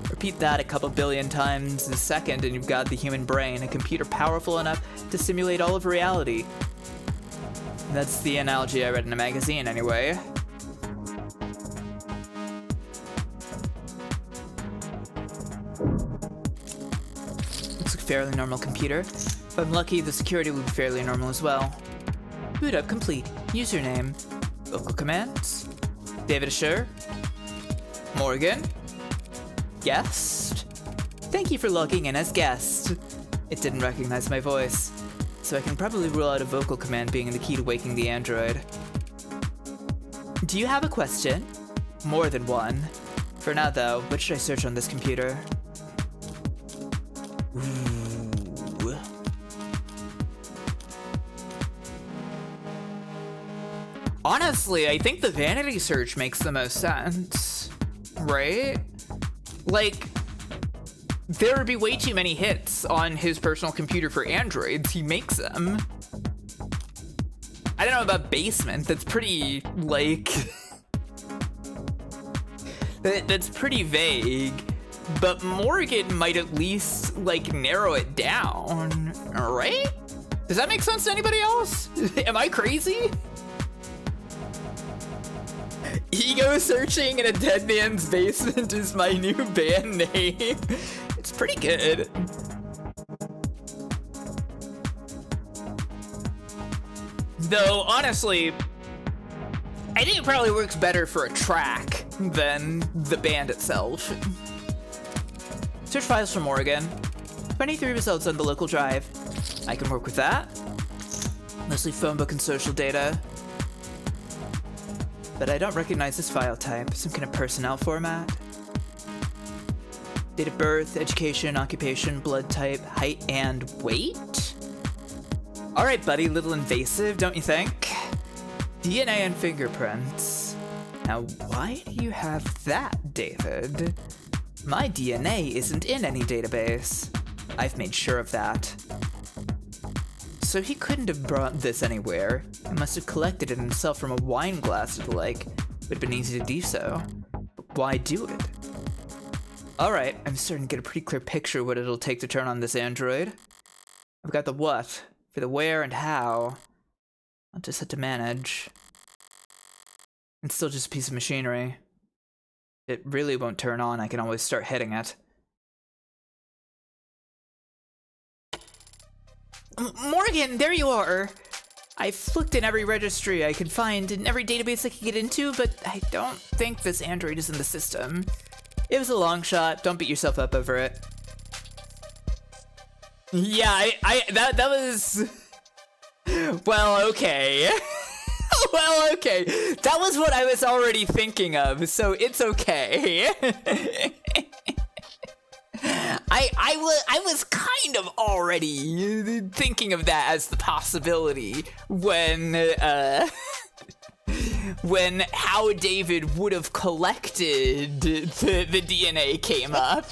Repeat that a couple billion times a second, and you've got the human brain, a computer powerful enough to simulate all of reality. That's the analogy I read in a magazine, anyway. Looks like a fairly normal computer. If I'm lucky, the security will be fairly normal as well. Boot up complete. Username. Vocal commands. David Assure. Morgan. Guest. Thank you for logging in as guest. It didn't recognize my voice, so I can probably rule out a vocal command being the key to waking the android. Do you have a question? More than one. For now though, what should I search on this computer? Ooh. Honestly, I think the vanity search makes the most sense, right? Like, there would be way too many hits on his personal computer for androids. He makes them. I don't know about basement. That's pretty, like... that's pretty vague. But Morgan might at least, like, narrow it down, right? Does that make sense to anybody else? Am I crazy? Ego searching in a dead man's basement is my new band name. It's pretty good. Though, honestly, I think it probably works better for a track than the band itself. Search files for Morgan. 23 results on the local drive. I can work with that. Mostly phone book and social data. But I don't recognize this file type. Some kind of personnel format. Date of birth, education, occupation, blood type, height, and weight? Alright, buddy, little invasive, don't you think? DNA and fingerprints. Now, why do you have that, David? My DNA isn't in any database. I've made sure of that. So he couldn't have brought this anywhere. He must have collected it himself from a wine glass or the like. Would have been easy to do so. But why do it? Alright, I'm starting to get a pretty clear picture of what it'll take to turn on this android. I've got the what, for the where and how. I'll just have to manage. It's still just a piece of machinery. It really won't turn on, I can always start hitting it. Morgan, there you are! I've looked in every registry I can find, in every database I can get into, but I don't think this android is in the system. It was a long shot, don't beat yourself up over it. Yeah, that was... Well, okay. Well, okay. That was what I was already thinking of, so it's okay. I was kind of already thinking of that as the possibility when how David would have collected the DNA came up.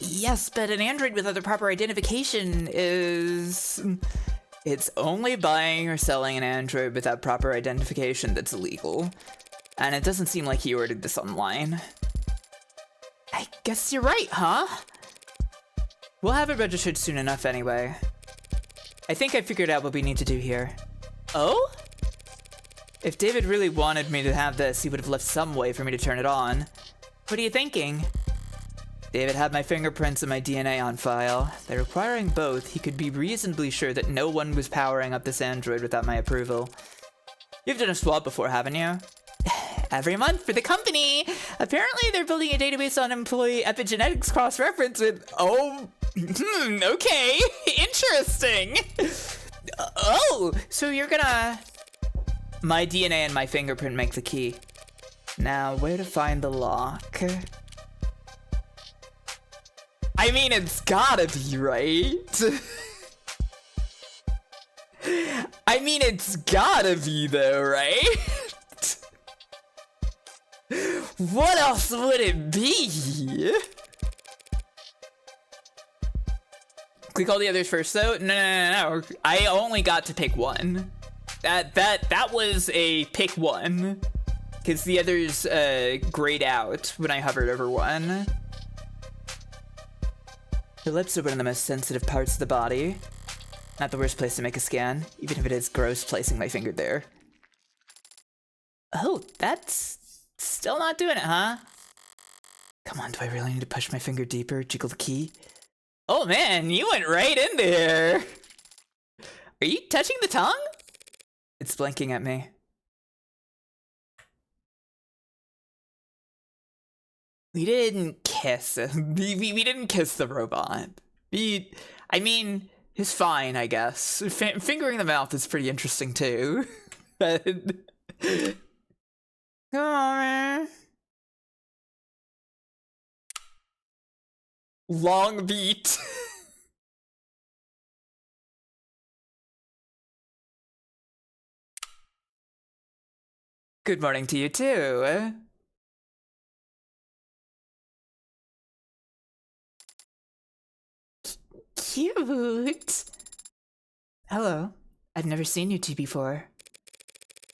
Yes, but an android without the proper identification is... It's only buying or selling an android without proper identification that's illegal. And it doesn't seem like he ordered this online. I guess you're right, huh? We'll have it registered soon enough anyway. I think I figured out what we need to do here. Oh? If David really wanted me to have this, he would have left some way for me to turn it on. What are you thinking? David had my fingerprints and my DNA on file. By requiring both, he could be reasonably sure that no one was powering up this android without my approval. You've done a swab before, haven't you? Every month for the company! Apparently they're building a database on employee epigenetics cross-reference with... Oh, okay, interesting! Oh, so you're gonna... My DNA and my fingerprint make the key. Now, where to find the lock? I mean, it's gotta be, right? I mean, it's gotta be, though, right? What else would it be? Click all the others first, though. No. I only got to pick one. That was a pick one, because the others grayed out when I hovered over one. The lips are one of the most sensitive parts of the body. Not the worst place to make a scan, even if it is gross placing my finger there. Oh, that's still not doing it, huh? Come on, do I really need to push my finger deeper? Jiggle the key? Oh man, you went right in there! Are you touching the tongue? It's blinking at me. We didn't kiss. We didn't kiss the robot. I mean, it's fine, I guess. Fingering the mouth is pretty interesting too. But come on, man. Long beat. Good morning to you too. Cute. Hello. I've never seen you two before.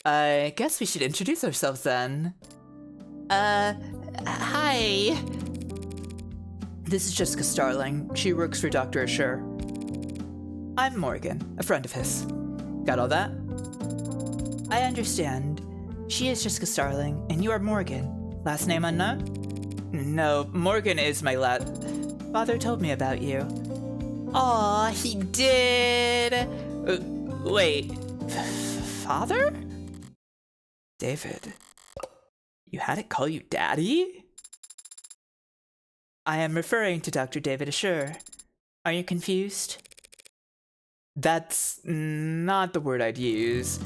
I guess we should introduce ourselves then. Hi. This is Jessica Starling. She works for Dr. Assure. I'm Morgan, a friend of his. Got all that? I understand. She is Jessica Starling, and you are Morgan. Last name unknown? No, Morgan is my Father told me about you. Aw, he did! Wait, Father? David, you had it call you Daddy? I am referring to Dr. David Assure. Are you confused? That's not the word I'd use.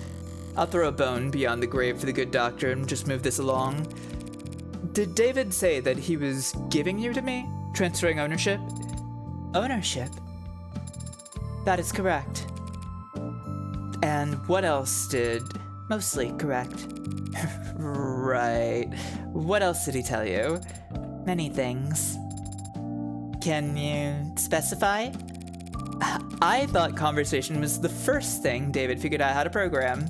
I'll throw a bone beyond the grave for the good doctor and just move this along. Did David say that he was giving you to me? Transferring ownership? Ownership? That is correct. And what else did... Mostly correct. Right. What else did he tell you? Many things. Can you specify? I thought conversation was the first thing David figured out how to program.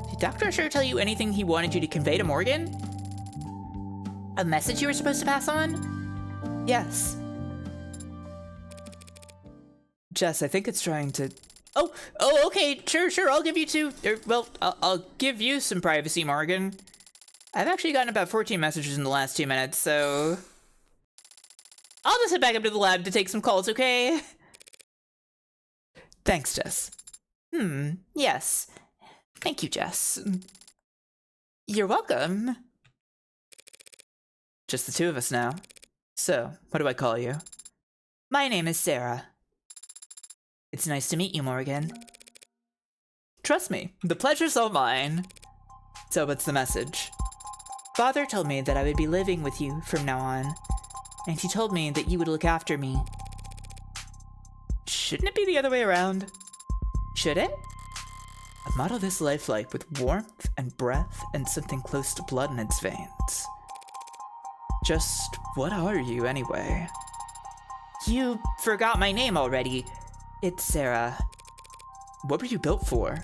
Did Dr. Assure tell you anything he wanted you to convey to Morgan? A message you were supposed to pass on? Yes. Jess, I think it's trying to... Oh, okay, sure, I'll give you two... I'll give you some privacy, Morgan. I've actually gotten about 14 messages in the last 2 minutes, so... I'll just head back up to the lab to take some calls, okay? Thanks, Jess. Yes. Thank you, Jess. You're welcome. Just the two of us now. So, what do I call you? My name is Sarah. It's nice to meet you, Morgan. Trust me, the pleasure's all mine. So what's the message? Father told me that I would be living with you from now on, and he told me that you would look after me. Shouldn't it be the other way around? Should it? I model this lifelike with warmth and breath and something close to blood in its veins. Just what are you, anyway? You forgot my name already. It's Sarah. What were you built for?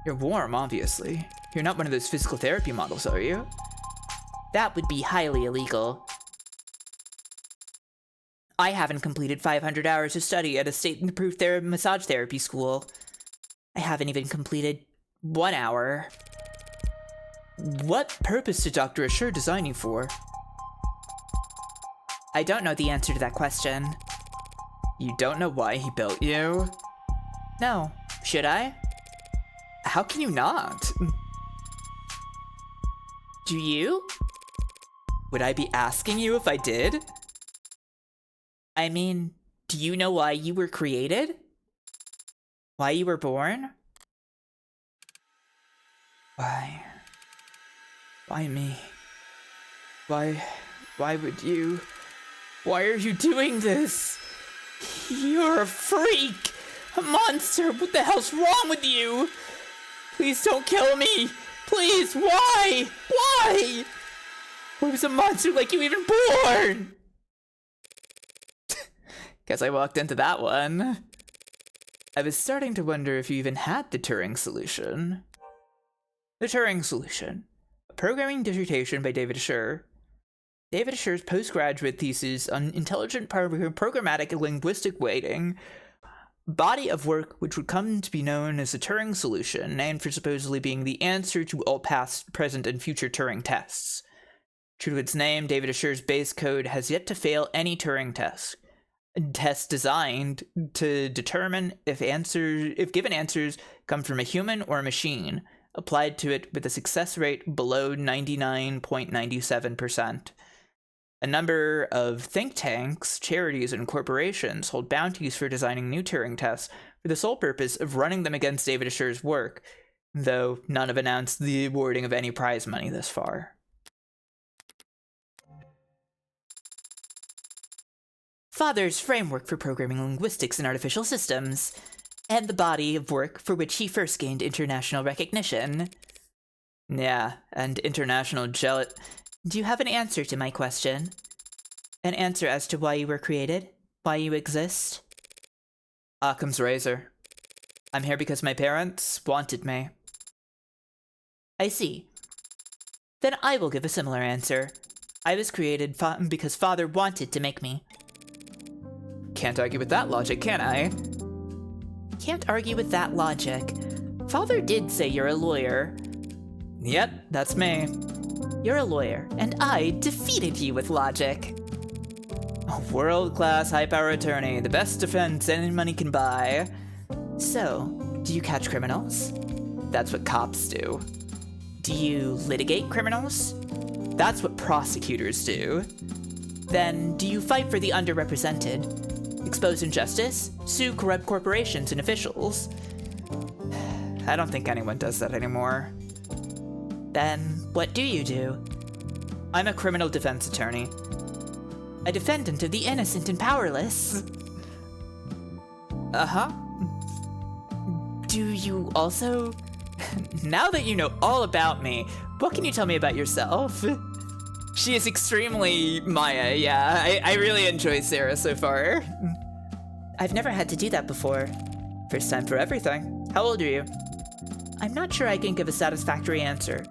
You're warm, obviously. You're not one of those physical therapy models, are you? That would be highly illegal. I haven't completed 500 hours of study at a state-approved massage therapy school. I haven't even completed 1 hour. What purpose did Dr. Assure design you for? I don't know the answer to that question. You don't know why he built you? No. Should I? How can you not? Do you? Would I be asking you if I did? I mean, do you know why you were created? Why you were born? Why? Why me? Why would you? Why are you doing this? You're a freak! A monster! What the hell's wrong with you? Please don't kill me! Please, why? Why? What was a monster like you even born? Guess I walked into that one. I was starting to wonder if you even had the Turing solution. The Turing solution. A programming dissertation by David Asher. David Asher's postgraduate thesis on intelligent programmatic linguistic weighting. Body of work which would come to be known as the Turing solution, named for supposedly being the answer to all past, present, and future Turing tests. True to its name, David Asher's base code has yet to fail any Turing test. Test designed to determine if given answers come from a human or a machine, applied to it with a success rate below 99.97%. A number of think tanks, charities, and corporations hold bounties for designing new Turing tests for the sole purpose of running them against David Asher's work, though none have announced the awarding of any prize money thus far. Father's framework for programming linguistics and artificial systems, and the body of work for which he first gained international recognition. Yeah, and international Do you have an answer to my question? An answer as to why you were created? Why you exist? Occam's razor. I'm here because my parents wanted me. I see. Then I will give a similar answer. I was created because Father wanted to make me. Can't argue with that logic, can I? Can't argue with that logic. Father did say you're a lawyer. Yep, that's me. You're a lawyer, and I defeated you with logic. A world-class high-power attorney, the best defense any money can buy. So, do you catch criminals? That's what cops do. Do you litigate criminals? That's what prosecutors do. Then, do you fight for the underrepresented? Expose injustice? Sue corrupt corporations and officials? I don't think anyone does that anymore. Then, what do you do? I'm a criminal defense attorney. A defendant of the innocent and powerless. Uh-huh. Do you also... Now that you know all about me, what can you tell me about yourself? She is extremely Maya, yeah. I really enjoy Sarah so far. I've never had to do that before. First time for everything. How old are you? I'm not sure I can give a satisfactory answer.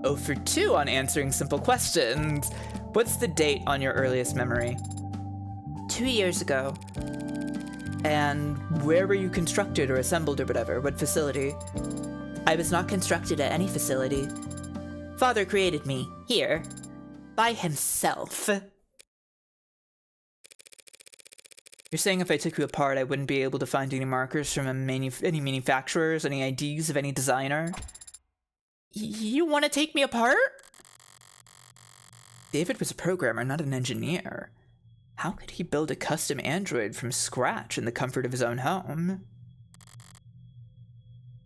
0 for 2 on answering simple questions. What's the date on your earliest memory? 2 years ago. And where were you constructed or assembled or whatever? What facility? I was not constructed at any facility. Father created me, here, by himself. You're saying if I took you apart, I wouldn't be able to find any markers from any manufacturers, any IDs of any designer? You want to take me apart? David was a programmer, not an engineer. How could he build a custom android from scratch in the comfort of his own home?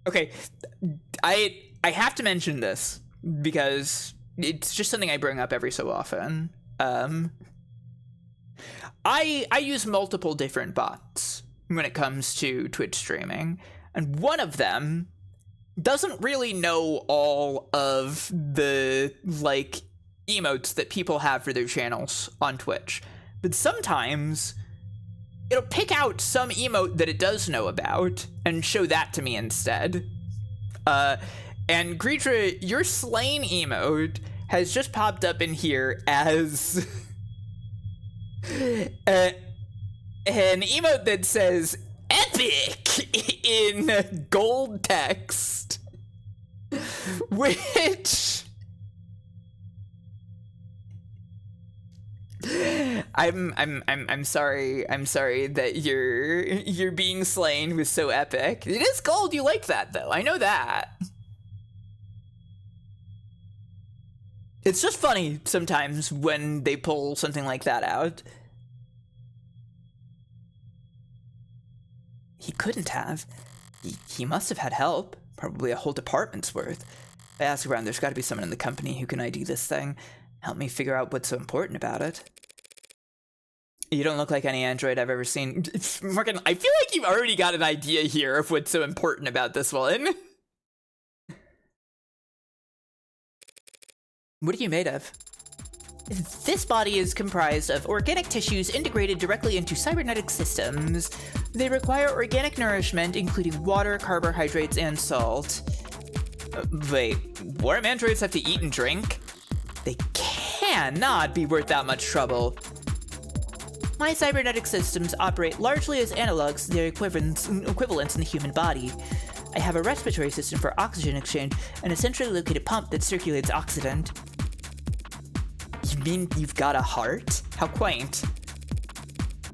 Okay, I have to mention this because it's just something I bring up every so often. I use multiple different bots when it comes to Twitch streaming, and one of them doesn't really know all of the, like, emotes that people have for their channels on Twitch. But sometimes it'll pick out some emote that it does know about and show that to me instead. And Greetra, your slain emote has just popped up in here as an emote that says epic in gold text, which I'm sorry that you're being slain was so epic. It is gold, you like that though, I know that. It's just funny sometimes when they pull something like that out. He couldn't have. He must have had help. Probably a whole department's worth. I asked around, there's gotta be someone in the company who can ID this thing. Help me figure out what's so important about it. You don't look like any android I've ever seen. Morgan, I feel like you've already got an idea here of what's so important about this one. What are you made of? This body is comprised of organic tissues integrated directly into cybernetic systems. They require organic nourishment, including water, carbohydrates, and salt. Wait, worm androids have to eat and drink? They cannot be worth that much trouble. My cybernetic systems operate largely as analogs to their equivalents in the human body. I have a respiratory system for oxygen exchange and a centrally located pump that circulates oxidant. You mean you've got a heart? How quaint.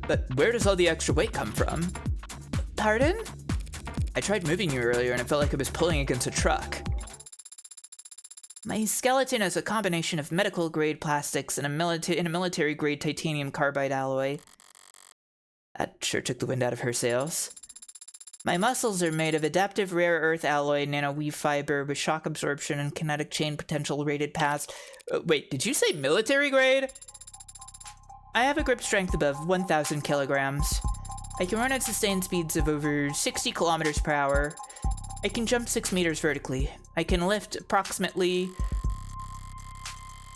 But where does all the extra weight come from? Pardon? I tried moving you earlier and it felt like I was pulling against a truck. My skeleton is a combination of medical-grade plastics and a military-grade titanium carbide alloy. That sure took the wind out of her sails. My muscles are made of adaptive rare earth alloy nanoweave fiber with shock absorption and kinetic chain potential rated past. Wait, did you say military grade? I have a grip strength above 1,000 kilograms. I can run at sustained speeds of over 60 kilometers per hour. I can jump 6 meters vertically. I can lift approximately...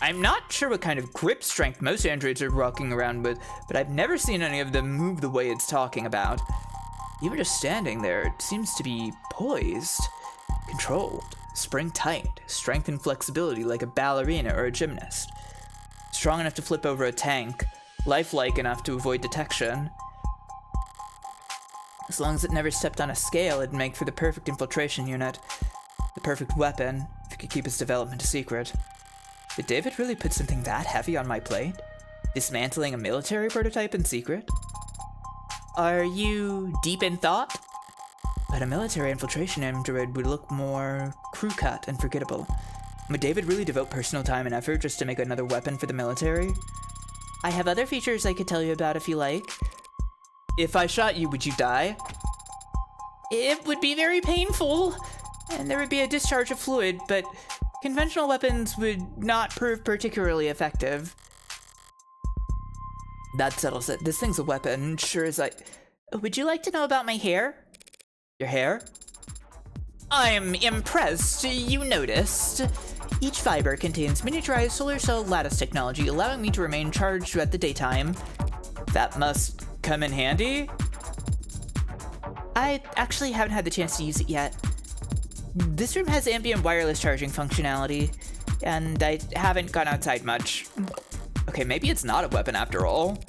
I'm not sure what kind of grip strength most androids are walking around with, but I've never seen any of them move the way it's talking about. Even just standing there, it seems to be poised, controlled, spring-tight, strength and flexibility like a ballerina or a gymnast. Strong enough to flip over a tank, lifelike enough to avoid detection. As long as it never stepped on a scale, it'd make for the perfect infiltration unit. The perfect weapon, if it could keep its development a secret. Did David really put something that heavy on my plate? Dismantling a military prototype in secret? Are you deep in thought? But a military infiltration android would look more crew-cut and forgettable. Would David really devote personal time and effort just to make another weapon for the military? I have other features I could tell you about if you like. If I shot you, would you die? It would be very painful, and there would be a discharge of fluid, but conventional weapons would not prove particularly effective. That settles it. This thing's a weapon, sure as I... Would you like to know about my hair? Your hair? I'm impressed you noticed. Each fiber contains miniaturized solar cell lattice technology, allowing me to remain charged throughout the daytime. That must come in handy? I actually haven't had the chance to use it yet. This room has ambient wireless charging functionality, and I haven't gone outside much. Okay, maybe it's not a weapon after all.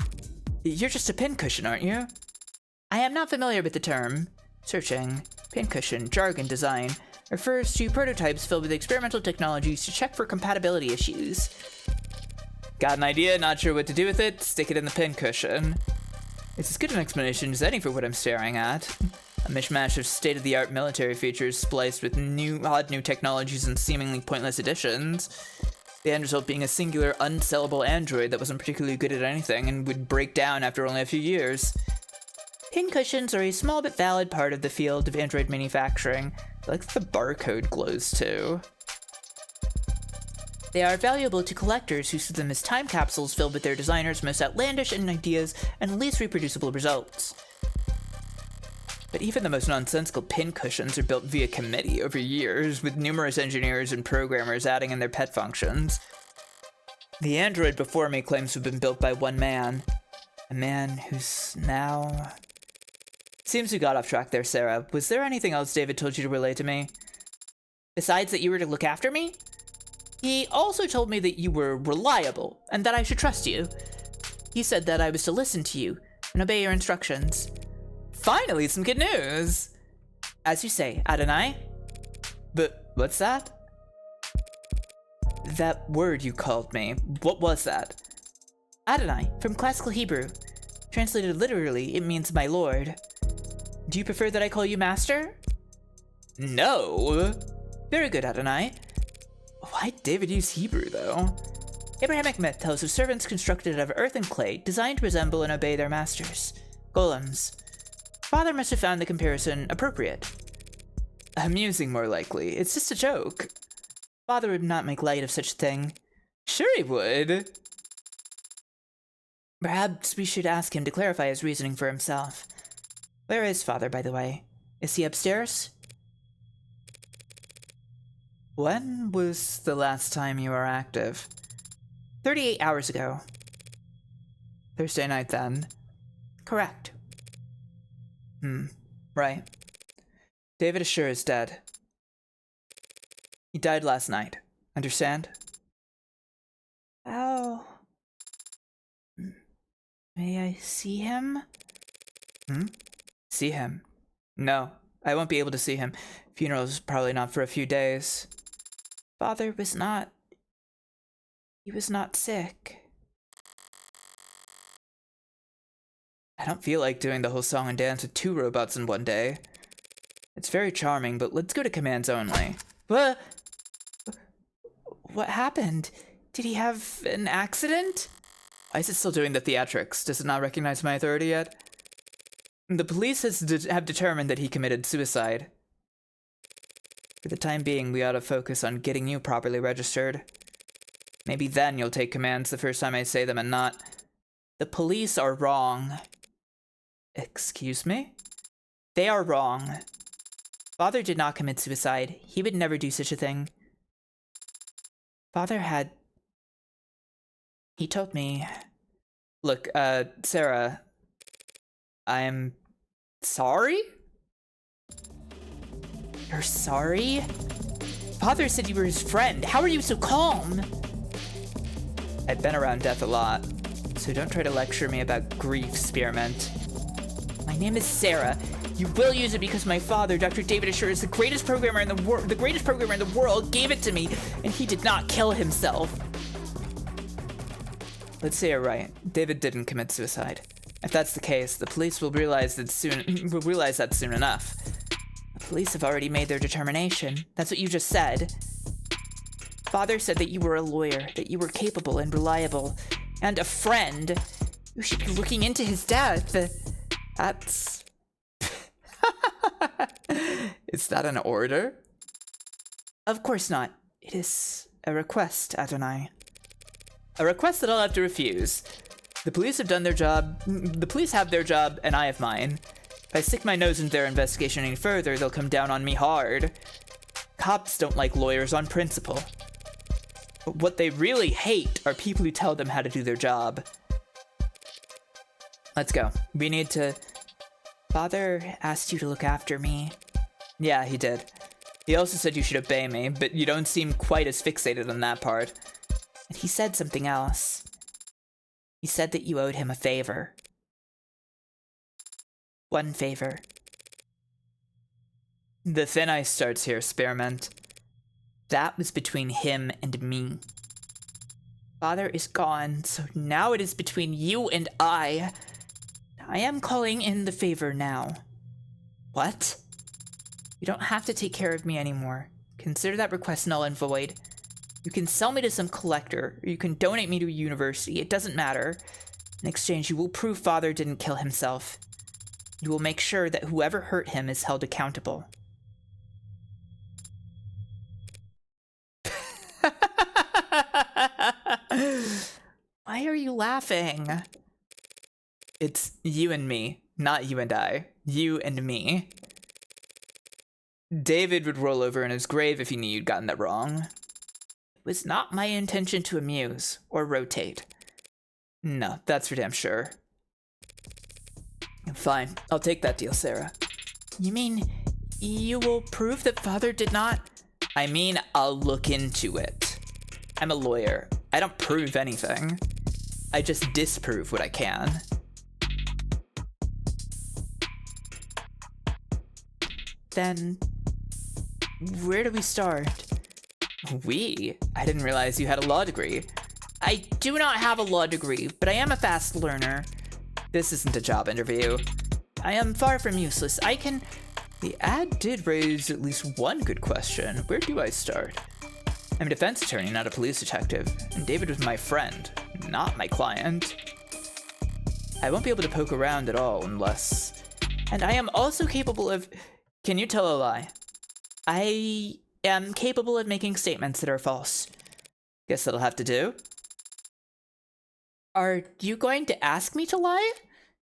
You're just a pincushion, aren't you? I am not familiar with the term. Searching. Pincushion, jargon design, refers to prototypes filled with experimental technologies to check for compatibility issues. Got an idea, not sure what to do with it, stick it in the pincushion. It's as good an explanation as any for what I'm staring at. A mishmash of state-of-the-art military features spliced with odd new technologies and seemingly pointless additions. The end result being a singular, unsellable android that wasn't particularly good at anything and would break down after only a few years. Pincushions are a small but valid part of the field of android manufacturing. I like that the barcode glows too. They are valuable to collectors who see them as time capsules filled with their designers' most outlandish ideas and least reproducible results. But even the most nonsensical pincushions are built via committee over years, with numerous engineers and programmers adding in their pet functions. The android before me claims to have been built by one man. A man who's now... Seems we got off track there, Sarah. Was there anything else David told you to relay to me? Besides that you were to look after me? He also told me that you were reliable, and that I should trust you. He said that I was to listen to you, and obey your instructions. Finally, some good news! As you say, Adonai. But what's that? That word you called me, what was that? Adonai, from classical Hebrew. Translated literally, it means my lord. Do you prefer that I call you master? No! Very good, Adonai. Why'd David use Hebrew, though? Abrahamic myth tells of servants constructed out of earth and clay, designed to resemble and obey their masters. Golems. Father must have found the comparison appropriate. Amusing, more likely. It's just a joke. Father would not make light of such a thing. Sure he would. Perhaps we should ask him to clarify his reasoning for himself. Where is Father, by the way? Is he upstairs? When was the last time you were active? 38 hours ago. Thursday night, then. Correct. Right. David Assure is dead. He died last night. Understand? Oh. May I see him? See him? No, I won't be able to see him. Funeral's probably not for a few days. Father was not... He was not sick. I don't feel like doing the whole song and dance with 2 robots in one day. It's very charming, but let's go to commands only. What happened? Did he have an accident? Why is it still doing the theatrics? Does it not recognize my authority yet? The police have determined that he committed suicide. For the time being, we ought to focus on getting you properly registered. Maybe then you'll take commands the first time I say them and not... The police are wrong. Excuse me? They are wrong. Father did not commit suicide. He would never do such a thing. Father had... He told me... Look, Sarah... I'm... sorry? You're sorry? Father said you were his friend. How are you so calm? I've been around death a lot, so don't try to lecture me about grief, Spearmint. My name is Sarah. You will use it because my father, Dr. David Assure, is the greatest programmer in the world. The greatest programmer in the world gave it to me, and he did not kill himself. Let's say you're right. David didn't commit suicide. If that's the case, the police will realize that soon enough. The police have already made their determination. That's what you just said. Father said that you were a lawyer, that you were capable and reliable, and a friend. You should be looking into his death. That's... Is that an order? Of course not. It is a request, Adonai. A request that I'll have to refuse. The police have done their job. The police have their job, and I have mine. If I stick my nose into their investigation any further, they'll come down on me hard. Cops don't like lawyers on principle. But what they really hate are people who tell them how to do their job. Let's go. We need to... Father asked you to look after me. Yeah, he did. He also said you should obey me, but you don't seem quite as fixated on that part. And he said something else. He said that you owed him a favor. One favor. The thin ice starts here, Spearmint. That was between him and me. Father is gone, so now it is between you and I. I am calling in the favor now. What? You don't have to take care of me anymore. Consider that request null and void. You can sell me to some collector, or you can donate me to a university. It doesn't matter. In exchange, you will prove Father didn't kill himself. You will make sure that whoever hurt him is held accountable. Why are you laughing? It's you and me, not you and I. You and me. David would roll over in his grave if he knew you'd gotten that wrong. It was not my intention to amuse or rotate. No, that's for damn sure. Fine, I'll take that deal, Sarah. You mean you will prove that Father did not? I mean, I'll look into it. I'm a lawyer. I don't prove anything. I just disprove what I can. Then, where do we start? I didn't realize you had a law degree. I do not have a law degree, but I am a fast learner. This isn't a job interview. I am far from useless. The ad did raise at least one good question. Where do I start? I'm a defense attorney, not a police detective, and David was my friend, not my client. I won't be able to poke around at all unless... And I am also capable of... Can you tell a lie? I am capable of making statements that are false. Guess that'll have to do. Are you going to ask me to lie?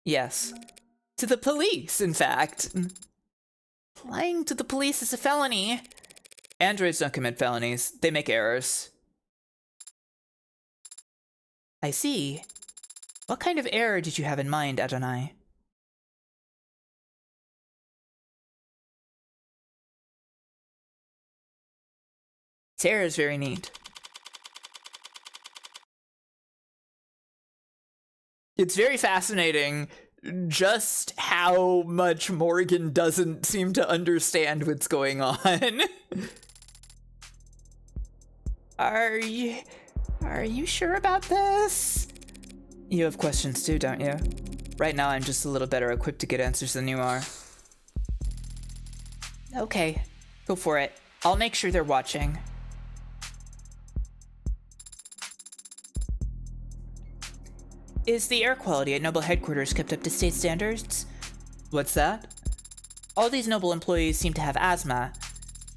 Yes. To the police, in fact. Lying to the police is a felony. Androids don't commit felonies. They make errors. I see. What kind of error did you have in mind, Adonai? This error is very neat. It's very fascinating just how much Morgan doesn't seem to understand what's going on. Are you sure about this? You have questions too, don't you? Right now I'm just a little better equipped to get answers than you are. Okay, go for it. I'll make sure they're watching. Is the air quality at Noble headquarters kept up to state standards? What's that? All these Noble employees seem to have asthma.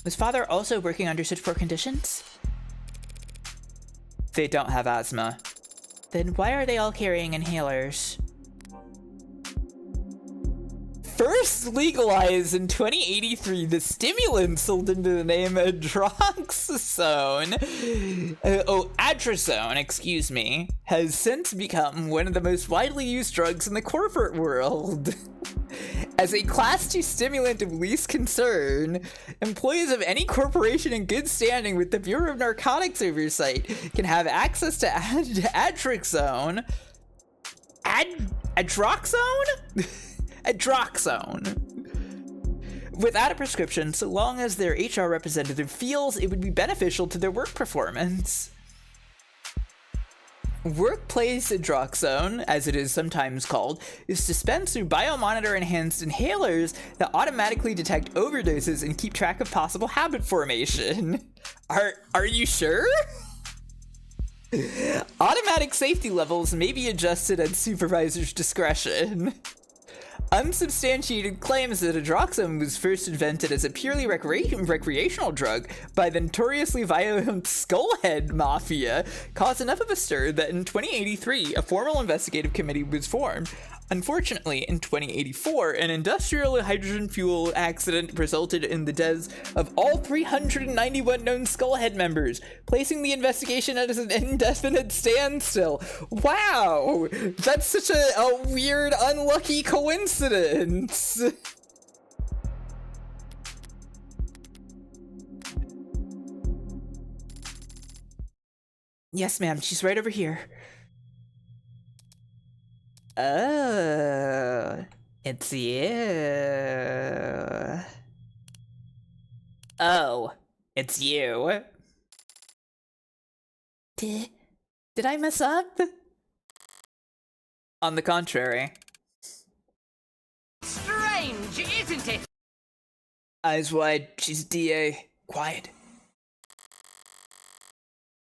Was Father also working under such poor conditions? They don't have asthma. Then why are they all carrying inhalers? First legalized in 2083, the stimulant sold under the name atrazone, excuse me, has since become one of the most widely used drugs in the corporate world. As a Class 2 stimulant of least concern, employees of any corporation in good standing with the Bureau of Narcotics Oversight can have access to adroxone. Adroxone. Without a prescription, so long as their HR representative feels it would be beneficial to their work performance. Workplace adroxone, as it is sometimes called, is dispensed through biomonitor-enhanced inhalers that automatically detect overdoses and keep track of possible habit formation. Are you sure? Automatic safety levels may be adjusted at supervisor's discretion. Unsubstantiated claims that adroxone was first invented as a purely recreational drug by the notoriously violent Skullhead Mafia caused enough of a stir that in 2083, a formal investigative committee was formed. Unfortunately, in 2084, an industrial hydrogen fuel accident resulted in the deaths of all 391 known Skullhead members, placing the investigation at an indefinite standstill. Wow! That's such a weird, unlucky coincidence! Yes, ma'am, she's right over here. Oh, it's you. Oh, it's you. Did I mess up? On the contrary. Strange, isn't it? Eyes wide, she's DA. Quiet.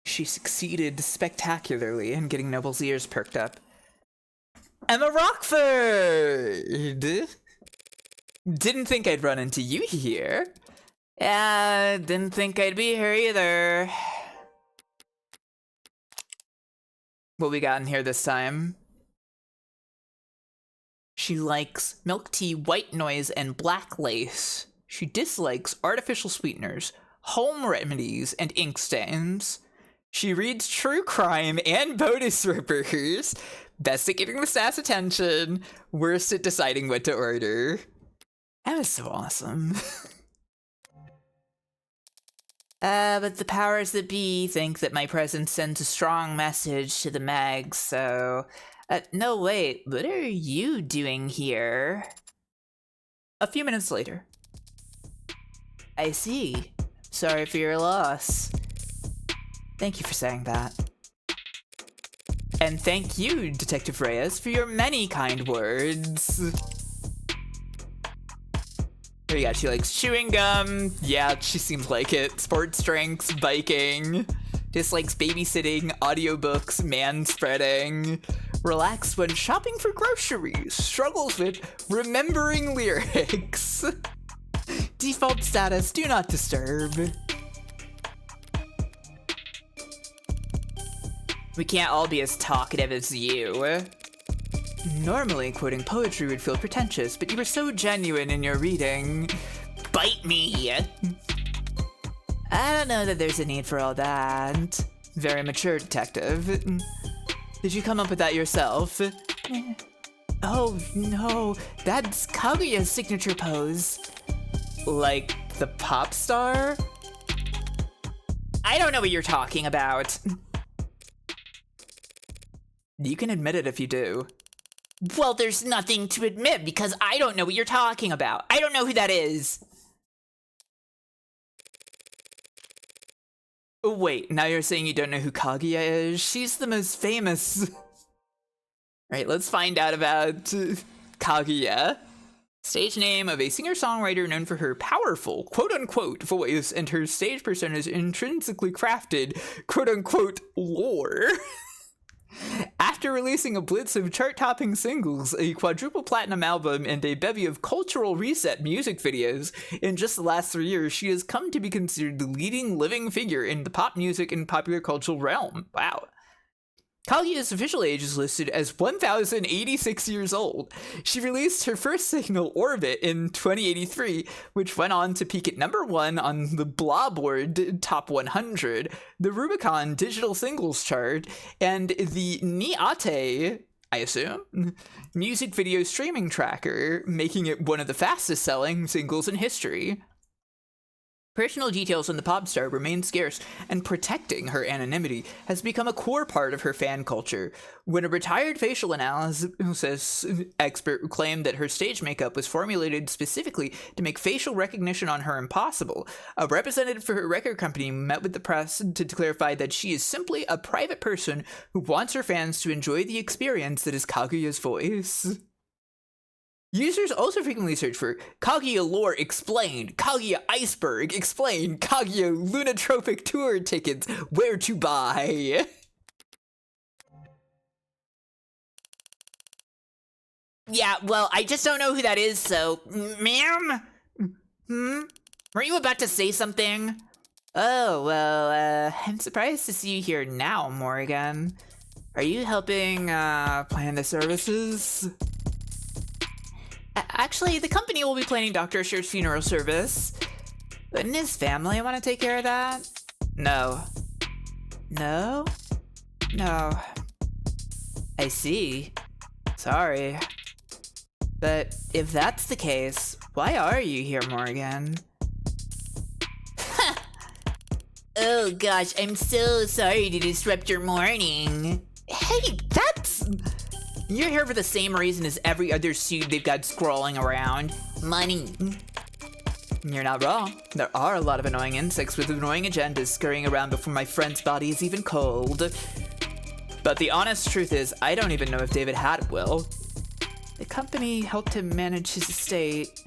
She succeeded spectacularly in getting Noble's ears perked up. Emma Rockford! Didn't think I'd run into you here. Yeah, didn't think I'd be here either. What we got in here this time? She likes milk tea, white noise, and black lace. She dislikes artificial sweeteners, home remedies, and ink stains. She reads true crime and bonus rippers. Best at getting the staff's attention, worst at deciding what to order. That was so awesome. But the powers that be think that my presence sends a strong message to the Mags, so... no, wait, what are you doing here? A few minutes later. I see. Sorry for your loss. Thank you for saying that. And thank you, Detective Reyes, for your many kind words. Here we go, she likes chewing gum. Yeah, she seems like it. Sports drinks, biking. Dislikes babysitting, audiobooks, manspreading. Relaxed when shopping for groceries. Struggles with remembering lyrics. Default status, do not disturb. We can't all be as talkative as you. Normally, quoting poetry would feel pretentious, but you were so genuine in your reading. Bite me! I don't know that there's a need for all that. Very mature, detective. Did you come up with that yourself? Oh no, that's Kaguya's signature pose. Like the pop star? I don't know what you're talking about. You can admit it if you do. Well, there's nothing to admit because I don't know what you're talking about. I don't know who that is. Oh, wait, now you're saying you don't know who Kaguya is? She's the most famous. Right, let's find out about Kaguya. Stage name of a singer-songwriter known for her powerful, quote-unquote, voice and her stage persona's intrinsically crafted, quote-unquote, lore. After releasing a blitz of chart-topping singles, a quadruple platinum album, and a bevy of cultural reset music videos in just the last 3 years, she has come to be considered the leading living figure in the pop music and popular cultural realm. Wow. Kaguya's official age is listed as 1,086 years old. She released her first single, Orbit, in 2083, which went on to peak at #1 on the Billboard Top 100, the Rubicon Digital Singles Chart, and the Niate, I assume, music video streaming tracker, making it one of the fastest-selling singles in history. Personal details on the pop star remain scarce, and protecting her anonymity has become a core part of her fan culture. When a retired facial analysis expert claimed that her stage makeup was formulated specifically to make facial recognition on her impossible, a representative for her record company met with the press to clarify that she is simply a private person who wants her fans to enjoy the experience that is Kaguya's voice. Users also frequently search for Kaguya lore explained, Kaguya iceberg explained, Kaguya lunatropic tour tickets, where to buy. Yeah, well, I just don't know who that is, so, ma'am? Were you about to say something? Oh, well, I'm surprised to see you here now, Morgan. Are you helping, plan the services? Actually, the company will be planning Dr. Asher's funeral service. Wouldn't his family want to take care of that? No. No? No. I see. Sorry. But if that's the case, why are you here, Morgan? Oh gosh, I'm so sorry to disrupt your morning. Hey, that's... You're here for the same reason as every other suit they've got scrolling around. Money. You're not wrong. There are a lot of annoying insects with annoying agendas scurrying around before my friend's body is even cold. But the honest truth is, I don't even know if David had a will. The company helped him manage his estate.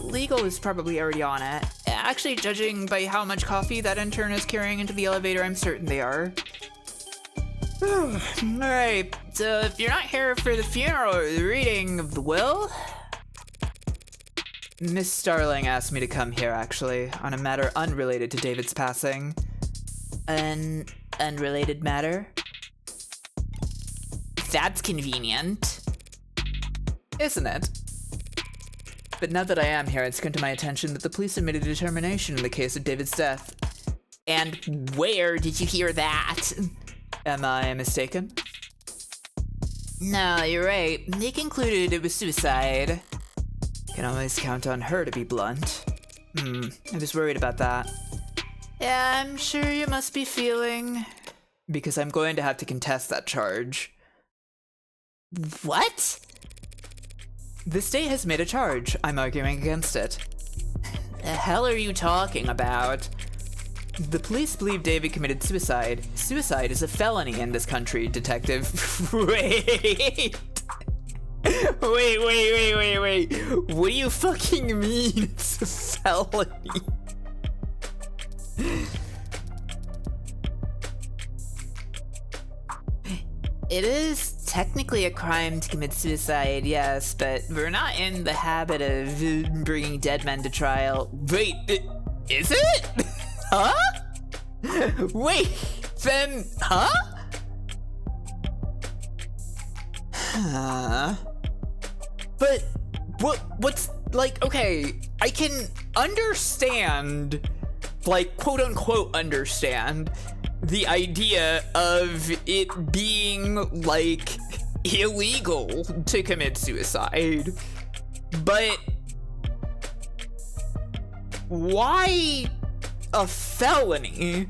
Legal is probably already on it. Actually, judging by how much coffee that intern is carrying into the elevator, I'm certain they are. Alright, so if you're not here for the funeral or the reading of the will... Miss Starling asked me to come here, actually, on a matter unrelated to David's passing. An unrelated matter? That's convenient. Isn't it? But now that I am here, it's come to my attention that the police have made a determination in the case of David's death. And where did you hear that? Am I mistaken? No, you're right. They concluded it was suicide. Can always count on her to be blunt. I was worried about that. Yeah, I'm sure you must be feeling... Because I'm going to have to contest that charge. What? The state has made a charge. I'm arguing against it. The hell are you talking about? The police believe David committed suicide. Suicide is a felony in this country, detective. Wait. Wait. What do you fucking mean it's a felony? It is technically a crime to commit suicide, yes, but we're not in the habit of bringing dead men to trial. Wait, is it? Huh? Wait, then, huh? But, what's, like, okay, I can understand, like, quote-unquote understand, the idea of it being, like, illegal to commit suicide. But why a felony?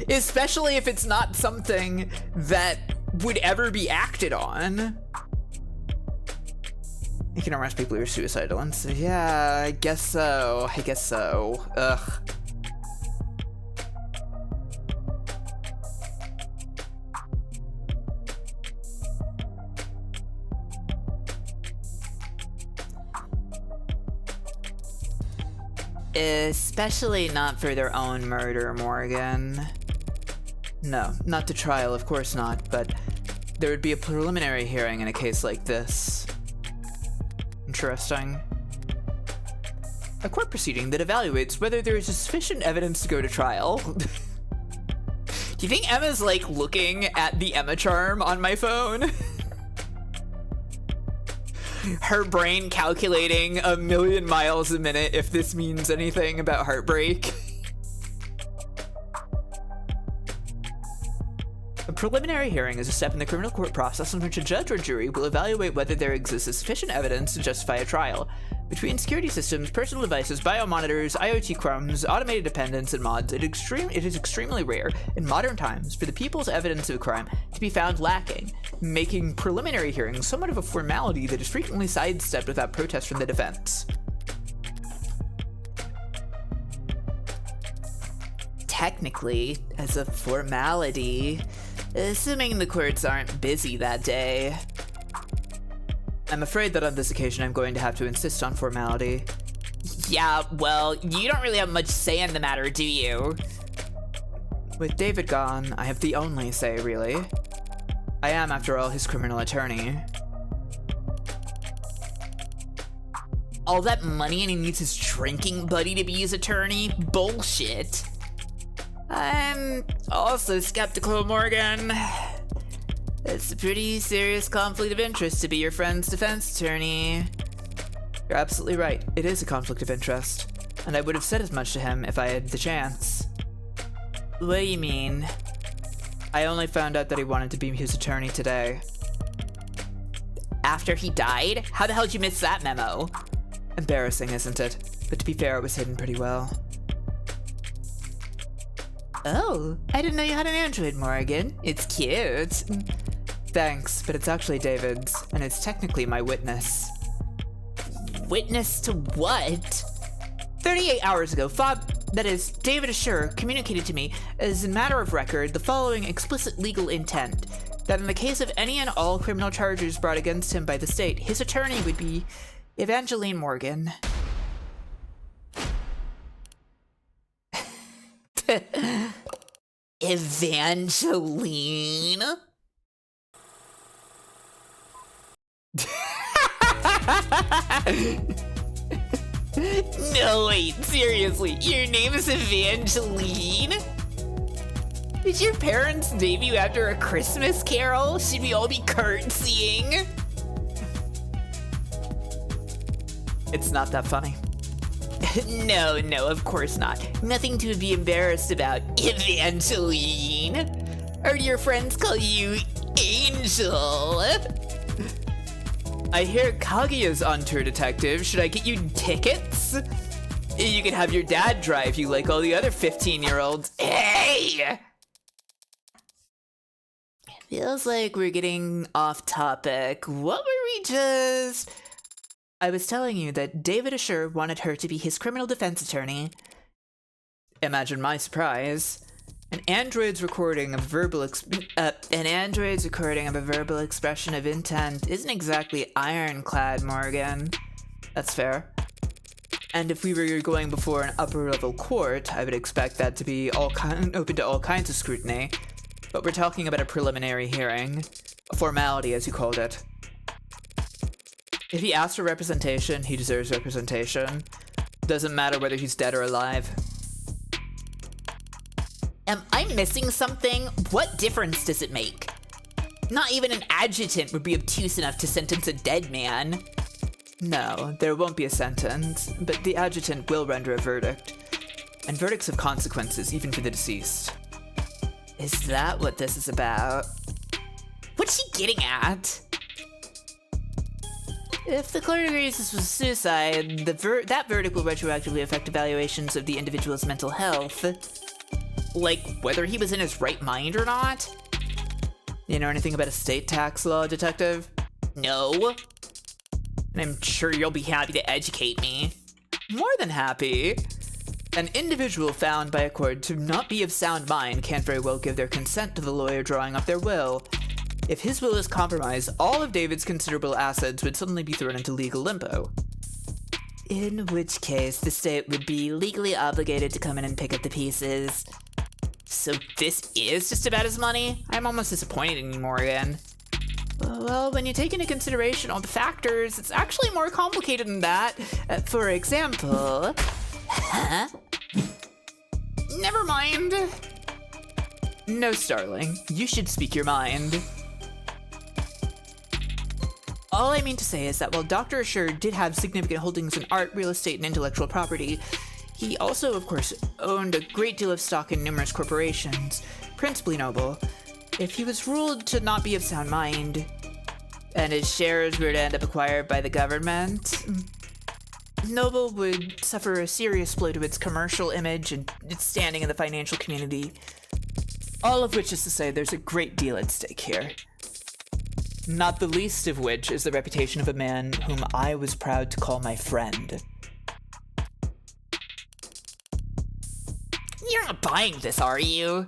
Especially if it's not something that would ever be acted on. You can arrest people who are suicidal and say, yeah, I guess so. Ugh. Especially not for their own murder, Morgan. No, not to trial, of course not, but there would be a preliminary hearing in a case like this. Interesting. A court proceeding that evaluates whether there is sufficient evidence to go to trial. Do you think Emma's like looking at the Emma charm on my phone? Her brain calculating 1,000,000 miles a minute if this means anything about heartbreak. A preliminary hearing is a step in the criminal court process in which a judge or jury will evaluate whether there exists sufficient evidence to justify a trial. Between security systems, personal devices, biomonitors, IoT crumbs, automated dependents, and mods, it is extremely rare in modern times for the people's evidence of a crime to be found lacking, making preliminary hearings somewhat of a formality that is frequently sidestepped without protest from the defense. Technically, as a formality, assuming the courts aren't busy that day. I'm afraid that on this occasion I'm going to have to insist on formality. Yeah, well, you don't really have much say in the matter, do you? With David gone, I have the only say, really. I am, after all, his criminal attorney. All that money and he needs his drinking buddy to be his attorney? Bullshit. I'm also skeptical, Morgan. It's a pretty serious conflict of interest to be your friend's defense attorney. You're absolutely right. It is a conflict of interest. And I would have said as much to him if I had the chance. What do you mean? I only found out that he wanted to be his attorney today. After he died? How the hell did you miss that memo? Embarrassing, isn't it? But to be fair, it was hidden pretty well. Oh, I didn't know you had an Android, Morgan. It's cute. Thanks, but it's actually David's, and it's technically my witness. Witness to what? 38 hours ago, David Assure communicated to me as a matter of record the following explicit legal intent, that in the case of any and all criminal charges brought against him by the state, his attorney would be Evangeline Morgan. Evangeline? No, wait, seriously, your name is Evangeline? Did your parents name you after a Christmas carol? Should we all be curtsying? It's not that funny. No, of course not. Nothing to be embarrassed about, Evangeline. Or do your friends call you Angel? I hear Kaguya's on tour, detective. Should I get you tickets? You can have your dad drive you like all the other 15-year-olds. Hey! Feels like we're getting off topic. What were we just... I was telling you that David Assure wanted her to be his criminal defense attorney. Imagine my surprise. An android's recording of a verbal expression of intent isn't exactly ironclad, Morgan. That's fair. And if we were going before an upper-level court, I would expect that to be open to all kinds of scrutiny. But we're talking about a preliminary hearing. A formality, as you called it. If he asks for representation, he deserves representation. Doesn't matter whether he's dead or alive. Am I missing something? What difference does it make? Not even an adjutant would be obtuse enough to sentence a dead man. No, there won't be a sentence, but the adjutant will render a verdict. And verdicts have consequences, even for the deceased. Is that what this is about? What's she getting at? If the court agrees this was suicide, that verdict will retroactively affect evaluations of the individual's mental health. Like, whether he was in his right mind or not? You know anything about estate tax law, detective? No. And I'm sure you'll be happy to educate me. More than happy. An individual found by a court to not be of sound mind can't very well give their consent to the lawyer drawing up their will. If his will is compromised, all of David's considerable assets would suddenly be thrown into legal limbo. In which case, the state would be legally obligated to come in and pick up the pieces. So this is just about his money? I'm almost disappointed in you, Morgan. Well, when you take into consideration all the factors, it's actually more complicated than that. For example... Huh? Never mind. No, Starling. You should speak your mind. All I mean to say is that while Dr. Assured did have significant holdings in art, real estate, and intellectual property, he also, of course, owned a great deal of stock in numerous corporations, principally Noble. If he was ruled to not be of sound mind, and his shares were to end up acquired by the government, Noble would suffer a serious blow to its commercial image and its standing in the financial community. All of which is to say there's a great deal at stake here. Not the least of which is the reputation of a man whom I was proud to call my friend. You're not buying this, are you?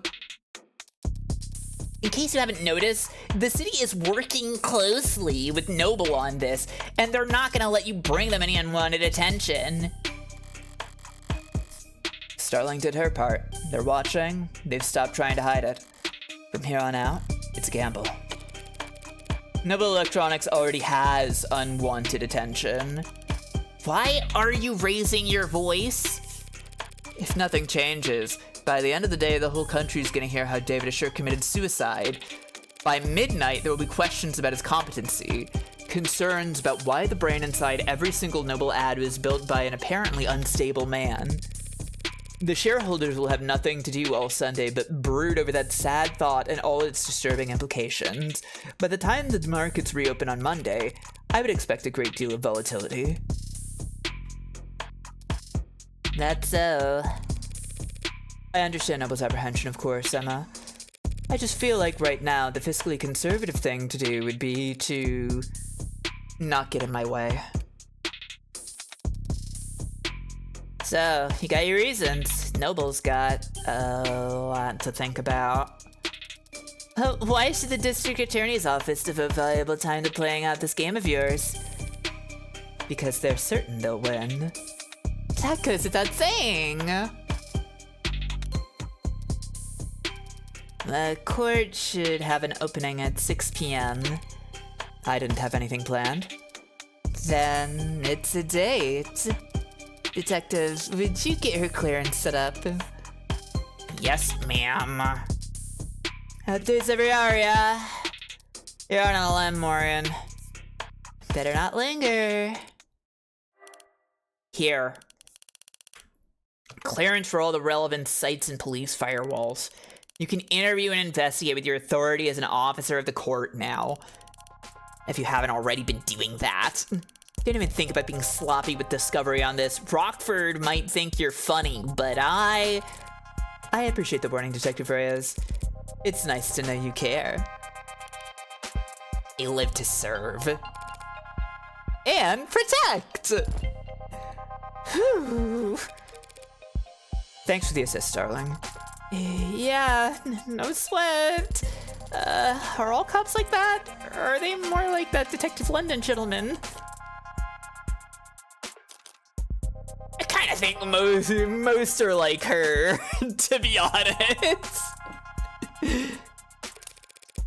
In case you haven't noticed, the city is working closely with Noble on this, and they're not gonna let you bring them any unwanted attention. Starling did her part. They're watching. They've stopped trying to hide it. From here on out, it's a gamble. Noble Electronics already has unwanted attention. Why are you raising your voice? If nothing changes, by the end of the day, the whole country's gonna hear how David Assured committed suicide. By midnight, there will be questions about his competency, concerns about why the brain inside every single Noble ad was built by an apparently unstable man. The shareholders will have nothing to do all Sunday but brood over that sad thought and all its disturbing implications. By the time the markets reopen on Monday, I would expect a great deal of volatility. That's so. I understand Noble's apprehension, of course, Emma. I just feel like right now the fiscally conservative thing to do would be to not get in my way. So, you got your reasons. Noble's got a lot to think about. Why should the district attorney's office devote valuable time to playing out this game of yours? Because they're certain they'll win. That goes without saying. The court should have an opening at 6 p.m. I didn't have anything planned. Then it's a date. Detective, would you get her clearance set up? Yes, ma'am. Updates every hour, yeah? You're on a limb, Morgan. Better not linger. Here. Clearance for all the relevant sites and police firewalls. You can interview and investigate with your authority as an officer of the court now. If you haven't already been doing that. Don't even think about being sloppy with discovery on this. Rockford might think you're funny, but I appreciate the warning, Detective Reyes. It's nice to know you care. You live to serve. And protect! Whew. Thanks for the assist, darling. Yeah, no sweat. Are all cops like that? Or are they more like that Detective London gentleman? I kind of think most are like her, to be honest.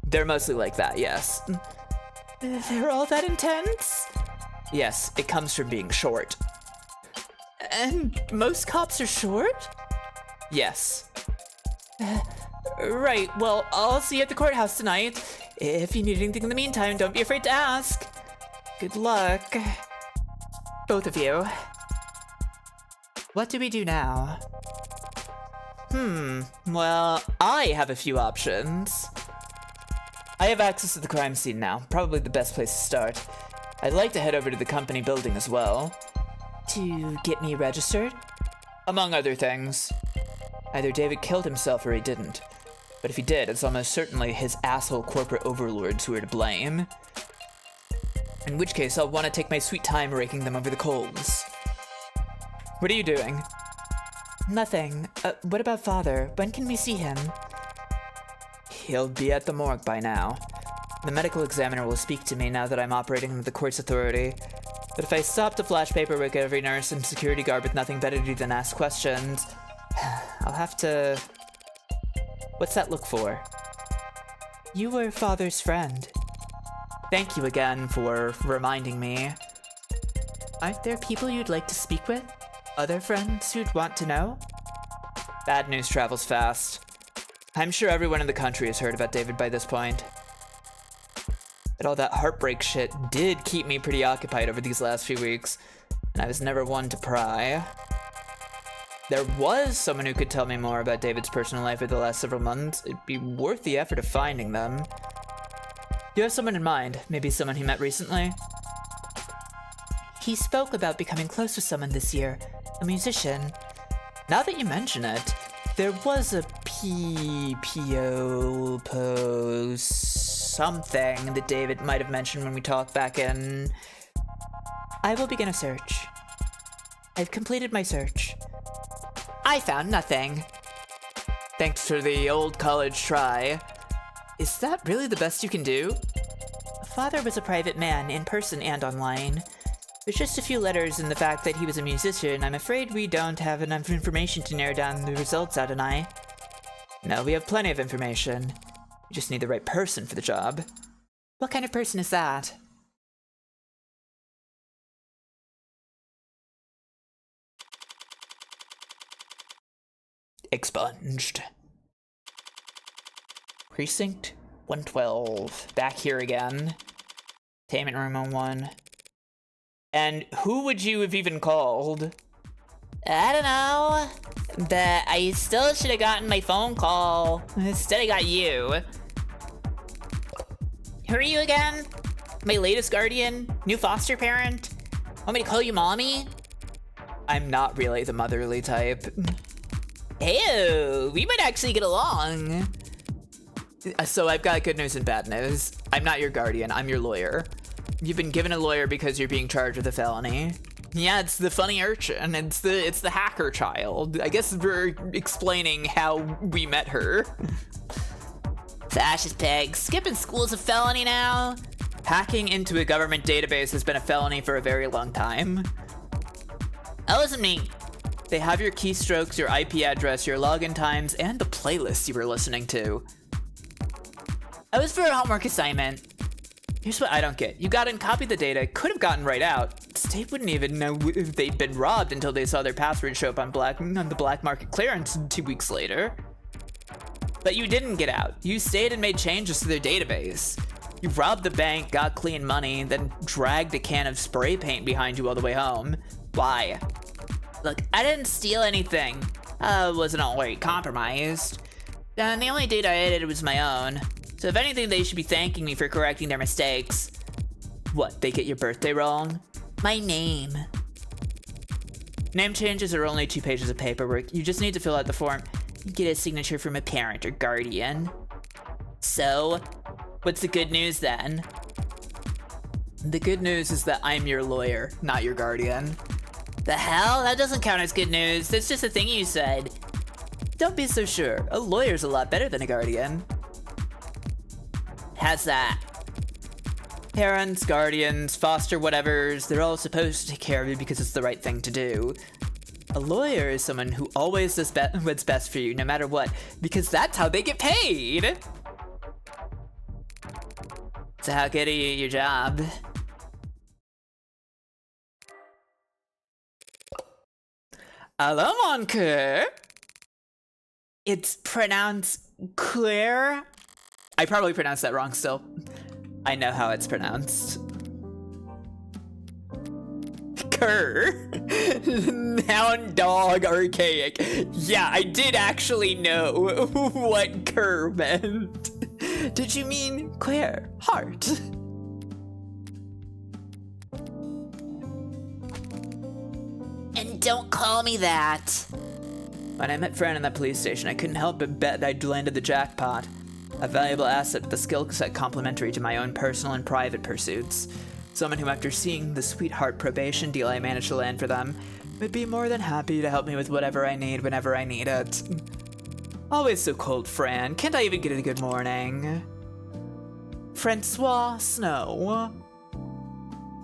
They're mostly like that, yes. They're all that intense? Yes, it comes from being short. And most cops are short? Yes. Right, well, I'll see you at the courthouse tonight. If you need anything in the meantime, don't be afraid to ask. Good luck. Both of you. What do we do now? Well, I have a few options. I have access to the crime scene now, probably the best place to start. I'd like to head over to the company building as well. To get me registered? Among other things. Either David killed himself or he didn't. But if he did, it's almost certainly his asshole corporate overlords who are to blame. In which case, I'll want to take my sweet time raking them over the coals. What are you doing? Nothing. What about Father? When can we see him? He'll be at the morgue by now. The medical examiner will speak to me now that I'm operating under the court's authority. But if I stop to flash paperwork at every nurse and security guard with nothing better to do than ask questions, I'll have to... What's that look for? You were Father's friend. Thank you again for reminding me. Aren't there people you'd like to speak with? Other friends who'd want to know? Bad news travels fast. I'm sure everyone in the country has heard about David by this point. But all that heartbreak shit did keep me pretty occupied over these last few weeks, and I was never one to pry. There was someone who could tell me more about David's personal life over the last several months. It'd be worth the effort of finding them. Do you have someone in mind? Maybe someone he met recently? He spoke about becoming close with someone this year, a musician. Now that you mention it, there was a p.2 post something that David might have mentioned when we talked back in... I will begin a search. I've completed my search. I found nothing. Thanks for the old college try. Is that really the best you can do? Father was a private man, in person and online. There's just a few letters in the fact that he was a musician. I'm afraid we don't have enough information to narrow down the results, Adonai. No, we have plenty of information. We just need the right person for the job. What kind of person is that? Expunged. Precinct 112. Back here again. Entertainment room 01. And who would you have even called? I don't know. But I still should have gotten my phone call. Instead I got you. Who are you again? My latest guardian? New foster parent? Want me to call you mommy? I'm not really the motherly type. Ew, we might actually get along. So I've got good news and bad news. I'm not your guardian, I'm your lawyer. You've been given a lawyer because you're being charged with a felony. Yeah, it's the funny urchin, it's the hacker child. I guess we're explaining how we met her. Fascist pig, skipping school's a felony now? Hacking into a government database has been a felony for a very long time. That wasn't me. They have your keystrokes, your IP address, your login times, and the playlist you were listening to. That was for a homework assignment. Here's what I don't get. You got in, copied the data, could have gotten right out. State wouldn't even know if they'd been robbed until they saw their password show up on the black market clearance 2 weeks later. But you didn't get out. You stayed and made changes to their database. You robbed the bank, got clean money, then dragged a can of spray paint behind you all the way home. Why? Look, I didn't steal anything. I wasn't already compromised. And the only data I edited was my own. So if anything, they should be thanking me for correcting their mistakes. What, they get your birthday wrong? My name. Name changes are only 2 pages of paperwork. You just need to fill out the form. Get a signature from a parent or guardian. So, what's the good news then? The good news is that I'm your lawyer, not your guardian. The hell? That doesn't count as good news. That's just a thing you said. Don't be so sure. A lawyer's a lot better than a guardian. How's that? Parents, guardians, foster whatevers, they're all supposed to take care of you because it's the right thing to do. A lawyer is someone who always does what's best for you, no matter what, because that's how they get paid! So how good are you at your job? Hello, mon cœur. It's pronounced clear. I probably pronounced that wrong still. I know how it's pronounced. cur. Hound dog archaic. Yeah, I did actually know what cur meant. Did you mean queer heart? And don't call me that. When I met Fran in that police station, I couldn't help but bet I'd landed the jackpot. A valuable asset with a skill set complementary to my own personal and private pursuits. Someone who, after seeing the sweetheart probation deal I managed to land for them, would be more than happy to help me with whatever I need whenever I need it. Always so cold, Fran. Can't I even get a good morning? Francois Snow.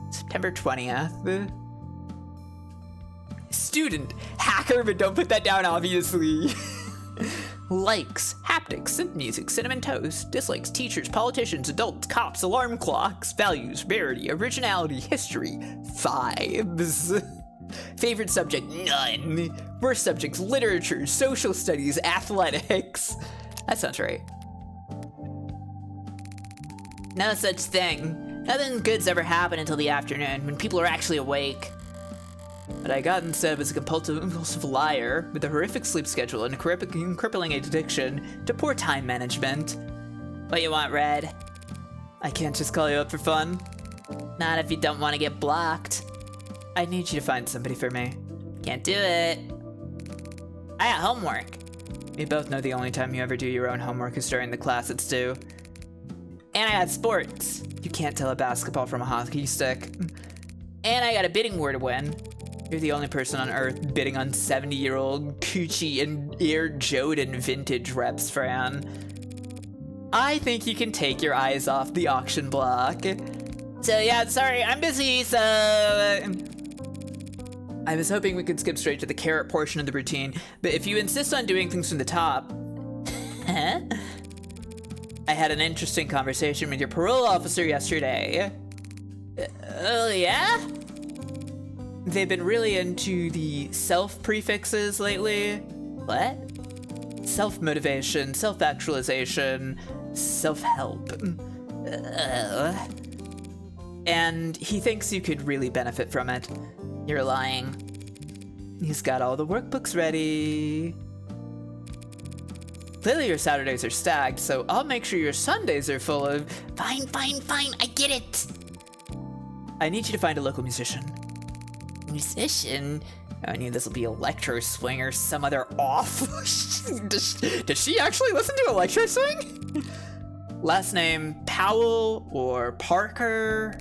September 20th. Student. Hacker, but don't put that down, obviously. Likes, haptics, synth music, cinnamon toast. Dislikes, teachers, politicians, adults, cops, alarm clocks. Values, rarity, originality, history. Vibes. Favorite subject, none. Worst subjects, literature, social studies, athletics. That sounds right. No such thing. Nothing good's ever happened until the afternoon, when people are actually awake. What I got instead was a compulsive liar with a horrific sleep schedule and a crippling addiction to poor time management. What you want, Red? I can't just call you up for fun. Not if you don't want to get blocked. I need you to find somebody for me. Can't do it. I got homework. We both know the only time you ever do your own homework is during the class it's due. And I got sports. You can't tell a basketball from a hockey stick. And I got a bidding war to win. You're the only person on Earth bidding on 70-year-old Coochie and Air Jordan vintage reps, Fran. I think you can take your eyes off the auction block. So yeah, sorry, I'm busy, so... I was hoping we could skip straight to the carrot portion of the routine, but if you insist on doing things from the top... Huh? I had an interesting conversation with your parole officer yesterday. Oh, yeah? They've been really into the self prefixes lately. What? Self-motivation, self-actualization, self-help. And he thinks you could really benefit from it. You're lying. He's got all the workbooks ready. Clearly your Saturdays are stacked, so I'll make sure your Sundays are full of... Fine, I get it. I need you to find a local musician. Musician? I knew this will be electro swing or some other off. Does she actually listen to electro swing? Last name Powell or Parker.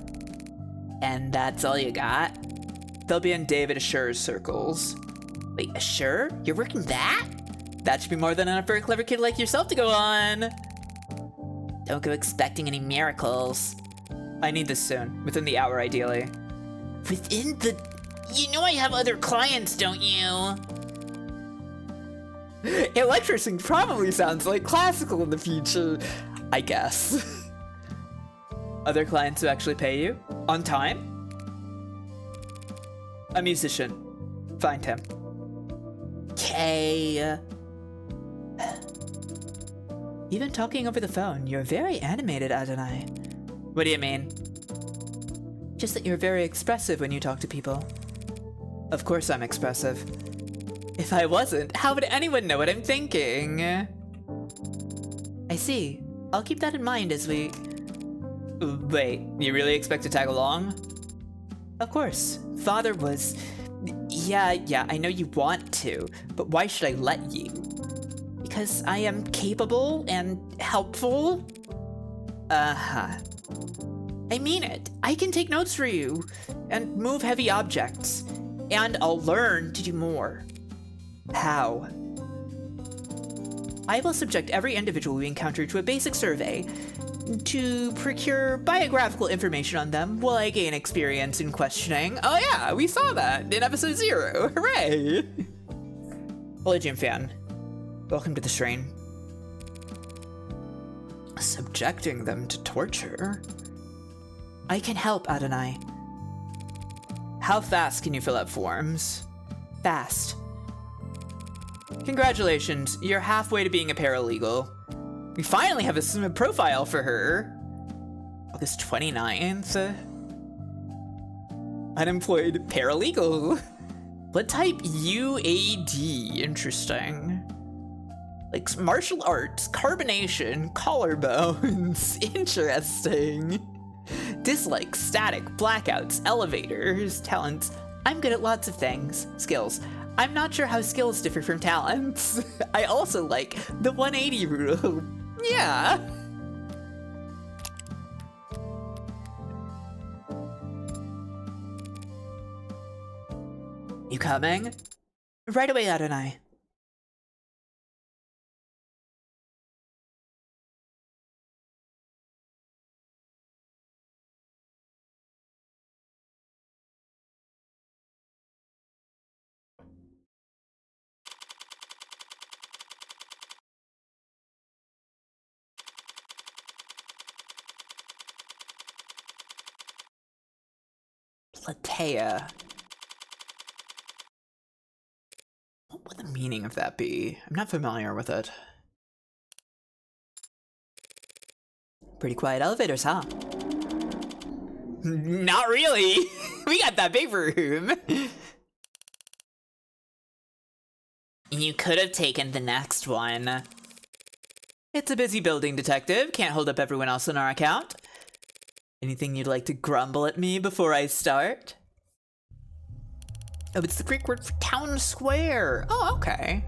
And that's all you got? They'll be in David Assure's circles. Wait, Assure? You're working that? That should be more than enough for a clever kid like yourself to go on. Don't go expecting any miracles. I need this soon, within the hour ideally. Within the... You know I have other clients, don't you? Electro swing probably sounds like classical in the future, I guess. Other clients who actually pay you? On time? A musician. Find him. Okay. Even talking over the phone, you're very animated, Adonai. What do you mean? Just that you're very expressive when you talk to people. Of course I'm expressive. If I wasn't, how would anyone know what I'm thinking? I see. I'll keep that in mind as we... Wait, you really expect to tag along? Of course. Father was... Yeah, I know you want to, but why should I let you? Because I am capable and helpful? Uh-huh. I mean it. I can take notes for you and move heavy objects. And I'll learn to do more. How? I will subject every individual we encounter to a basic survey to procure biographical information on them while I gain experience in questioning. Oh yeah, we saw that in episode 0. Hooray! Hello, Jim Fan. Welcome to the strain. Subjecting them to torture? I can help, Adonai. How fast can you fill out forms? Fast. Congratulations, you're halfway to being a paralegal. We finally have a profile for her. August 29th. Unemployed paralegal. Blood type UAD. Interesting. Like martial arts, carbonation, collarbones. Interesting. Dislikes, static, blackouts, elevators, talents. I'm good at lots of things. Skills. I'm not sure how skills differ from talents. I also like the 180 rule. Yeah. You coming? Right away, Adonai. Platea. What would the meaning of that be? I'm not familiar with it. Pretty quiet elevators, huh? Not really! We got that big room! You could have taken the next one. It's a busy building, detective. Can't hold up everyone else on our account. Anything you'd like to grumble at me before I start? Oh, it's the Greek word for town square. Oh, okay.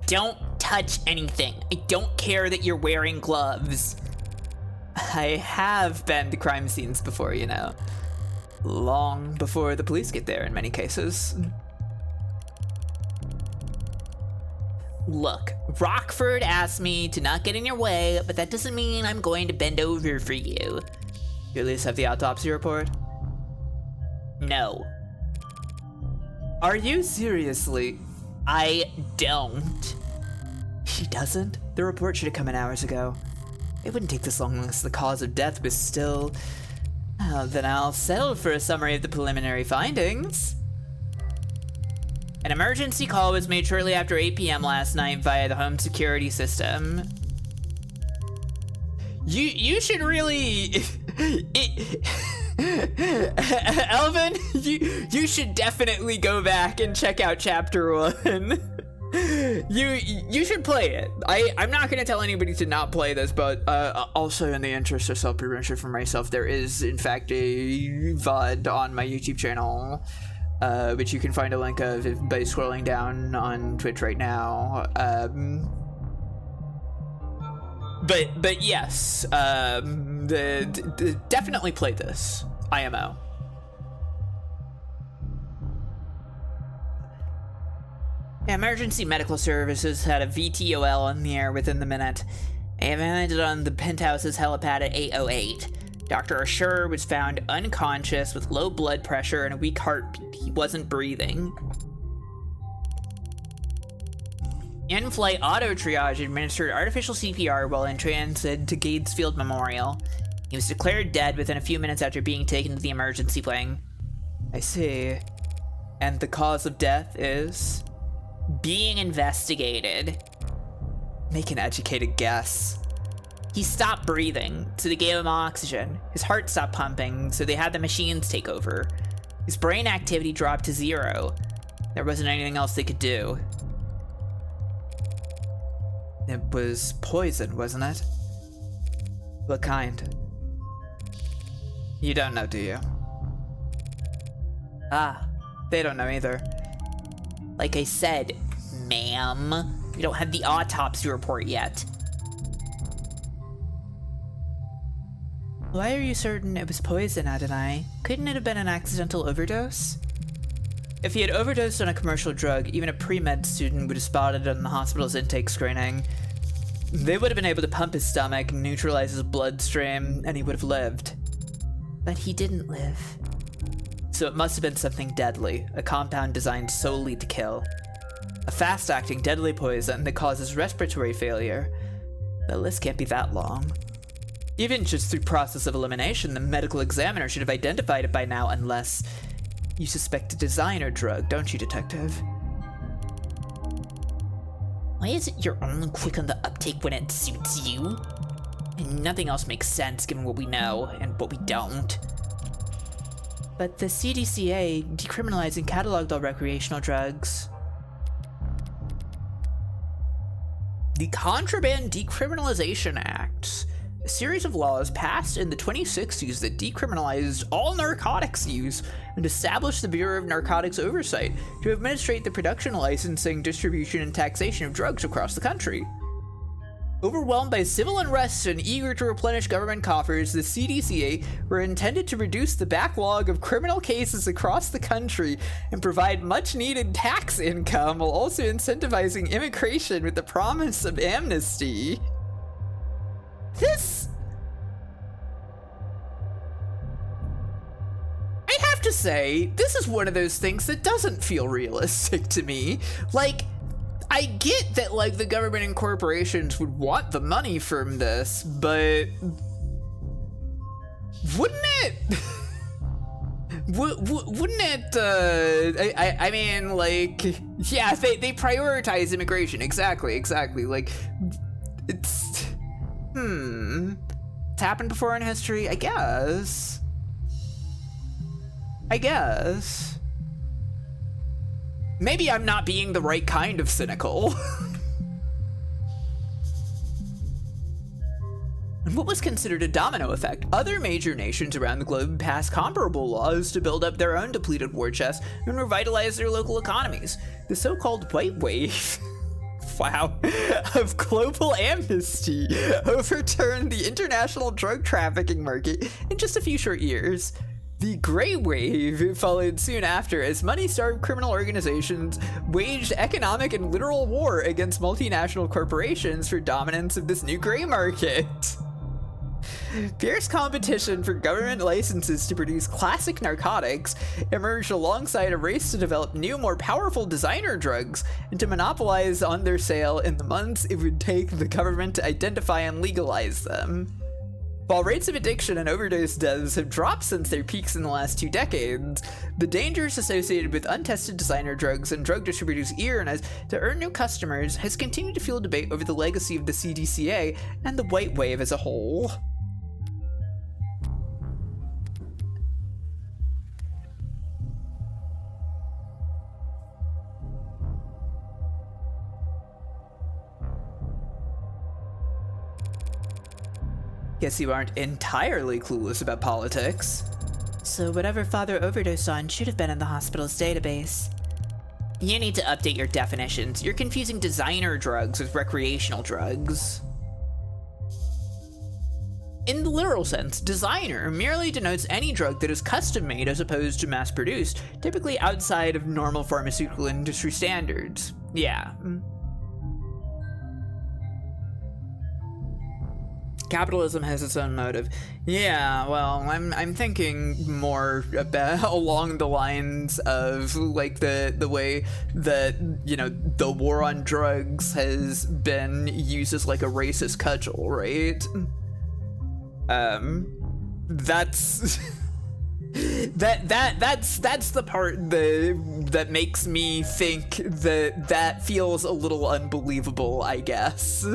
Don't touch anything. I don't care that you're wearing gloves. I have been to crime scenes before, you know. Long before the police get there in many cases. Look, Rockford asked me to not get in your way, but that doesn't mean I'm going to bend over for you. You at least have the autopsy report? No. Are you seriously? I don't. She doesn't? The report should have come in hours ago. It wouldn't take this long unless the cause of death was still... Oh, then I'll settle for a summary of the preliminary findings. An emergency call was made shortly after 8 p.m. last night via the home security system. You should really... Elvin, you should definitely go back and check out chapter 1. You should play it. I'm not gonna tell anybody to not play this, but also in the interest of self-prevention for myself, there is in fact a VOD on my YouTube channel, which you can find a link of by scrolling down on Twitch right now. But yes, definitely play this. IMO. Emergency medical services had a VTOL in the air within the minute. They have landed on the penthouse's helipad at 8:08. Dr. Ashur was found unconscious with low blood pressure and a weak heartbeat. He wasn't breathing. In-flight auto triage administered artificial CPR while in transit to Gatesfield Memorial. He was declared dead within a few minutes after being taken to the emergency wing. I see. And the cause of death is? Being investigated. Make an educated guess. He stopped breathing, so they gave him oxygen. His heart stopped pumping, so they had the machines take over. His brain activity dropped to 0. There wasn't anything else they could do. It was poison, wasn't it? What kind? You don't know, do you? Ah, they don't know either. Like I said, ma'am, we don't have the autopsy report yet. Why are you certain it was poison, Adonai? Couldn't it have been an accidental overdose? If he had overdosed on a commercial drug, even a pre-med student would have spotted it on the hospital's intake screening. They would have been able to pump his stomach, neutralize his bloodstream, and he would have lived. But he didn't live. So it must have been something deadly, a compound designed solely to kill. A fast-acting deadly poison that causes respiratory failure. The list can't be that long. Even just through process of elimination, the medical examiner should have identified it by now, unless you suspect a designer drug, don't you, detective? Why is it you're only quick on the uptake when it suits you? And nothing else makes sense given what we know and what we don't. But the CDCA decriminalized and cataloged all recreational drugs. The Contraband Decriminalization Act, a series of laws passed in the 2060s that decriminalized all narcotics use and established the Bureau of Narcotics Oversight to administrate the production, licensing, distribution, and taxation of drugs across the country. Overwhelmed by civil unrest and eager to replenish government coffers, the CDCA were intended to reduce the backlog of criminal cases across the country and provide much-needed tax income while also incentivizing immigration with the promise of amnesty. I have to say, this is one of those things that doesn't feel realistic to me. Like, I get that, like, the government and corporations would want the money from this, but wouldn't it? Wouldn't it? I mean, like, yeah, they prioritize immigration. Exactly. Like, it's happened before in history, I guess. Maybe I'm not being the right kind of cynical. And what was considered a domino effect, other major nations around the globe passed comparable laws to build up their own depleted war chests and revitalize their local economies. The so-called white wave of global amnesty overturned the international drug trafficking market in just a few short years. The Gray Wave followed soon after as money-starved criminal organizations waged economic and literal war against multinational corporations for dominance of this new gray market. Fierce competition for government licenses to produce classic narcotics emerged alongside a race to develop new, more powerful designer drugs and to monopolize on their sale in the months it would take the government to identify and legalize them. While rates of addiction and overdose deaths have dropped since their peaks in the last 2 decades, the dangers associated with untested designer drugs and drug distributors' eagerness to earn new customers has continued to fuel debate over the legacy of the CDCA and the white wave as a whole. Guess you aren't entirely clueless about politics. So whatever Father overdosed on should have been in the hospital's database. You need to update your definitions. You're confusing designer drugs with recreational drugs. In the literal sense, designer merely denotes any drug that is custom-made as opposed to mass-produced, typically outside of normal pharmaceutical industry standards. Yeah. Capitalism has its own motive. Yeah, well, I'm thinking more about along the lines of like the way that, you know, the war on drugs has been used as like a racist cudgel, right? That's that's the part that makes me think that feels a little unbelievable, I guess.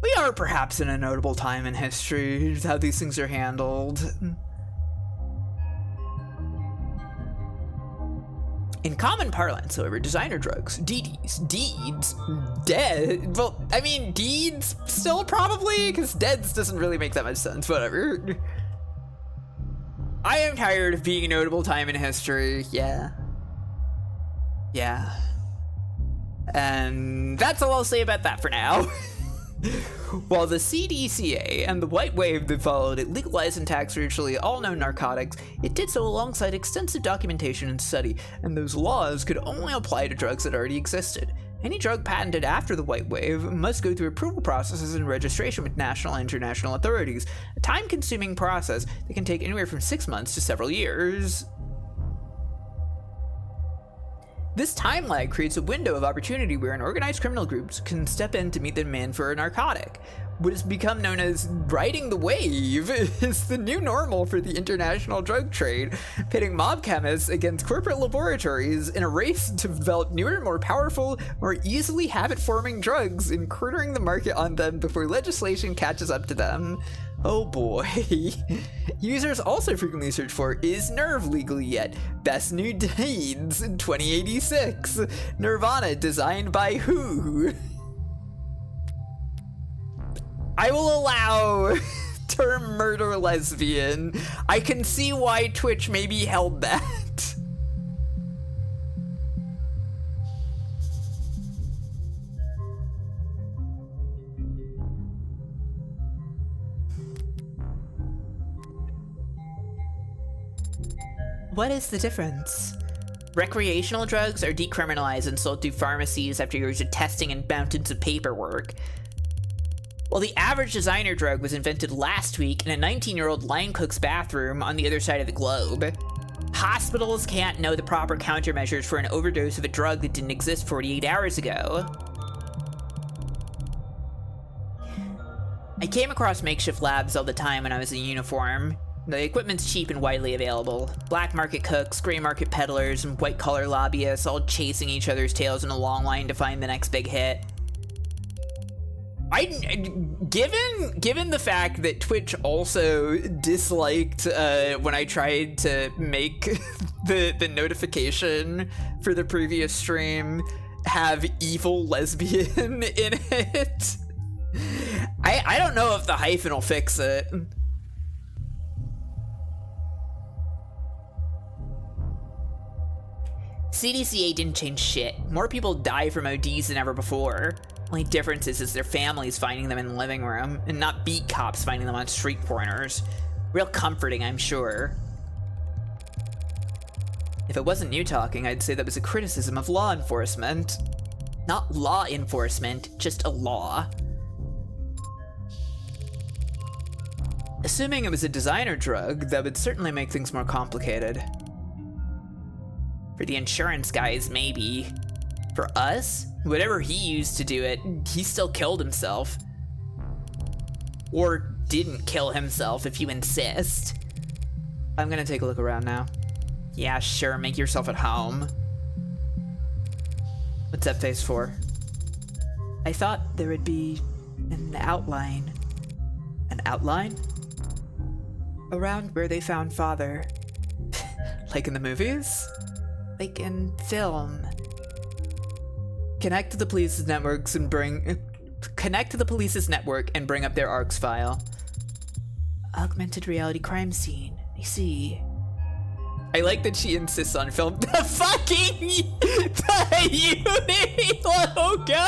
We are perhaps in a notable time in history, how these things are handled. In common parlance, however, designer drugs, deeds, dead, well, I mean, deeds still probably, because deads doesn't really make that much sense, whatever. I am tired of being a notable time in history, yeah. And that's all I'll say about that for now. While the CDCA and the white wave that followed it legalized and taxed virtually all known narcotics, it did so alongside extensive documentation and study, and those laws could only apply to drugs that already existed. Any drug patented after the white wave must go through approval processes and registration with national and international authorities, a time-consuming process that can take anywhere from 6 months to several years. This time lag creates a window of opportunity where an organized criminal groups can step in to meet the demand for a narcotic. What has become known as riding the wave is the new normal for the international drug trade, pitting mob chemists against corporate laboratories in a race to develop newer, more powerful, more easily habit-forming drugs and cornering the market on them before legislation catches up to them. Oh boy. Users also frequently search for, is Nerve legal yet? Best new teens in 2086. Nirvana designed by who? I will allow term murder lesbian. I can see why Twitch maybe held that. What is the difference? Recreational drugs are decriminalized and sold through pharmacies after years of testing and mountains of paperwork. While the average designer drug was invented last week in a 19-year-old line cook's bathroom on the other side of the globe, hospitals can't know the proper countermeasures for an overdose of a drug that didn't exist 48 hours ago. I came across makeshift labs all the time when I was in uniform. The equipment's cheap and widely available. Black market cooks, gray market peddlers, and white-collar lobbyists all chasing each other's tails in a long line to find the next big hit. Given the fact that Twitch also disliked when I tried to make the notification for the previous stream have evil lesbian in it, I don't know if the hyphen will fix it. CDCA didn't change shit. More people die from ODs than ever before. Only difference is their families finding them in the living room, and not beat cops finding them on street corners. Real comforting, I'm sure. If it wasn't you talking, I'd say that was a criticism of law enforcement. Not law enforcement, just a law. Assuming it was a designer drug, that would certainly make things more complicated. For the insurance guys, maybe. For us, whatever he used to do it, he still killed himself. Or didn't kill himself, if you insist. I'm gonna take a look around now. Yeah, sure, make yourself at home. What's that face for? I thought there would be an outline. An outline? Around where they found father. Like in the movies? Like in film. Connect to the police's networks and connect to the police's network and bring up their ARCS file. Augmented reality crime scene. I see. I like that she insists on film. The fucking Unity logo.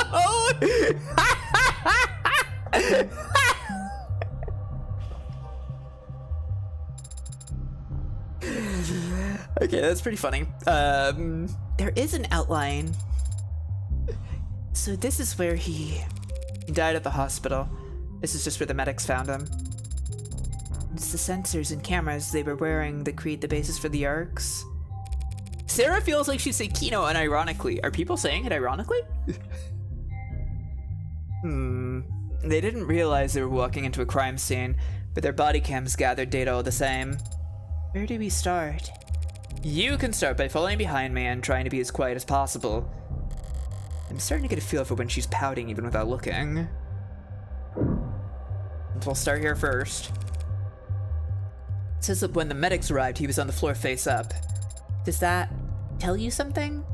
Okay, that's pretty funny. There is an outline. So this is where he died at the hospital. This is just where the medics found him. It's the sensors and cameras they were wearing that create the basis for the arcs. Sarah feels like she'd say Kino unironically. Are people saying it ironically? They didn't realize they were walking into a crime scene, but their body cams gathered data all the same. Where do we start? You can start by following behind me and trying to be as quiet as possible. I'm starting to get a feel for when she's pouting even without looking. We'll start here first. It says that when the medics arrived, he was on the floor face up. Does that tell you something?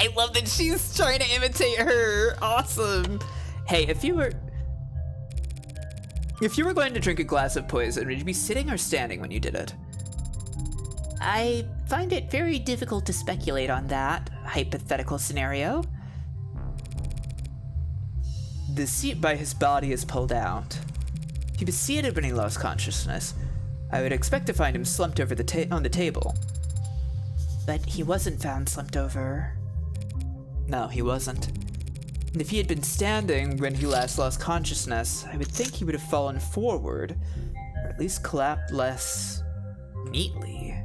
I love that she's trying to imitate her. Awesome. Hey, if you were going to drink a glass of poison, would you be sitting or standing when you did it? I find it very difficult to speculate on that hypothetical scenario. The seat by his body is pulled out. He was seated when he lost consciousness. I would expect to find him slumped over on the table. But he wasn't found slumped over. No, he wasn't. And if he had been standing when he last lost consciousness, I would think he would have fallen forward, or at least collapsed less neatly.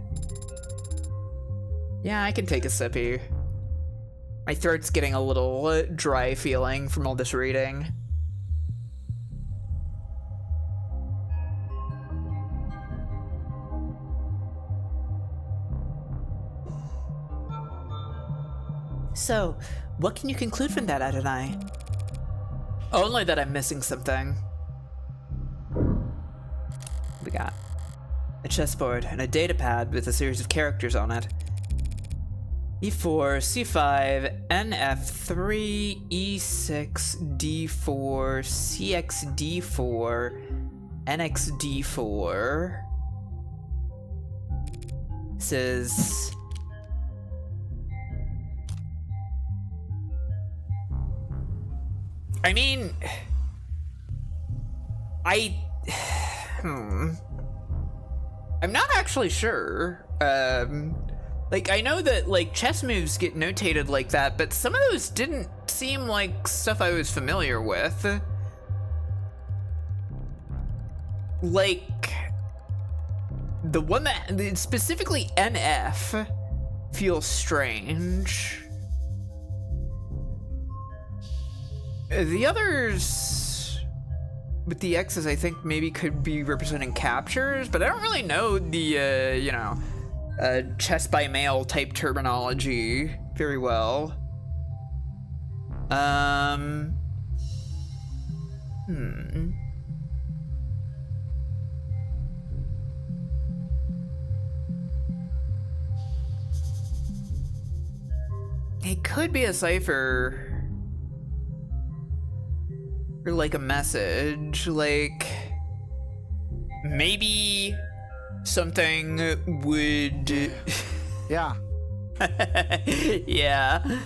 Yeah, I can take a sippy. My throat's getting a little dry feeling from all this reading. So, what can you conclude from that, Adonai? Only that I'm missing something. We got a chessboard and a data pad with a series of characters on it. E4, C5, NF3, E6, D4, CX, D4, NX, D4. This is... I mean... I'm not actually sure. Like, I know that, like, chess moves get notated like that, but some of those didn't seem like stuff I was familiar with. Like, the one that, specifically NF, feels strange. The others, with the X's, I think maybe could be representing captures, but I don't really know the, you know, chess by mail type terminology very well. It could be a cipher. Or like a message, like maybe something would Yeah. yeah,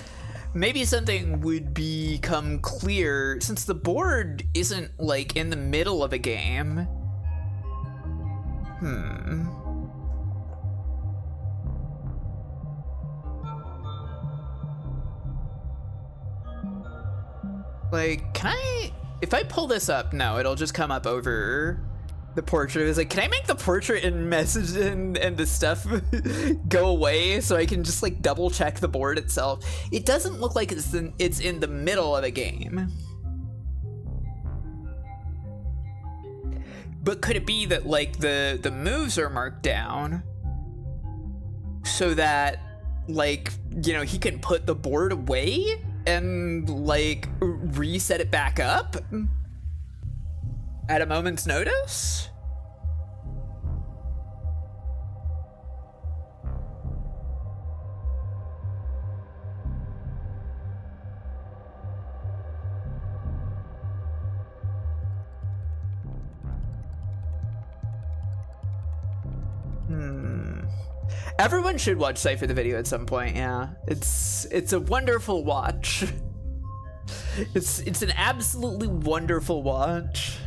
maybe something would become clear since the board isn't like in the middle of a game. Like, can I, if I pull this up, no, it'll just come up over the portrait. It's like, can I make the portrait and message and the stuff go away so I can just like double check the board itself? It doesn't look like it's in the middle of a game. But could it be that like the moves are marked down so that like, you know, he can put the board away and like reset it back up at a moment's notice? Everyone should watch Cypher the video at some point, yeah. It's a wonderful watch. It's an absolutely wonderful watch.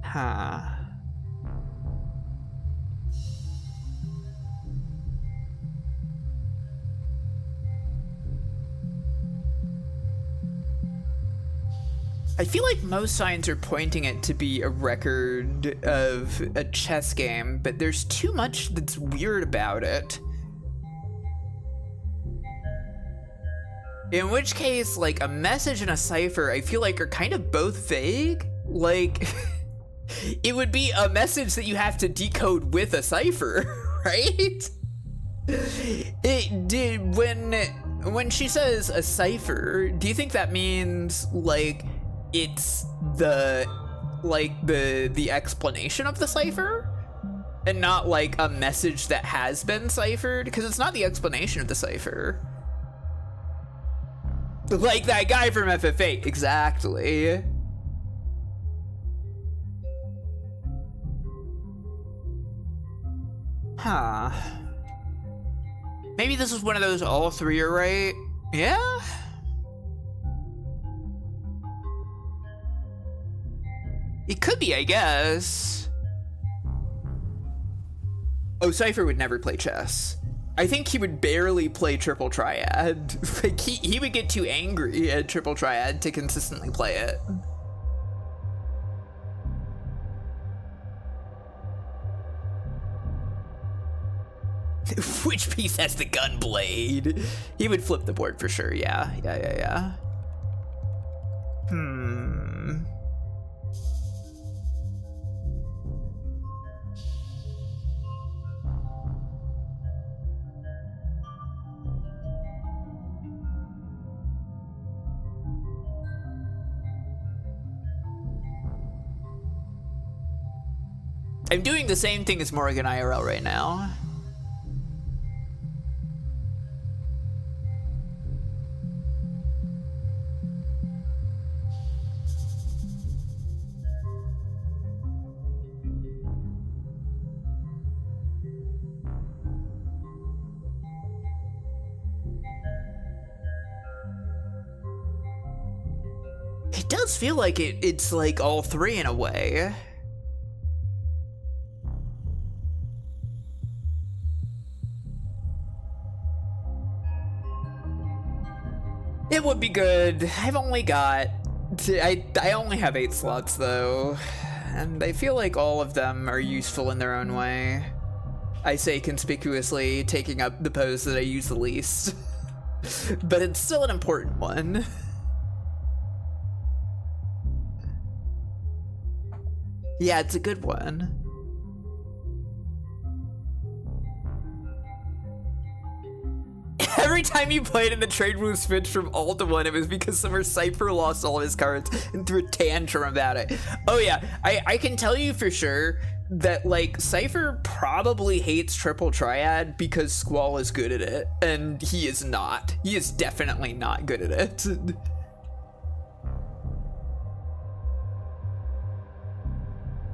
Huh. I feel like most signs are pointing it to be a record of a chess game, but there's too much that's weird about it. In which case, like, a message and a cipher, I feel like are kind of both vague. Like, it would be a message that you have to decode with a cipher, right? It did, when she says a cipher, do you think that means, like, it's the explanation of the cipher and not like a message that has been ciphered? Because it's not the explanation of the cipher. Like that guy from FF8, exactly. Huh. Maybe this is one of those all three are right. Yeah? It could be, I guess. Oh, Cypher would never play chess. I think he would barely play triple triad. Like, he would get too angry at triple triad to consistently play it. Which piece has the gun blade? He would flip the board for sure, yeah. Yeah. I'm doing the same thing as Morgan IRL right now. It does feel like it's like all three in a way. It would be good. I've only got... I only have 8 slots though, and I feel like all of them are useful in their own way. I say conspicuously taking up the pose that I use the least, but it's still an important one. Yeah, it's a good one. Every time you played in the trade room switch from all to one, it was because Summer Cypher lost all of his cards and threw a tantrum about it. Oh yeah, I can tell you for sure that like Cypher probably hates Triple Triad because Squall is good at it, and he is not. He is definitely not good at it.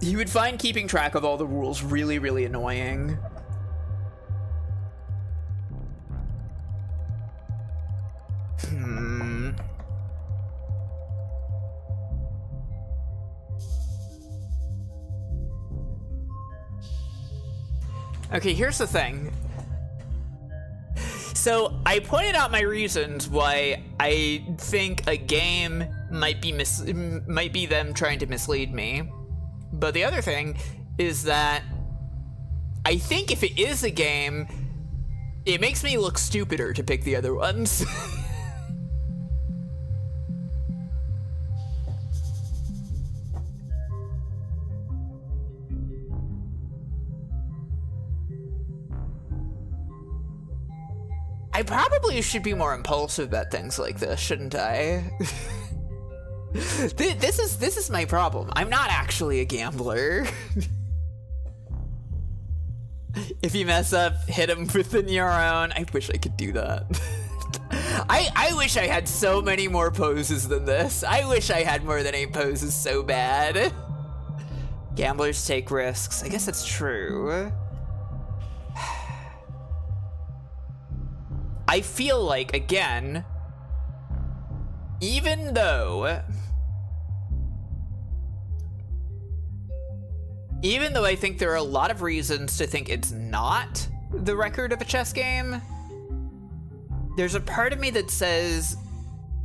He would find keeping track of all the rules really, really annoying. Okay, here's the thing. So I pointed out my reasons why I think a game might be them trying to mislead me. But the other thing is that I think if it is a game, it makes me look stupider to pick the other ones. I probably should be more impulsive about things like this, shouldn't I? This is my problem. I'm not actually a gambler. If you mess up, hit him within your own. I wish I could do that. I wish I had so many more poses than this. I wish I had more than 8 poses so bad. Gamblers take risks. I guess that's true. I feel like, again, even though I think there are a lot of reasons to think it's not the record of a chess game, there's a part of me that says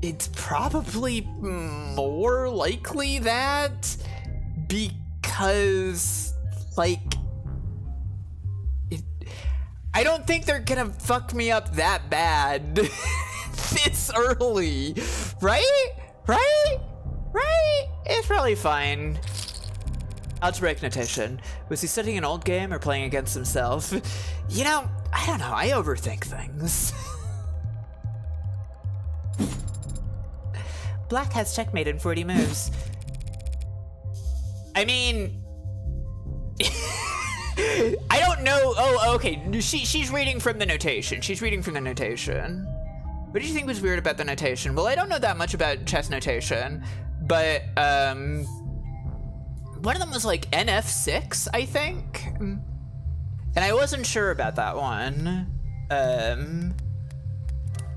it's probably more likely that, because, like, I don't think they're gonna fuck me up that bad this early, right? It's probably fine. Algebraic notation. Was he studying an old game or playing against himself? You know, I don't know, I overthink things. Black has checkmate in 40 moves. I mean... I don't know. Oh, okay. She's reading from the notation. What did you think was weird about the notation? Well, I don't know that much about chess notation, but one of them was like NF6, I think, and I wasn't sure about that one.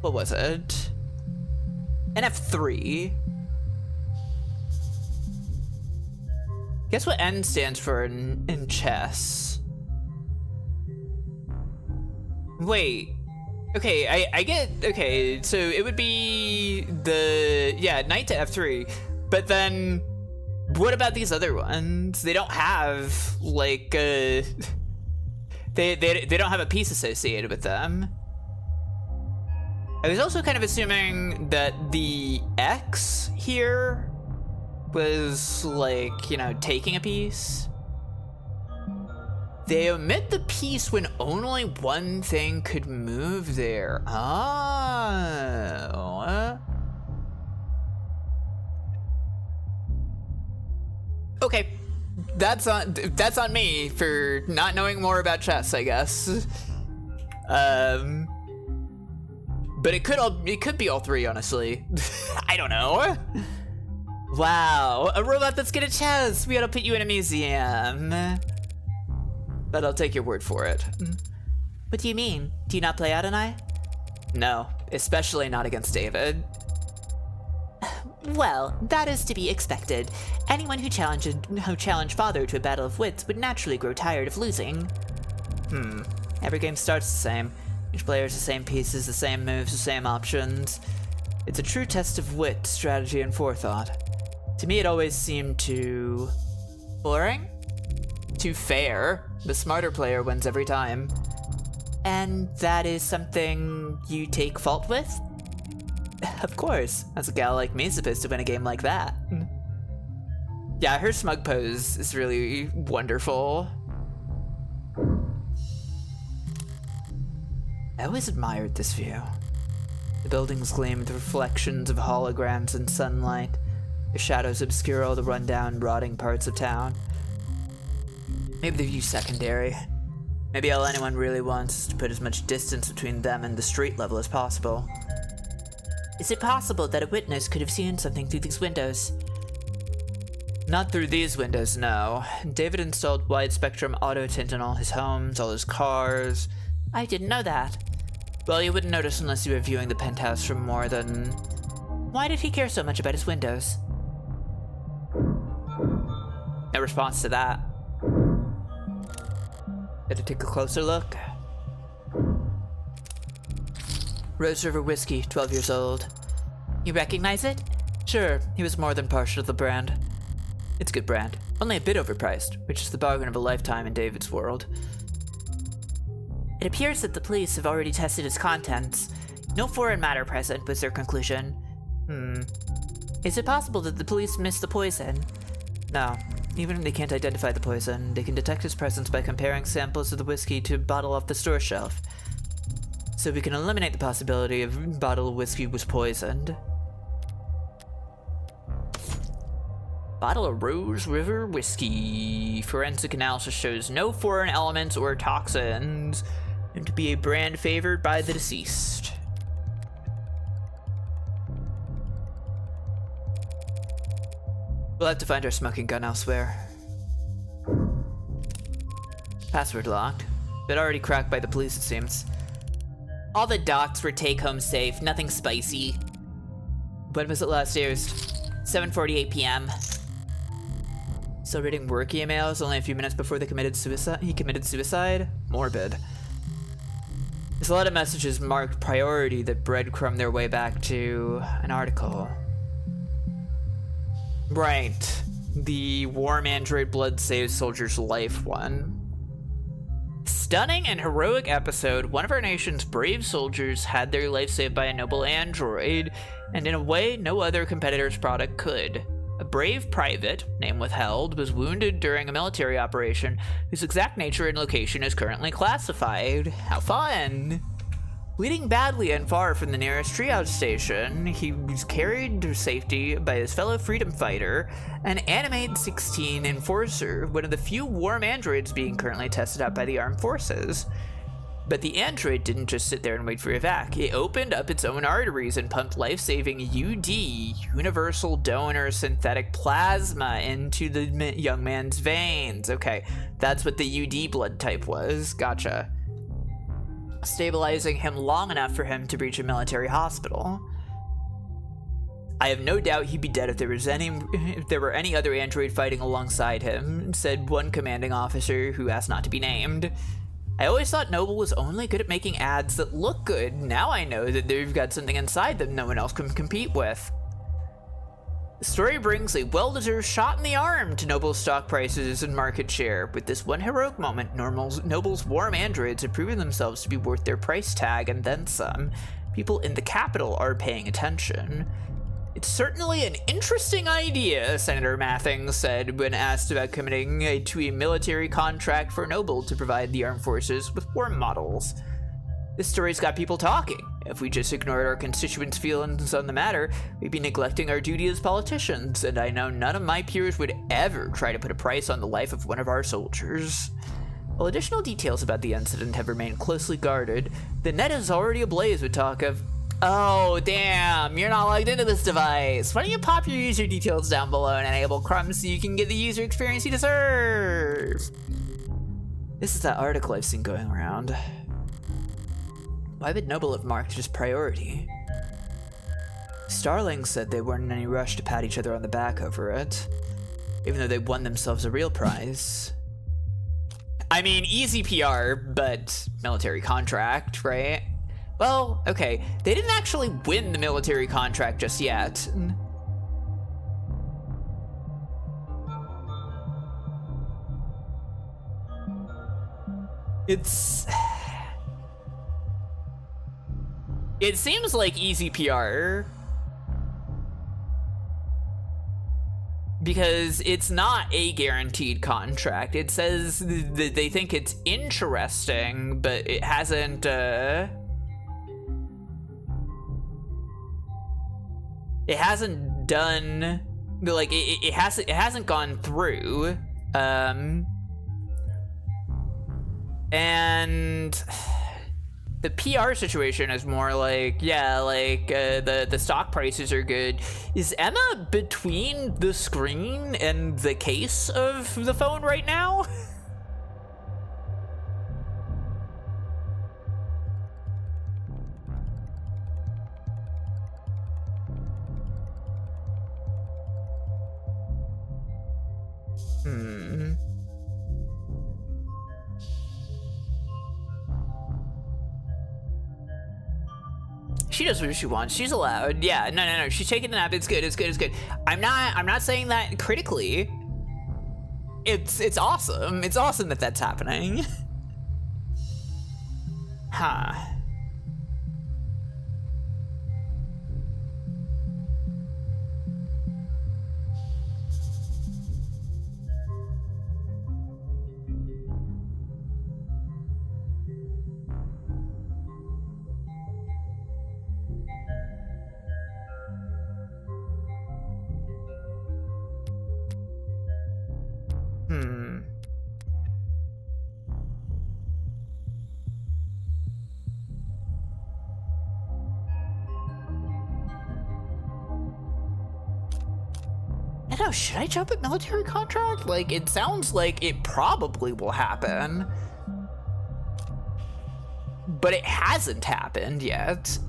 What was it? NF3. Guess what N stands for in chess? Wait. Okay, I get, okay, so it would be the, yeah, knight to F3, but then what about these other ones? They don't have, like, they don't have a piece associated with them. I was also kind of assuming that the X here was, like, you know, taking a piece. They omit the piece when only one thing could move there. Oh. Okay. That's on me for not knowing more about chess, I guess. But it could be all three, honestly. I don't know. Wow, a robot that's good at chess. We ought to put you in a museum. But I'll take your word for it. What do you mean? Do you not play Adonai? No, especially not against David. Well, that is to be expected. Anyone who challenged Father to a battle of wits would naturally grow tired of losing. Every game starts the same. Each player has the same pieces, the same moves, the same options. It's a true test of wit, strategy, and forethought. To me, it always seemed too boring, too fair. The smarter player wins every time. And that is something you take fault with? Of course, as a gal like me is supposed to win a game like that. Yeah, her smug pose is really wonderful. I always admired this view. The buildings gleam with reflections of holograms in sunlight. The shadows obscure all the rundown, rotting parts of town. Maybe the view's secondary. Maybe all anyone really wants is to put as much distance between them and the street level as possible. Is it possible that a witness could have seen something through these windows? Not through these windows, no. David installed wide-spectrum auto tint in all his homes, all his cars. I didn't know that. Well, you wouldn't notice unless you were viewing the penthouse from more than... Why did he care so much about his windows? No response to that. Better take a closer look. Rose River Whiskey, 12 years old. You recognize it? Sure, he was more than partial to the brand. It's a good brand. Only a bit overpriced, which is the bargain of a lifetime in David's world. It appears that the police have already tested its contents. No foreign matter present, was their conclusion. Is it possible that the police missed the poison? No. Even if they can't identify the poison, they can detect its presence by comparing samples of the whiskey to a bottle off the store shelf. So we can eliminate the possibility of a bottle of whiskey was poisoned. Bottle of Rose River Whiskey. Forensic analysis shows no foreign elements or toxins, and to be a brand favored by the deceased. We'll have to find our smoking gun elsewhere. Password locked, but already cracked by the police, it seems. All the docs were take-home safe, nothing spicy. When was it last used? 7:48 p.m. Still reading work emails only a few minutes before he committed suicide? Morbid. There's a lot of messages marked priority that breadcrumb their way back to an article. Right. The Warm Android Blood Saves Soldier's Life one. Stunning and heroic episode, one of our nation's brave soldiers had their life saved by a noble android, and in a way no other competitor's product could. A brave private, name withheld, was wounded during a military operation whose exact nature and location is currently classified. How fun! Bleeding badly and far from the nearest triage station, he was carried to safety by his fellow freedom fighter, an Animate 16 Enforcer, one of the few warm androids being currently tested out by the armed forces. But the android didn't just sit there and wait for evac. It opened up its own arteries and pumped life-saving UD, Universal Donor Synthetic Plasma, into the young man's veins. Okay, that's what the UD blood type was. Gotcha. Stabilizing him long enough for him to reach a military hospital. I have no doubt he'd be dead if there were any other android fighting alongside him, said one commanding officer who asked not to be named. I always thought Noble was only good at making ads that look good. Now I know that they've got something inside them no one else can compete with. The story brings a well-deserved shot in the arm to Noble's stock prices and market share. With this one heroic moment, Noble's warm androids have proven themselves to be worth their price tag and then some. People in the capital are paying attention. It's certainly an interesting idea, Senator Mathing said when asked about committing to a military contract for Noble to provide the armed forces with warm models. This story's got people talking. If we just ignored our constituents' feelings on the matter, we'd be neglecting our duty as politicians, and I know none of my peers would ever try to put a price on the life of one of our soldiers. While additional details about the incident have remained closely guarded, the net is already ablaze with talk of, "Oh, damn, you're not logged into this device. Why don't you pop your user details down below and enable crumbs so you can get the user experience you deserve?" This is that article I've seen going around. Why would Noble have marked it as priority? Starling said they weren't in any rush to pat each other on the back over it, even though they won themselves a real prize. I mean, easy PR, but military contract, right? Well, okay, they didn't actually win the military contract just yet. It seems like easy PR, because it's not a guaranteed contract. It says that they think it's interesting, but it hasn't, it hasn't done, like, it hasn't gone through, and the PR situation is more like, yeah, like, the stock prices are good. Is Emma between the screen and the case of the phone right now? She does what she wants. She's allowed. Yeah, no. She's taking a nap. It's good. I'm not saying that critically. It's awesome. It's awesome that that's happening. Huh. I don't know, should I jump at military contract? Like, it sounds like it probably will happen, but it hasn't happened yet.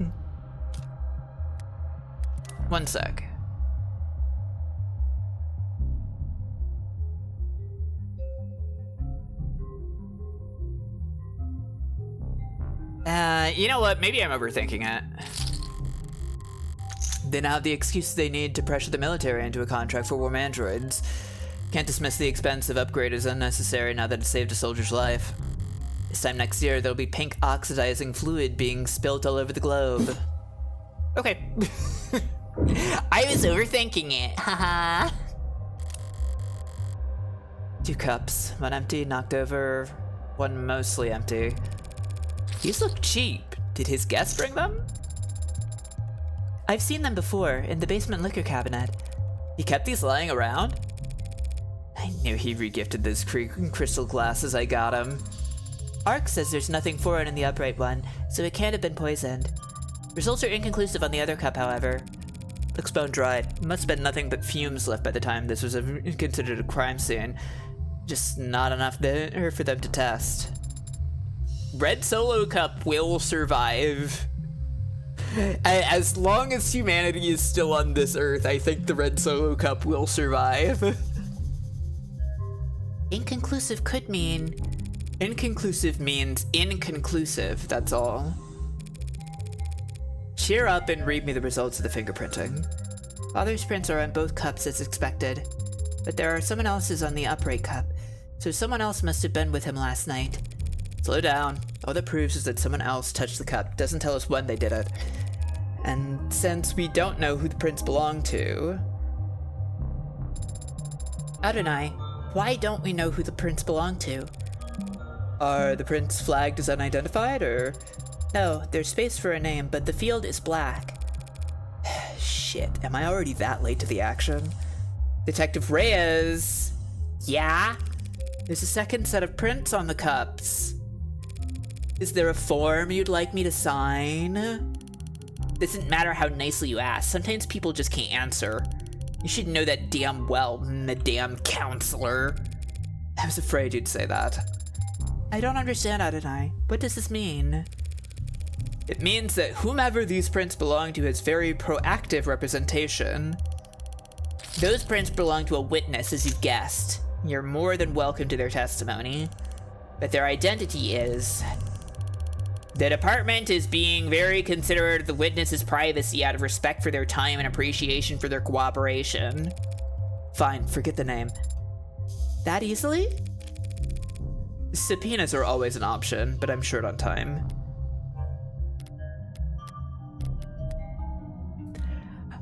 One sec. You know what? Maybe I'm overthinking it. They now have the excuses they need to pressure the military into a contract for warm androids. Can't dismiss the expense of upgrade as unnecessary now that it saved a soldier's life. This time next year, there'll be pink oxidizing fluid being spilt all over the globe. Okay. I was overthinking it, haha. 2 cups, one empty, knocked over, one mostly empty. These look cheap. Did his guest bring them? I've seen them before, in the basement liquor cabinet. He kept these lying around? I knew he regifted those crystal glasses I got him. Ark says there's nothing foreign in the upright one, so it can't have been poisoned. Results are inconclusive on the other cup, however. Looks bone dried. Must have been nothing but fumes left by the time this was considered a crime scene. Just not enough there for them to test. Red Solo Cup will survive. As long as humanity is still on this earth, I think the Red Solo Cup will survive. Inconclusive could mean... Inconclusive means inconclusive, that's all. Cheer up and read me the results of the fingerprinting. Father's prints are on both cups as expected, but there are someone else's on the upright cup, so someone else must have been with him last night. Slow down. All that proves is that someone else touched the cup. Doesn't tell us when they did it. And since we don't know who the prints belong to... Adonai, why don't we know who the prints belong to? Are the prints flagged as unidentified, or Oh, there's space for a name, but the field is black. Shit, am I already that late to the action? Detective Reyes! Yeah? There's a second set of prints on the cups. Is there a form you'd like me to sign? Doesn't matter how nicely you ask, sometimes people just can't answer. You should know that damn well, Madame Counselor. I was afraid you'd say that. I don't understand, Adonai. What does this mean? It means that whomever these prints belong to has very proactive representation. Those prints belong to a witness, as you've guessed. You're more than welcome to their testimony. But their identity is... The department is being very considerate of the witness's privacy out of respect for their time and appreciation for their cooperation. Fine, forget the name. That easily? Subpoenas are always an option, but I'm short on time.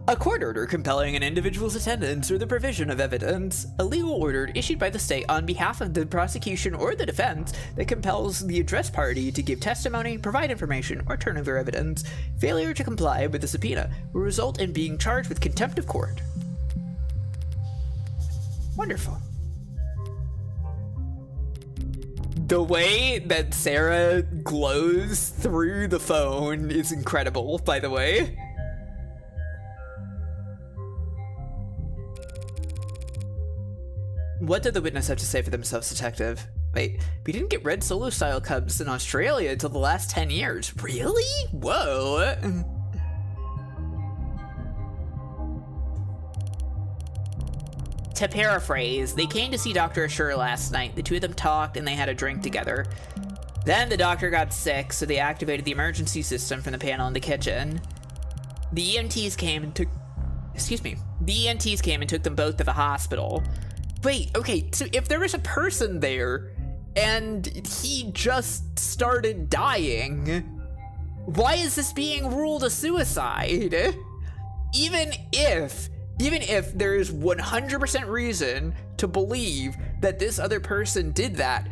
A court order compelling an individual's attendance or the provision of evidence. A legal order issued by the state on behalf of the prosecution or the defense that compels the addressed party to give testimony, provide information, or turn over evidence. Failure to comply with the subpoena will result in being charged with contempt of court. Wonderful. The way that Sarah glows through the phone is incredible, by the way. What did the witness have to say for themselves, Detective? Wait, we didn't get red Solo-style cubs in Australia until the last 10 years. Really? Whoa. To paraphrase, they came to see Dr. Ashur last night. The two of them talked and they had a drink together. Then the doctor got sick, so they activated the emergency system from the panel in the kitchen. The EMTs came and took... Excuse me. The EMTs came and took them both to the hospital. Wait, okay, so if there was a person there and he just started dying, why is this being ruled a suicide? Even if there is 100% reason to believe that this other person did that,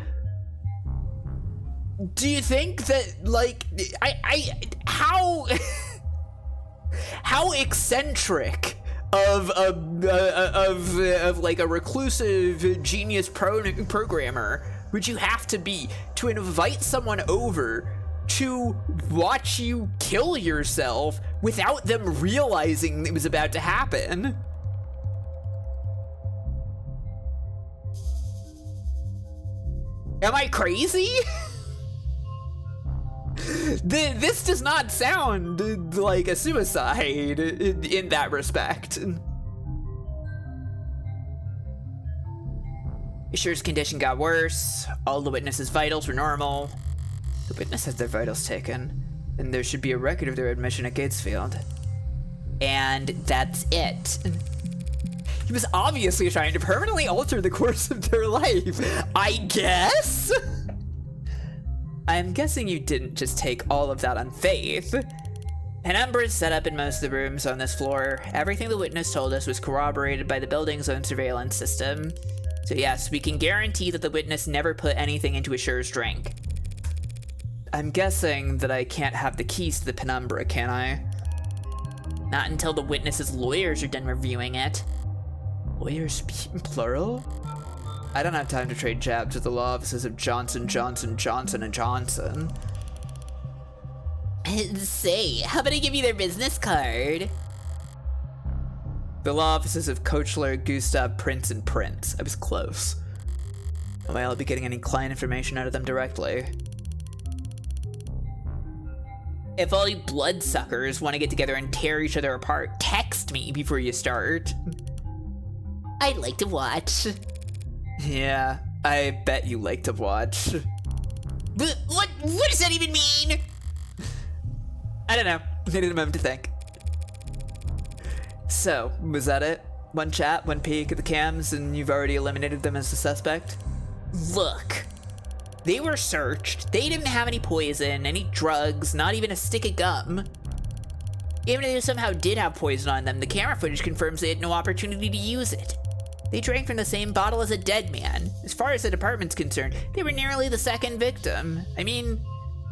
do you think that, like, how eccentric of like a reclusive genius programmer would you have to be to invite someone over to watch you kill yourself without them realizing it was about to happen? Am I crazy? This does not sound like a suicide in that respect. Ashur's condition got worse. All the witnesses' vitals were normal. The witness had their vitals taken, and there should be a record of their admission at Gatesfield. And that's it. He was obviously trying to permanently alter the course of their life, I guess? I'm guessing you didn't just take all of that on faith. Penumbra is set up in most of the rooms on this floor. Everything the witness told us was corroborated by the building's own surveillance system. So yes, we can guarantee that the witness never put anything into Ashur's drink. I'm guessing that I can't have the keys to the Penumbra, can I? Not until the witness's lawyers are done reviewing it. Lawyers plural? I don't have time to trade jabs with the law offices of Johnson, Johnson, Johnson & Johnson. Say, how about I give you their business card? The law offices of Kochler, Gustav, Prince, and Prince. I was close. No way I'll be getting any client information out of them directly. If all you bloodsuckers want to get together and tear each other apart, text me before you start. I'd like to watch. Yeah, I bet you like to watch. But what does that even mean? I don't know. Needed a moment to think. So, was that it? One chat, one peek at the cams, and you've already eliminated them as a suspect? Look. They were searched. They didn't have any poison, any drugs, not even a stick of gum. Even if they somehow did have poison on them, the camera footage confirms they had no opportunity to use it. They drank from the same bottle as a dead man. As far as the department's concerned, they were nearly the second victim. I mean,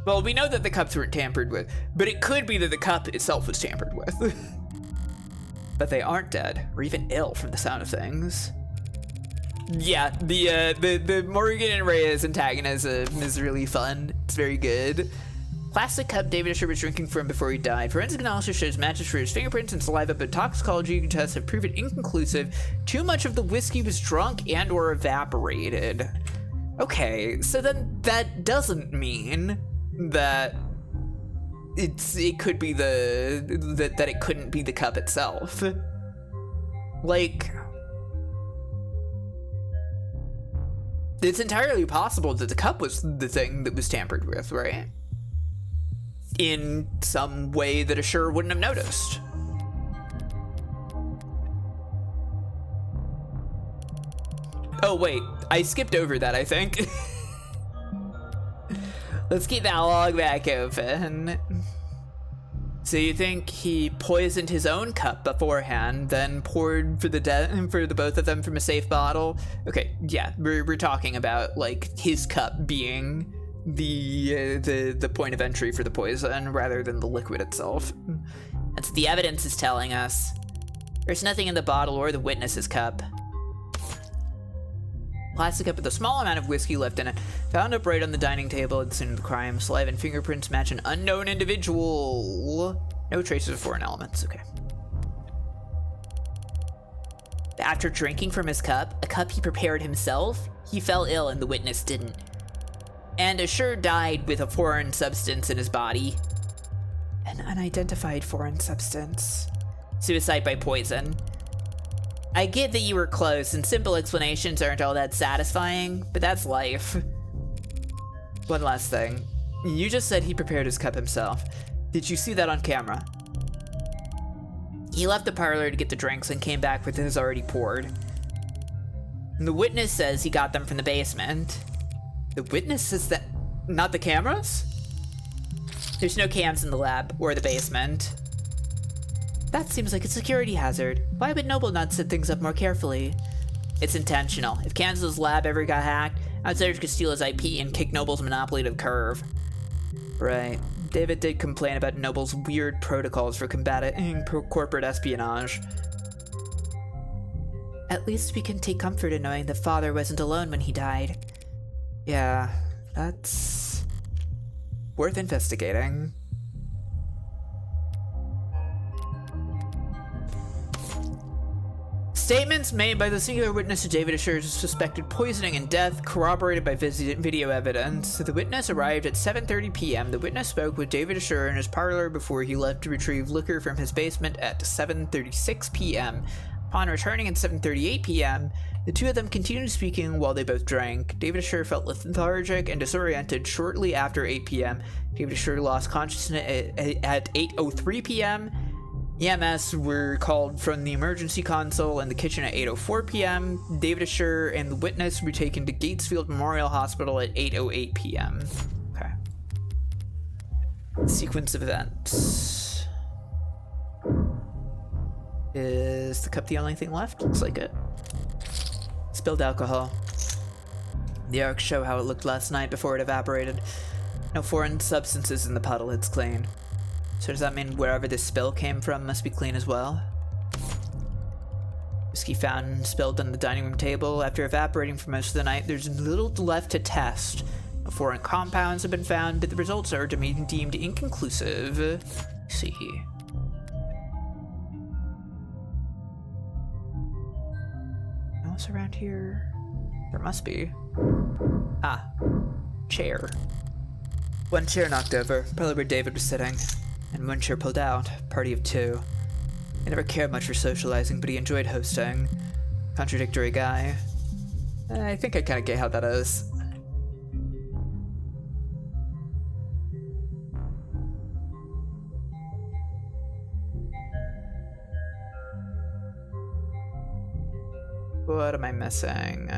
Well, we know that the cups weren't tampered with, but it could be that the cup itself was tampered with. But they aren't dead, or even ill from the sound of things. Yeah, the Morgan and Reyes antagonism is really fun. It's very good. Plastic cup David Asher was drinking from before he died. Forensic analysis shows matches for his fingerprints and saliva, but toxicology tests have proven inconclusive. Too much of the whiskey was drunk and or evaporated. Okay, so then that doesn't mean that it could be that it couldn't be the cup itself. Like, it's entirely possible that the cup was the thing that was tampered with, right? In some way that Asher wouldn't have noticed. Oh wait, I skipped over that, I think. Let's keep that log back open. So you think he poisoned his own cup beforehand, then poured for the both of them from a safe bottle? Okay, yeah, we're talking about like his cup being the point of entry for the poison rather than the liquid itself. That's what the evidence is telling us. There's nothing in the bottle or the witness's cup. Plastic cup with a small amount of whiskey left in it, found upright on the dining table at the scene of the crime. Saliva and fingerprints match an unknown individual. No traces of foreign elements. Okay. After drinking from his cup, a cup he prepared himself, he fell ill and the witness didn't. And Asher died with a foreign substance in his body. An unidentified foreign substance. Suicide by poison. I get that you were close, and simple explanations aren't all that satisfying, but that's life. One last thing. You just said he prepared his cup himself. Did you see that on camera? He left the parlor to get the drinks and came back with his already poured. And the witness says he got them from the basement. The witness says that... not the cameras? There's no cams in the lab or the basement. That seems like a security hazard. Why would Noble not set things up more carefully? It's intentional. If Kansas' lab ever got hacked, outsiders could steal his IP and kick Noble's monopoly to the curb. Right. David did complain about Noble's weird protocols for combating corporate espionage. At least we can take comfort in knowing that Father wasn't alone when he died. Yeah, that's worth investigating. Statements made by the singular witness to David Asher's suspected poisoning and death corroborated by video evidence. The witness arrived at 7:30 p.m. The witness spoke with David Asher in his parlor before he left to retrieve liquor from his basement at 7:36 p.m. Upon returning at 7:38 p.m., the two of them continued speaking while they both drank. David Asher felt lethargic and disoriented shortly after 8 p.m. David Asher lost consciousness at 8:03 p.m. EMS were called from the emergency console in the kitchen at 8:04 p.m. David Asher and the witness were taken to Gatesfield Memorial Hospital at 8:08 p.m. Okay. Sequence of events. Is the cup the only thing left? Looks like it. Spilled alcohol. The arcs show how it looked last night before it evaporated. No foreign substances in the puddle, it's clean. So does that mean wherever this spill came from must be clean as well? Whiskey found and spilled on the dining room table. After evaporating for most of the night, there's little left to test. No foreign compounds have been found, but the results are deemed inconclusive. Let's see. Anything else around here? There must be. Ah. Chair. One chair knocked over, probably where David was sitting. And one chair pulled out, party of two. He never cared much for socializing, but he enjoyed hosting. Contradictory guy. I think I kinda get how that is. What am I missing?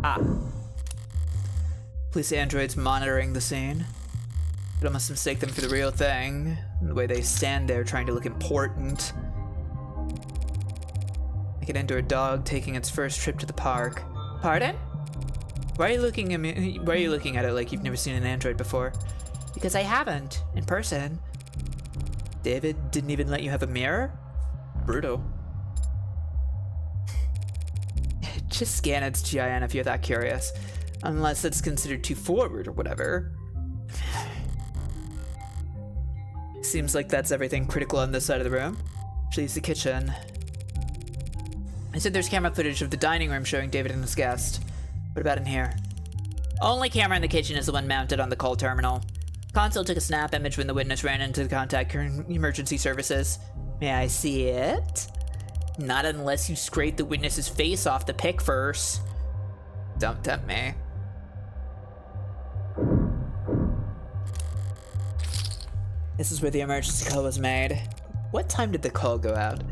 Ah. Police androids monitoring the scene. But I must mistake them for the real thing. The way they stand there trying to look important. Like an indoor dog taking its first trip to the park. Pardon? Why are you looking at me? Why are you looking at it like you've never seen an android before? Because I haven't, in person. David didn't even let you have a mirror? Brutal. Just scan its GIN if you're that curious. Unless it's considered too forward or whatever. Seems like that's everything critical on this side of the room. She's the kitchen. I said there's camera footage of the dining room showing David and his guest. What about in here? Only camera in the kitchen is the one mounted on the call terminal. Console took a snap image when the witness ran into the contact emergency services. May I see it? Not unless you scrape the witness's face off the pic first. Don't tempt me. This is where the emergency call was made. What time did the call go out?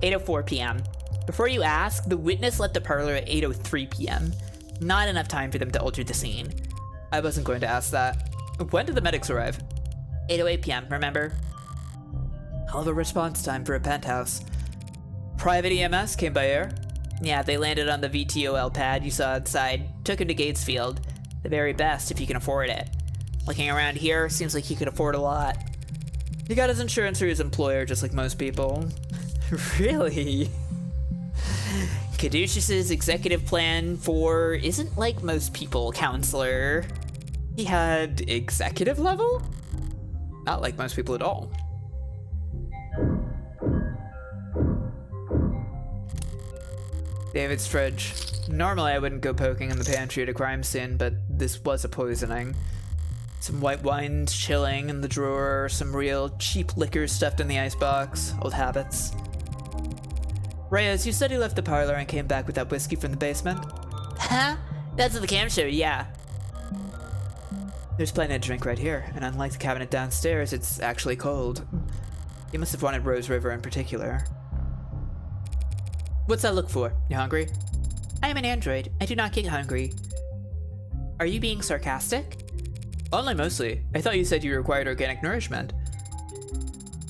8:04 p.m. Before you ask, the witness left the parlor at 8:03 p.m. Not enough time for them to alter the scene. I wasn't going to ask that. When did the medics arrive? 8:08 p.m., remember? Hell of a response time for a penthouse. Private EMS came by air? Yeah, they landed on the VTOL pad you saw outside. Took him to Gatesfield. The very best if you can afford it. Looking around here, seems like he could afford a lot. He got his insurance through his employer, just like most people. Really? Caduceus's executive plan for isn't like most people, counselor. He had executive level? Not like most people at all. David's fridge. Normally I wouldn't go poking in the pantry at a crime scene, but this was a poisoning. Some white wines chilling in the drawer, some real cheap liquor stuffed in the icebox. Old habits. Reyes, you said he left the parlor and came back with that whiskey from the basement? Huh? That's what the cam showed, yeah. There's plenty to drink right here, and unlike the cabinet downstairs, it's actually cold. You must have wanted Rose River in particular. What's that look for? You hungry? I am an android. I do not get hungry. Are you being sarcastic? Only mostly. I thought you said you required organic nourishment.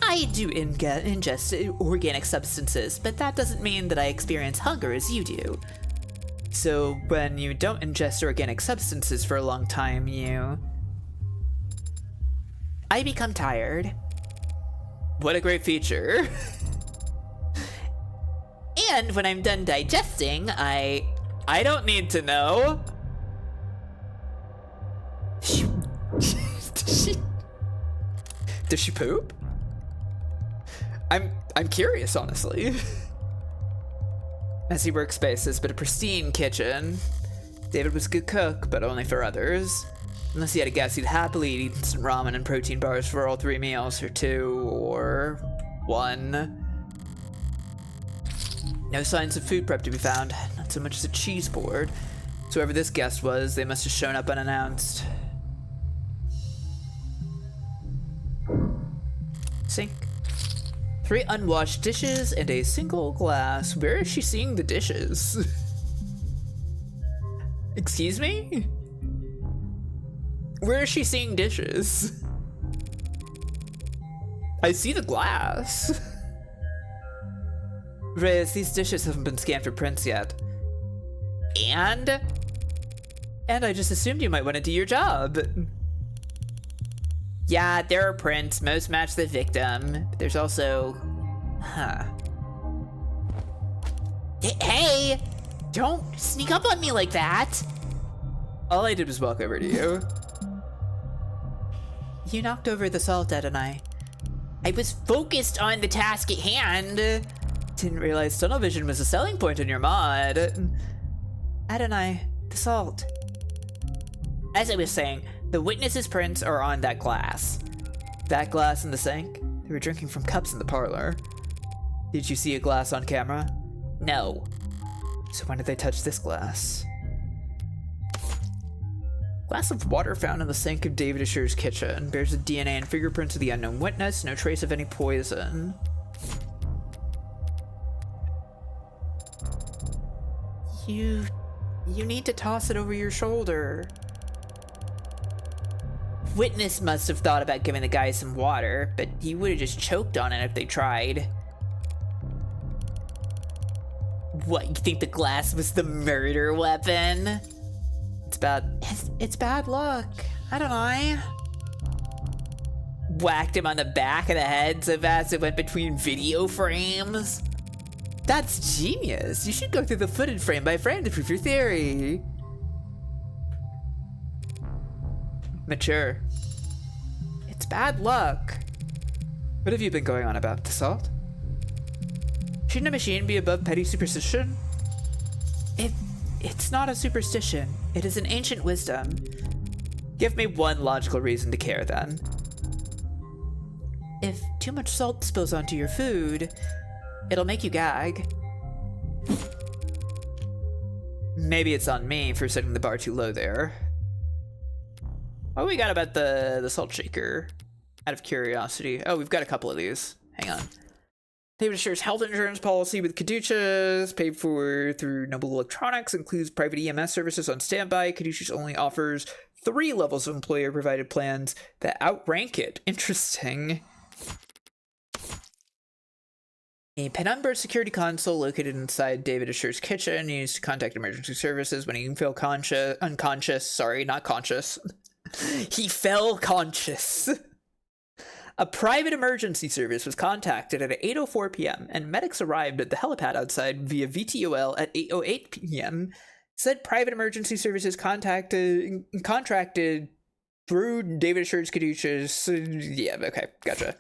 I do ingest organic substances, but that doesn't mean that I experience hunger as you do. So when you don't ingest organic substances for a long time, I become tired. What a great feature. And when I'm done digesting, I don't need to know. Does she poop? I'm curious, honestly. Messy workspaces, but a pristine kitchen. David was a good cook, but only for others. Unless he had a guess, he'd happily eat instant ramen and protein bars for all 3 meals, or 2, or 1. No signs of food prep to be found, not so much as a cheese board. So whoever this guest was, they must have shown up unannounced. Sink. 3 unwashed dishes and a single glass. Where is she seeing the dishes? Excuse me? Where is she seeing dishes? I see the glass. Reyes, these dishes haven't been scanned for prints yet. And I just assumed you might want to do your job. Yeah, there are prints. Most match the victim. But there's also... Hey! Don't sneak up on me like that! All I did was walk over to you. You knocked over the salt, Adonai. I was focused on the task at hand. Didn't realize tunnel vision was a selling point in your mod. Adonai, the salt. As I was saying, the witness's prints are on that glass. That glass in the sink? They were drinking from cups in the parlor. Did you see a glass on camera? No. So when did they touch this glass? Glass of water found in the sink of David Assure's kitchen bears the DNA and fingerprints of the unknown witness, no trace of any poison. You need to toss it over your shoulder. Witness must have thought about giving the guy some water, but he would have just choked on it if they tried. What, you think the glass was the murder weapon? It's bad luck. I don't know. Whacked him on the back of the head so fast it went between video frames. That's genius. You should go through the footage frame by frame to prove your theory. Mature. It's bad luck. What have you been going on about, Dassault? Shouldn't a machine be above petty superstition? It's not a superstition. It is an ancient wisdom. Give me one logical reason to care, then. If too much salt spills onto your food, it'll make you gag. Maybe it's on me for setting the bar too low there. What do we got about the salt shaker? Out of curiosity. Oh, we've got a couple of these. Hang on. David Assure's health insurance policy with Caduceus, paid for through Noble Electronics, includes private EMS services on standby. Caduceus only offers 3 levels of employer-provided plans that outrank it. Interesting. A penumbra security console located inside David Assure's kitchen, used to contact emergency services when he fell unconscious. Sorry, not conscious. He fell conscious. A private emergency service was contacted at 8:04 p.m. and medics arrived at the helipad outside via VTOL at 8:08 p.m. Said private emergency services contracted through David Assure's Caduceus. Yeah, okay, gotcha.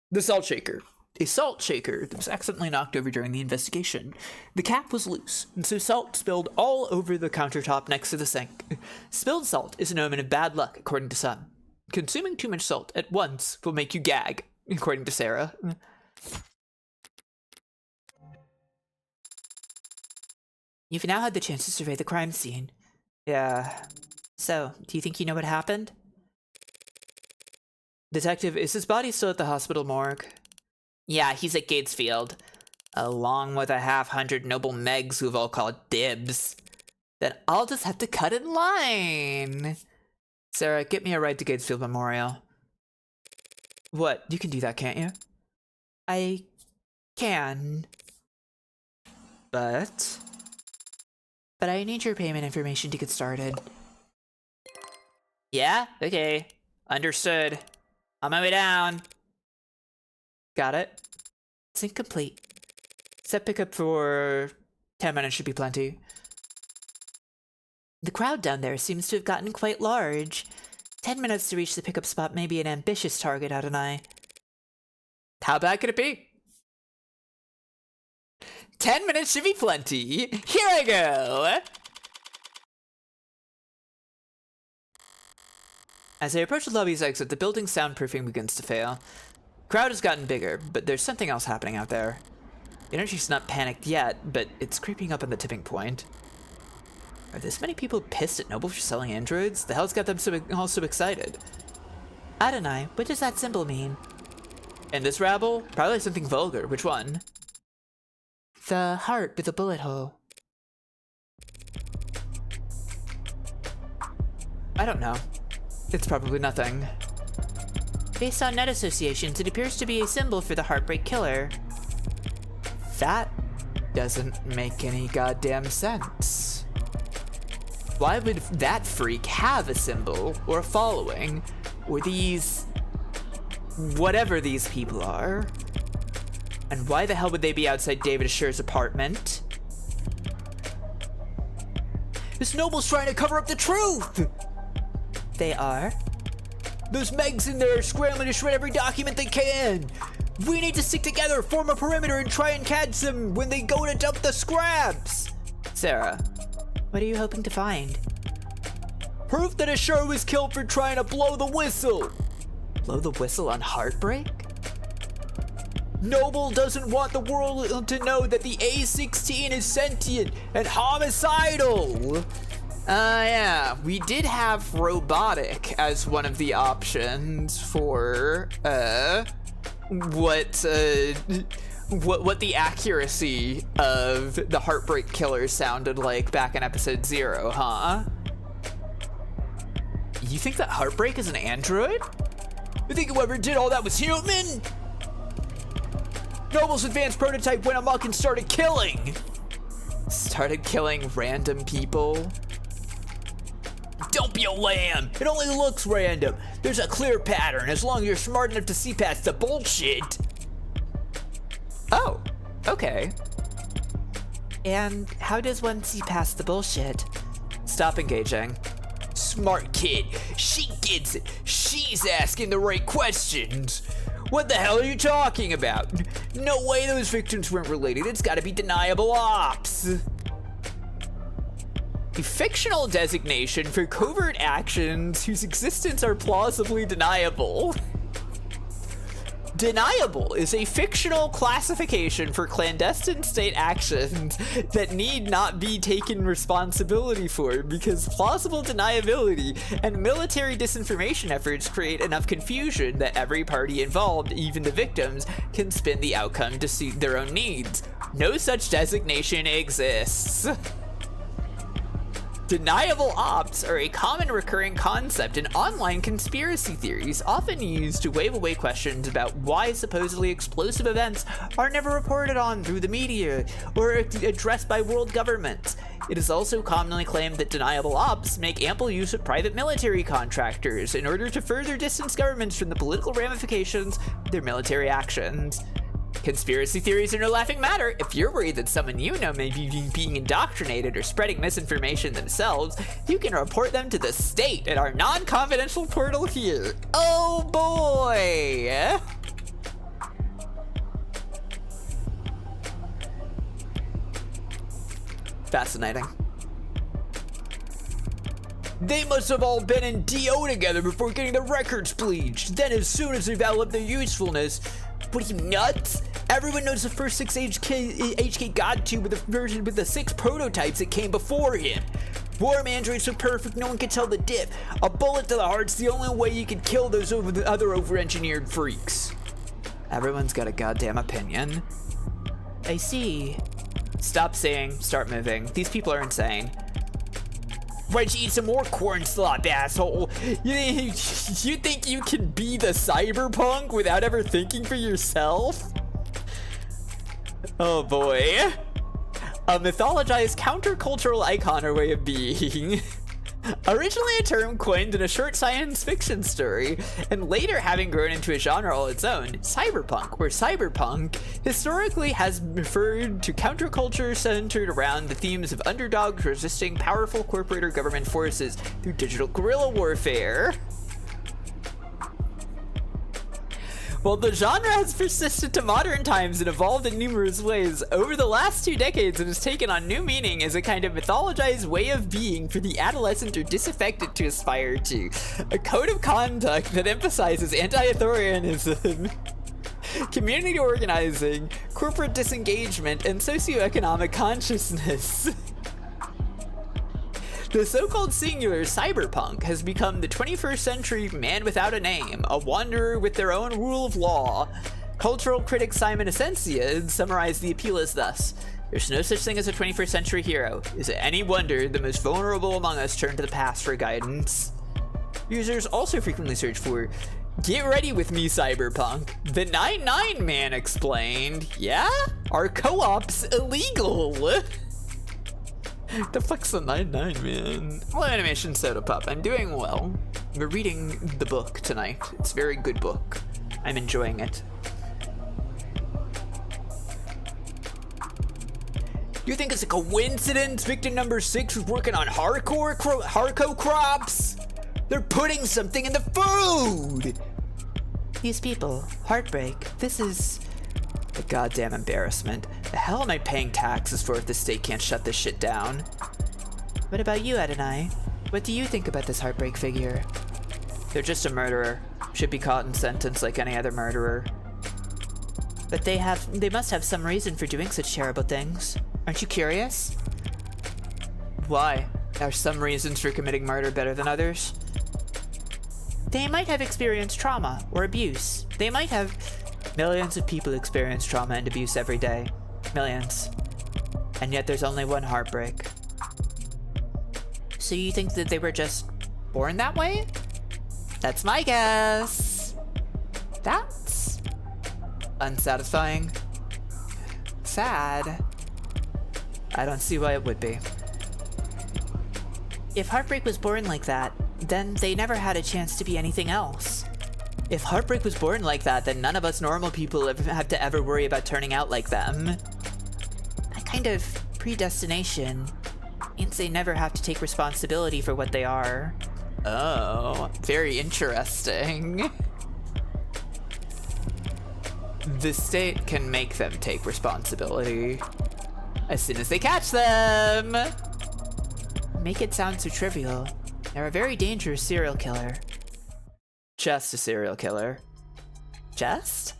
The salt shaker. A salt shaker that was accidentally knocked over during the investigation. The cap was loose, and so salt spilled all over the countertop next to the sink. Spilled salt is an omen of bad luck, according to some. Consuming too much salt at once will make you gag, according to Sarah. You've now had the chance to survey the crime scene. Yeah. So, do you think you know what happened? Detective, is his body still at the hospital morgue? Yeah, he's at Gatesfield. Along with 100 noble Megs who've all called dibs. Then I'll just have to cut in line. Sarah, get me a ride to Gatesfield Memorial. What? You can do that, can't you? I can. But I need your payment information to get started. Yeah? Okay. Understood. On my way down. Got it. It's incomplete. Set pickup for 10 minutes should be plenty. The crowd down there seems to have gotten quite large. 10 minutes to reach the pickup spot may be an ambitious target, Adonai. How bad could it be? 10 minutes should be plenty. Here I go! As they approach the lobby's exit, the building's soundproofing begins to fail. The crowd has gotten bigger, but there's something else happening out there. The energy's not panicked yet, but it's creeping up on the tipping point. Are this many people pissed at Noble for selling androids? The hell's got them all so excited? Adonai, what does that symbol mean? In this rabble? Probably something vulgar. Which one? The heart with a bullet hole. I don't know. It's probably nothing. Based on net associations, it appears to be a symbol for the Heartbreak Killer. That doesn't make any goddamn sense. Why would that freak have a symbol, or a following, or these... whatever these people are? And why the hell would they be outside David Assure's apartment? This noble's trying to cover up the truth! They are? Those Megs in there are scrambling to shred every document they can! We need to stick together, form a perimeter, and try and catch them when they go to dump the scraps! Sarah, what are you hoping to find? Proof that Assure was killed for trying to blow the whistle! Blow the whistle on Heartbreak? Noble doesn't want the world to know that the A-16 is sentient and homicidal! Yeah, we did have robotic as one of the options for, what the accuracy of the Heartbreak Killer sounded like back in episode 0, huh? You think that Heartbreak is an android? You think whoever did all that was human? Noble's advanced prototype went amok and started killing! Started killing random people? Don't be a lamb. It only looks random. There's a clear pattern as long as you're smart enough to see past the bullshit. Oh, okay. And how does one see past the bullshit? Stop engaging. Smart kid. She gets it. She's asking the right questions. What the hell are you talking about? No way those victims weren't related. It's gotta be deniable ops. A fictional designation for covert actions whose existence are plausibly deniable. Deniable is a fictional classification for clandestine state actions that need not be taken responsibility for because plausible deniability and military disinformation efforts create enough confusion that every party involved, even the victims, can spin the outcome to suit their own needs. No such designation exists. Deniable ops are a common recurring concept in online conspiracy theories, often used to wave away questions about why supposedly explosive events are never reported on through the media or addressed by world governments. It is also commonly claimed that deniable ops make ample use of private military contractors in order to further distance governments from the political ramifications of their military actions. Conspiracy theories are no laughing matter. If you're worried that someone you know may be being indoctrinated or spreading misinformation themselves, you can report them to the state at our non-confidential portal here. Oh boy! Fascinating. They must have all been in DO together before getting the records bleached. Then as soon as they developed their usefulness, what are you nuts? Everyone knows the first 6 HK got to with the version with the 6 prototypes that came before him. Worm androids so perfect no one can tell the diff. A bullet to the heart's the only way you can kill those other over-engineered freaks. Everyone's got a goddamn opinion. I see. Stop saying, start moving. These people are insane. Why don't you eat some more corn slop, asshole? You think you can be the cyberpunk without ever thinking for yourself? Oh boy. A mythologized countercultural icon or way of being. Originally a term coined in a short science fiction story, and later having grown into a genre all its own, cyberpunk, where cyberpunk historically has referred to counterculture centered around the themes of underdogs resisting powerful corporate or government forces through digital guerrilla warfare. While the genre has persisted to modern times and evolved in numerous ways, over the last 2 decades it has taken on new meaning as a kind of mythologized way of being for the adolescent or disaffected to aspire to. A code of conduct that emphasizes anti-authoritarianism, community organizing, corporate disengagement, and socioeconomic consciousness. The so-called singular cyberpunk has become the 21st century man without a name, a wanderer with their own rule of law. Cultural critic Simon Asensia summarized the appeal as thus: there's no such thing as a 21st century hero. Is it any wonder the most vulnerable among us turn to the past for guidance? Users also frequently search for, "Get ready with me, cyberpunk. The 99 man explained." Yeah? Are co-ops illegal? The fuck's the 99 man? Hello, Animation Soda Pop. I'm doing well. We're reading the book tonight. It's a very good book. I'm enjoying it. You think it's a coincidence victim number 6 was working on harco crops? They're putting something in the food! These people, heartbreak, this is a goddamn embarrassment. The hell am I paying taxes for if the state can't shut this shit down? What about you, Adonai? What do you think about this heartbreak figure? They're just a murderer. Should be caught and sentenced like any other murderer. But they must have some reason for doing such terrible things. Aren't you curious? Why? Are some reasons for committing murder better than others? They might have experienced trauma or abuse. They might have... Millions of people experience trauma and abuse every day. Millions. And yet there's only one heartbreak. So you think that they were just born that way? That's my guess. That's unsatisfying. sad. I don't see why it would be. If Heartbreak was born like that, then they never had a chance to be anything else. If Heartbreak was born like that, then none of us normal people have to ever worry about turning out like them. That kind of predestination means they never have to take responsibility for what they are. Oh, very interesting. The state can make them take responsibility as soon as they catch them. Make it sound so trivial. They're a very dangerous serial killer. Just a serial killer. Just?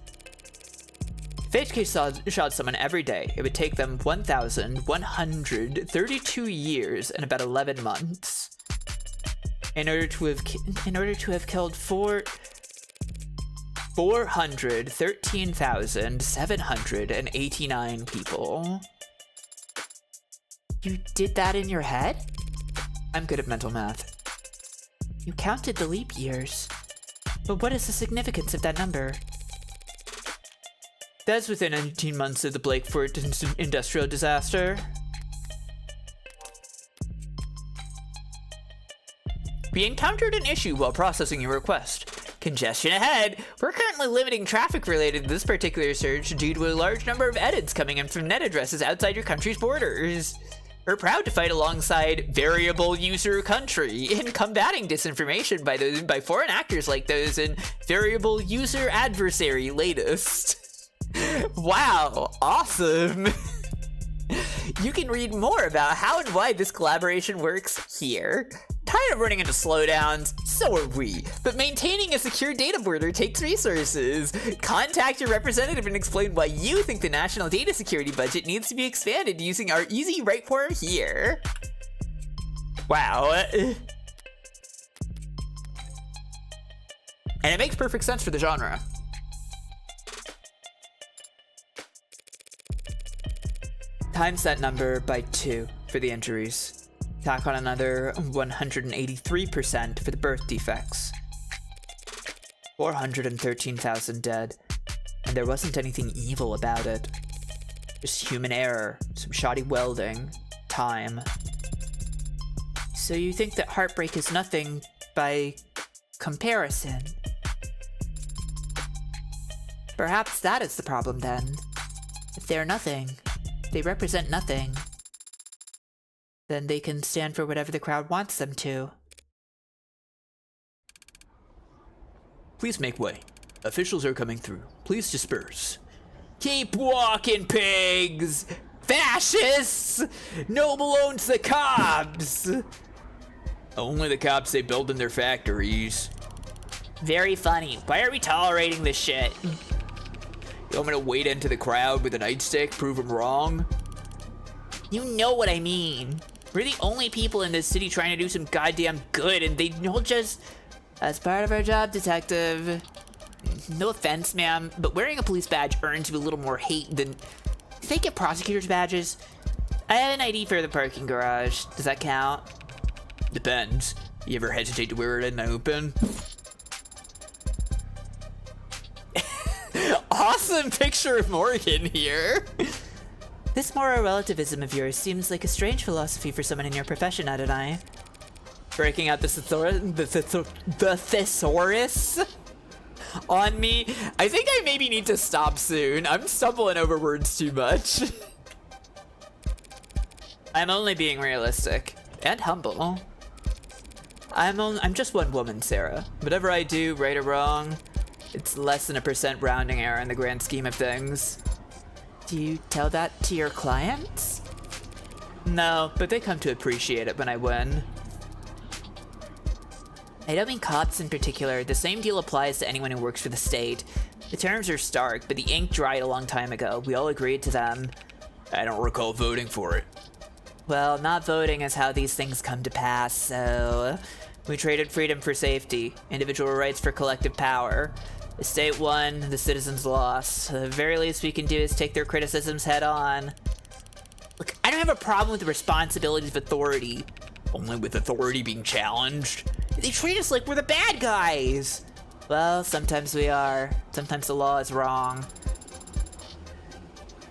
If HK shot someone every day, it would take them 1,132 years and about 11 months. In order to have killed 413,789 people. You did that in your head? I'm good at mental math. You counted the leap years. But what is the significance of that number? That's within 18 months of the Blakeford industrial disaster. We encountered an issue while processing your request. Congestion ahead. We're currently limiting traffic related to this particular search due to a large number of edits coming in from net addresses outside your country's borders. We're proud to fight alongside variable user country in combating disinformation by foreign actors like those in variable user adversary latest. Wow, awesome. You can read more about how and why this collaboration works here. Tired of running into slowdowns? So are we. But maintaining a secure data border takes resources. Contact your representative and explain why you think the national data security budget needs to be expanded using our easy right form here. Wow. And it makes perfect sense for the genre. Times that number by 2 for the injuries. Tack on another 183% for the birth defects. 413,000 dead, and there wasn't anything evil about it. Just human error, some shoddy welding, time. So you think that Heartbreak is nothing by comparison? Perhaps that is the problem then. If they're nothing, they represent nothing, then they can stand for whatever the crowd wants them to. Please make way. Officials are coming through. Please disperse. Keep walking, pigs! Fascists! Noble owns the cops! Only the cops they build in their factories. Very funny. Why are we tolerating this shit? You want me to wade into the crowd with a nightstick, prove them wrong? You know what I mean. We're the only people in this city trying to do some goddamn good, and they'll just... As part of our job, detective. No offense, ma'am, but wearing a police badge earns you a little more hate than... Do they get prosecutor's badges? I have an ID for the parking garage. Does that count? Depends. You ever hesitate to wear it in the open? Awesome picture of Morgan here. This moral relativism of yours seems like a strange philosophy for someone in your profession, Adonai. Breaking out the thesaurus on me. I think I maybe need to stop soon. I'm stumbling over words too much. I'm only being realistic and humble. I'm just one woman, Sarah. Whatever I do, right or wrong, it's less than a % rounding error in the grand scheme of things. Do you tell that to your clients? No, but they come to appreciate it when I win. I don't mean cops in particular. The same deal applies to anyone who works for the state. The terms are stark, but the ink dried a long time ago. We all agreed to them. I don't recall voting for it. Well, not voting is how these things come to pass, so... We traded freedom for safety, individual rights for collective power. The state won, the citizens lost. The very least we can do is take their criticisms head on. Look, I don't have a problem with the responsibilities of authority. Only with authority being challenged? They treat us like we're the bad guys. Well, sometimes we are. Sometimes the law is wrong.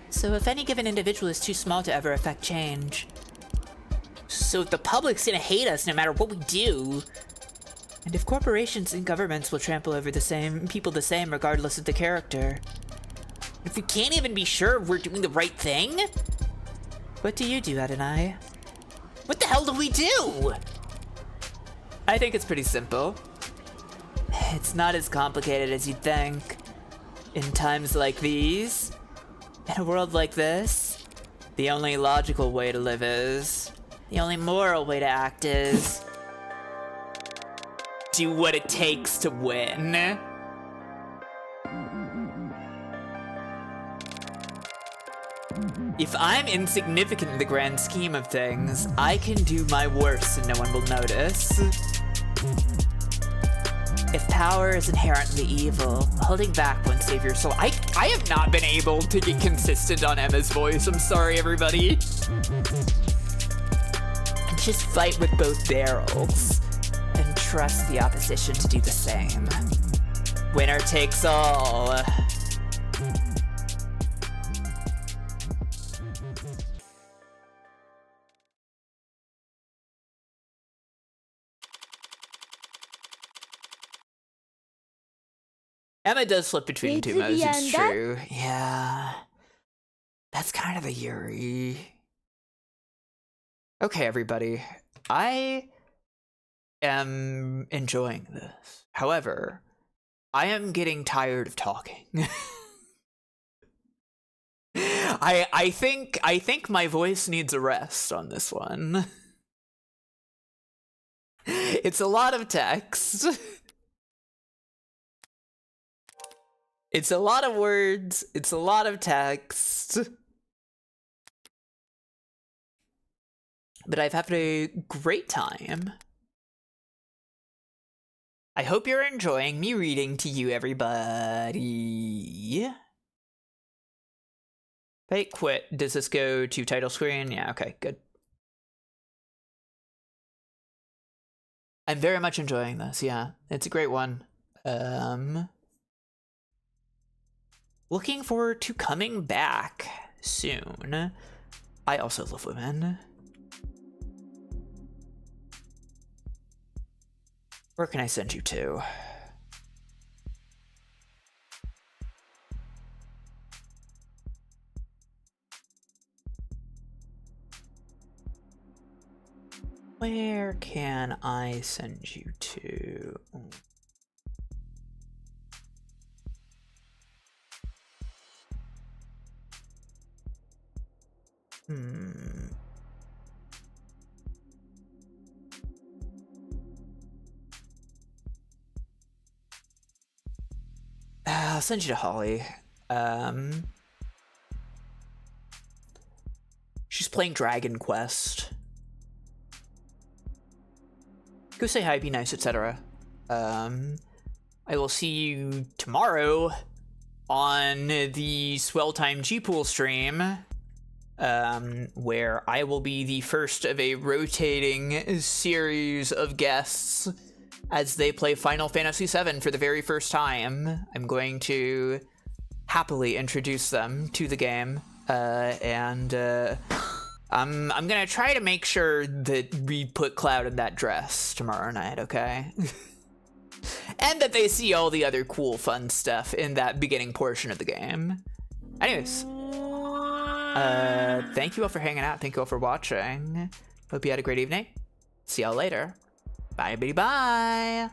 So if any given individual is too small to ever affect change, So the public's gonna hate us no matter what we do. And if corporations and governments will trample over the same people the same regardless of the character. If we can't even be sure we're doing the right thing? What do you do, Adonai? What the hell do we do? I think it's pretty simple. It's not as complicated as you'd think. In times like these, in a world like this, the only logical way to live is, the only moral way to act is, Do what it takes to win. If I'm insignificant in the grand scheme of things, I can do my worst and no one will notice. if power is inherently evil, holding back won't save your soul. I have not been able to get consistent on Emma's voice. I'm sorry, everybody. Just fight with both barrels and trust the opposition to do the same. Winner takes all. Emma does flip between two modes, it's true. Yeah. That's kind of a Yuri. Okay, everybody. I am enjoying this. However, I am getting tired of talking. I think my voice needs a rest on this one. It's a lot of text. It's a lot of words. It's a lot of text. But I've had a great time. I hope you're enjoying me reading to you, everybody. Wait, quit. Does this go to title screen? Yeah, okay, good. I'm very much enjoying this, yeah. It's a great one. Looking forward to coming back soon. I also love women. Where can I send you to? Where can I send you to? I'll send you to Holly. She's playing Dragon Quest. Go say hi, be nice, etc. I will see you tomorrow on the Swell Time G-Pool stream, where I will be the first of a rotating series of guests as they play Final Fantasy VII for the very first time. I'm going to happily introduce them to the game, and I'm gonna try to make sure that we put Cloud in that dress tomorrow night, okay? And that they see all the other cool, fun stuff in that beginning portion of the game. Anyways, thank you all for hanging out. Thank you all for watching. Hope you had a great evening. See y'all later. Bye, bitty, bye.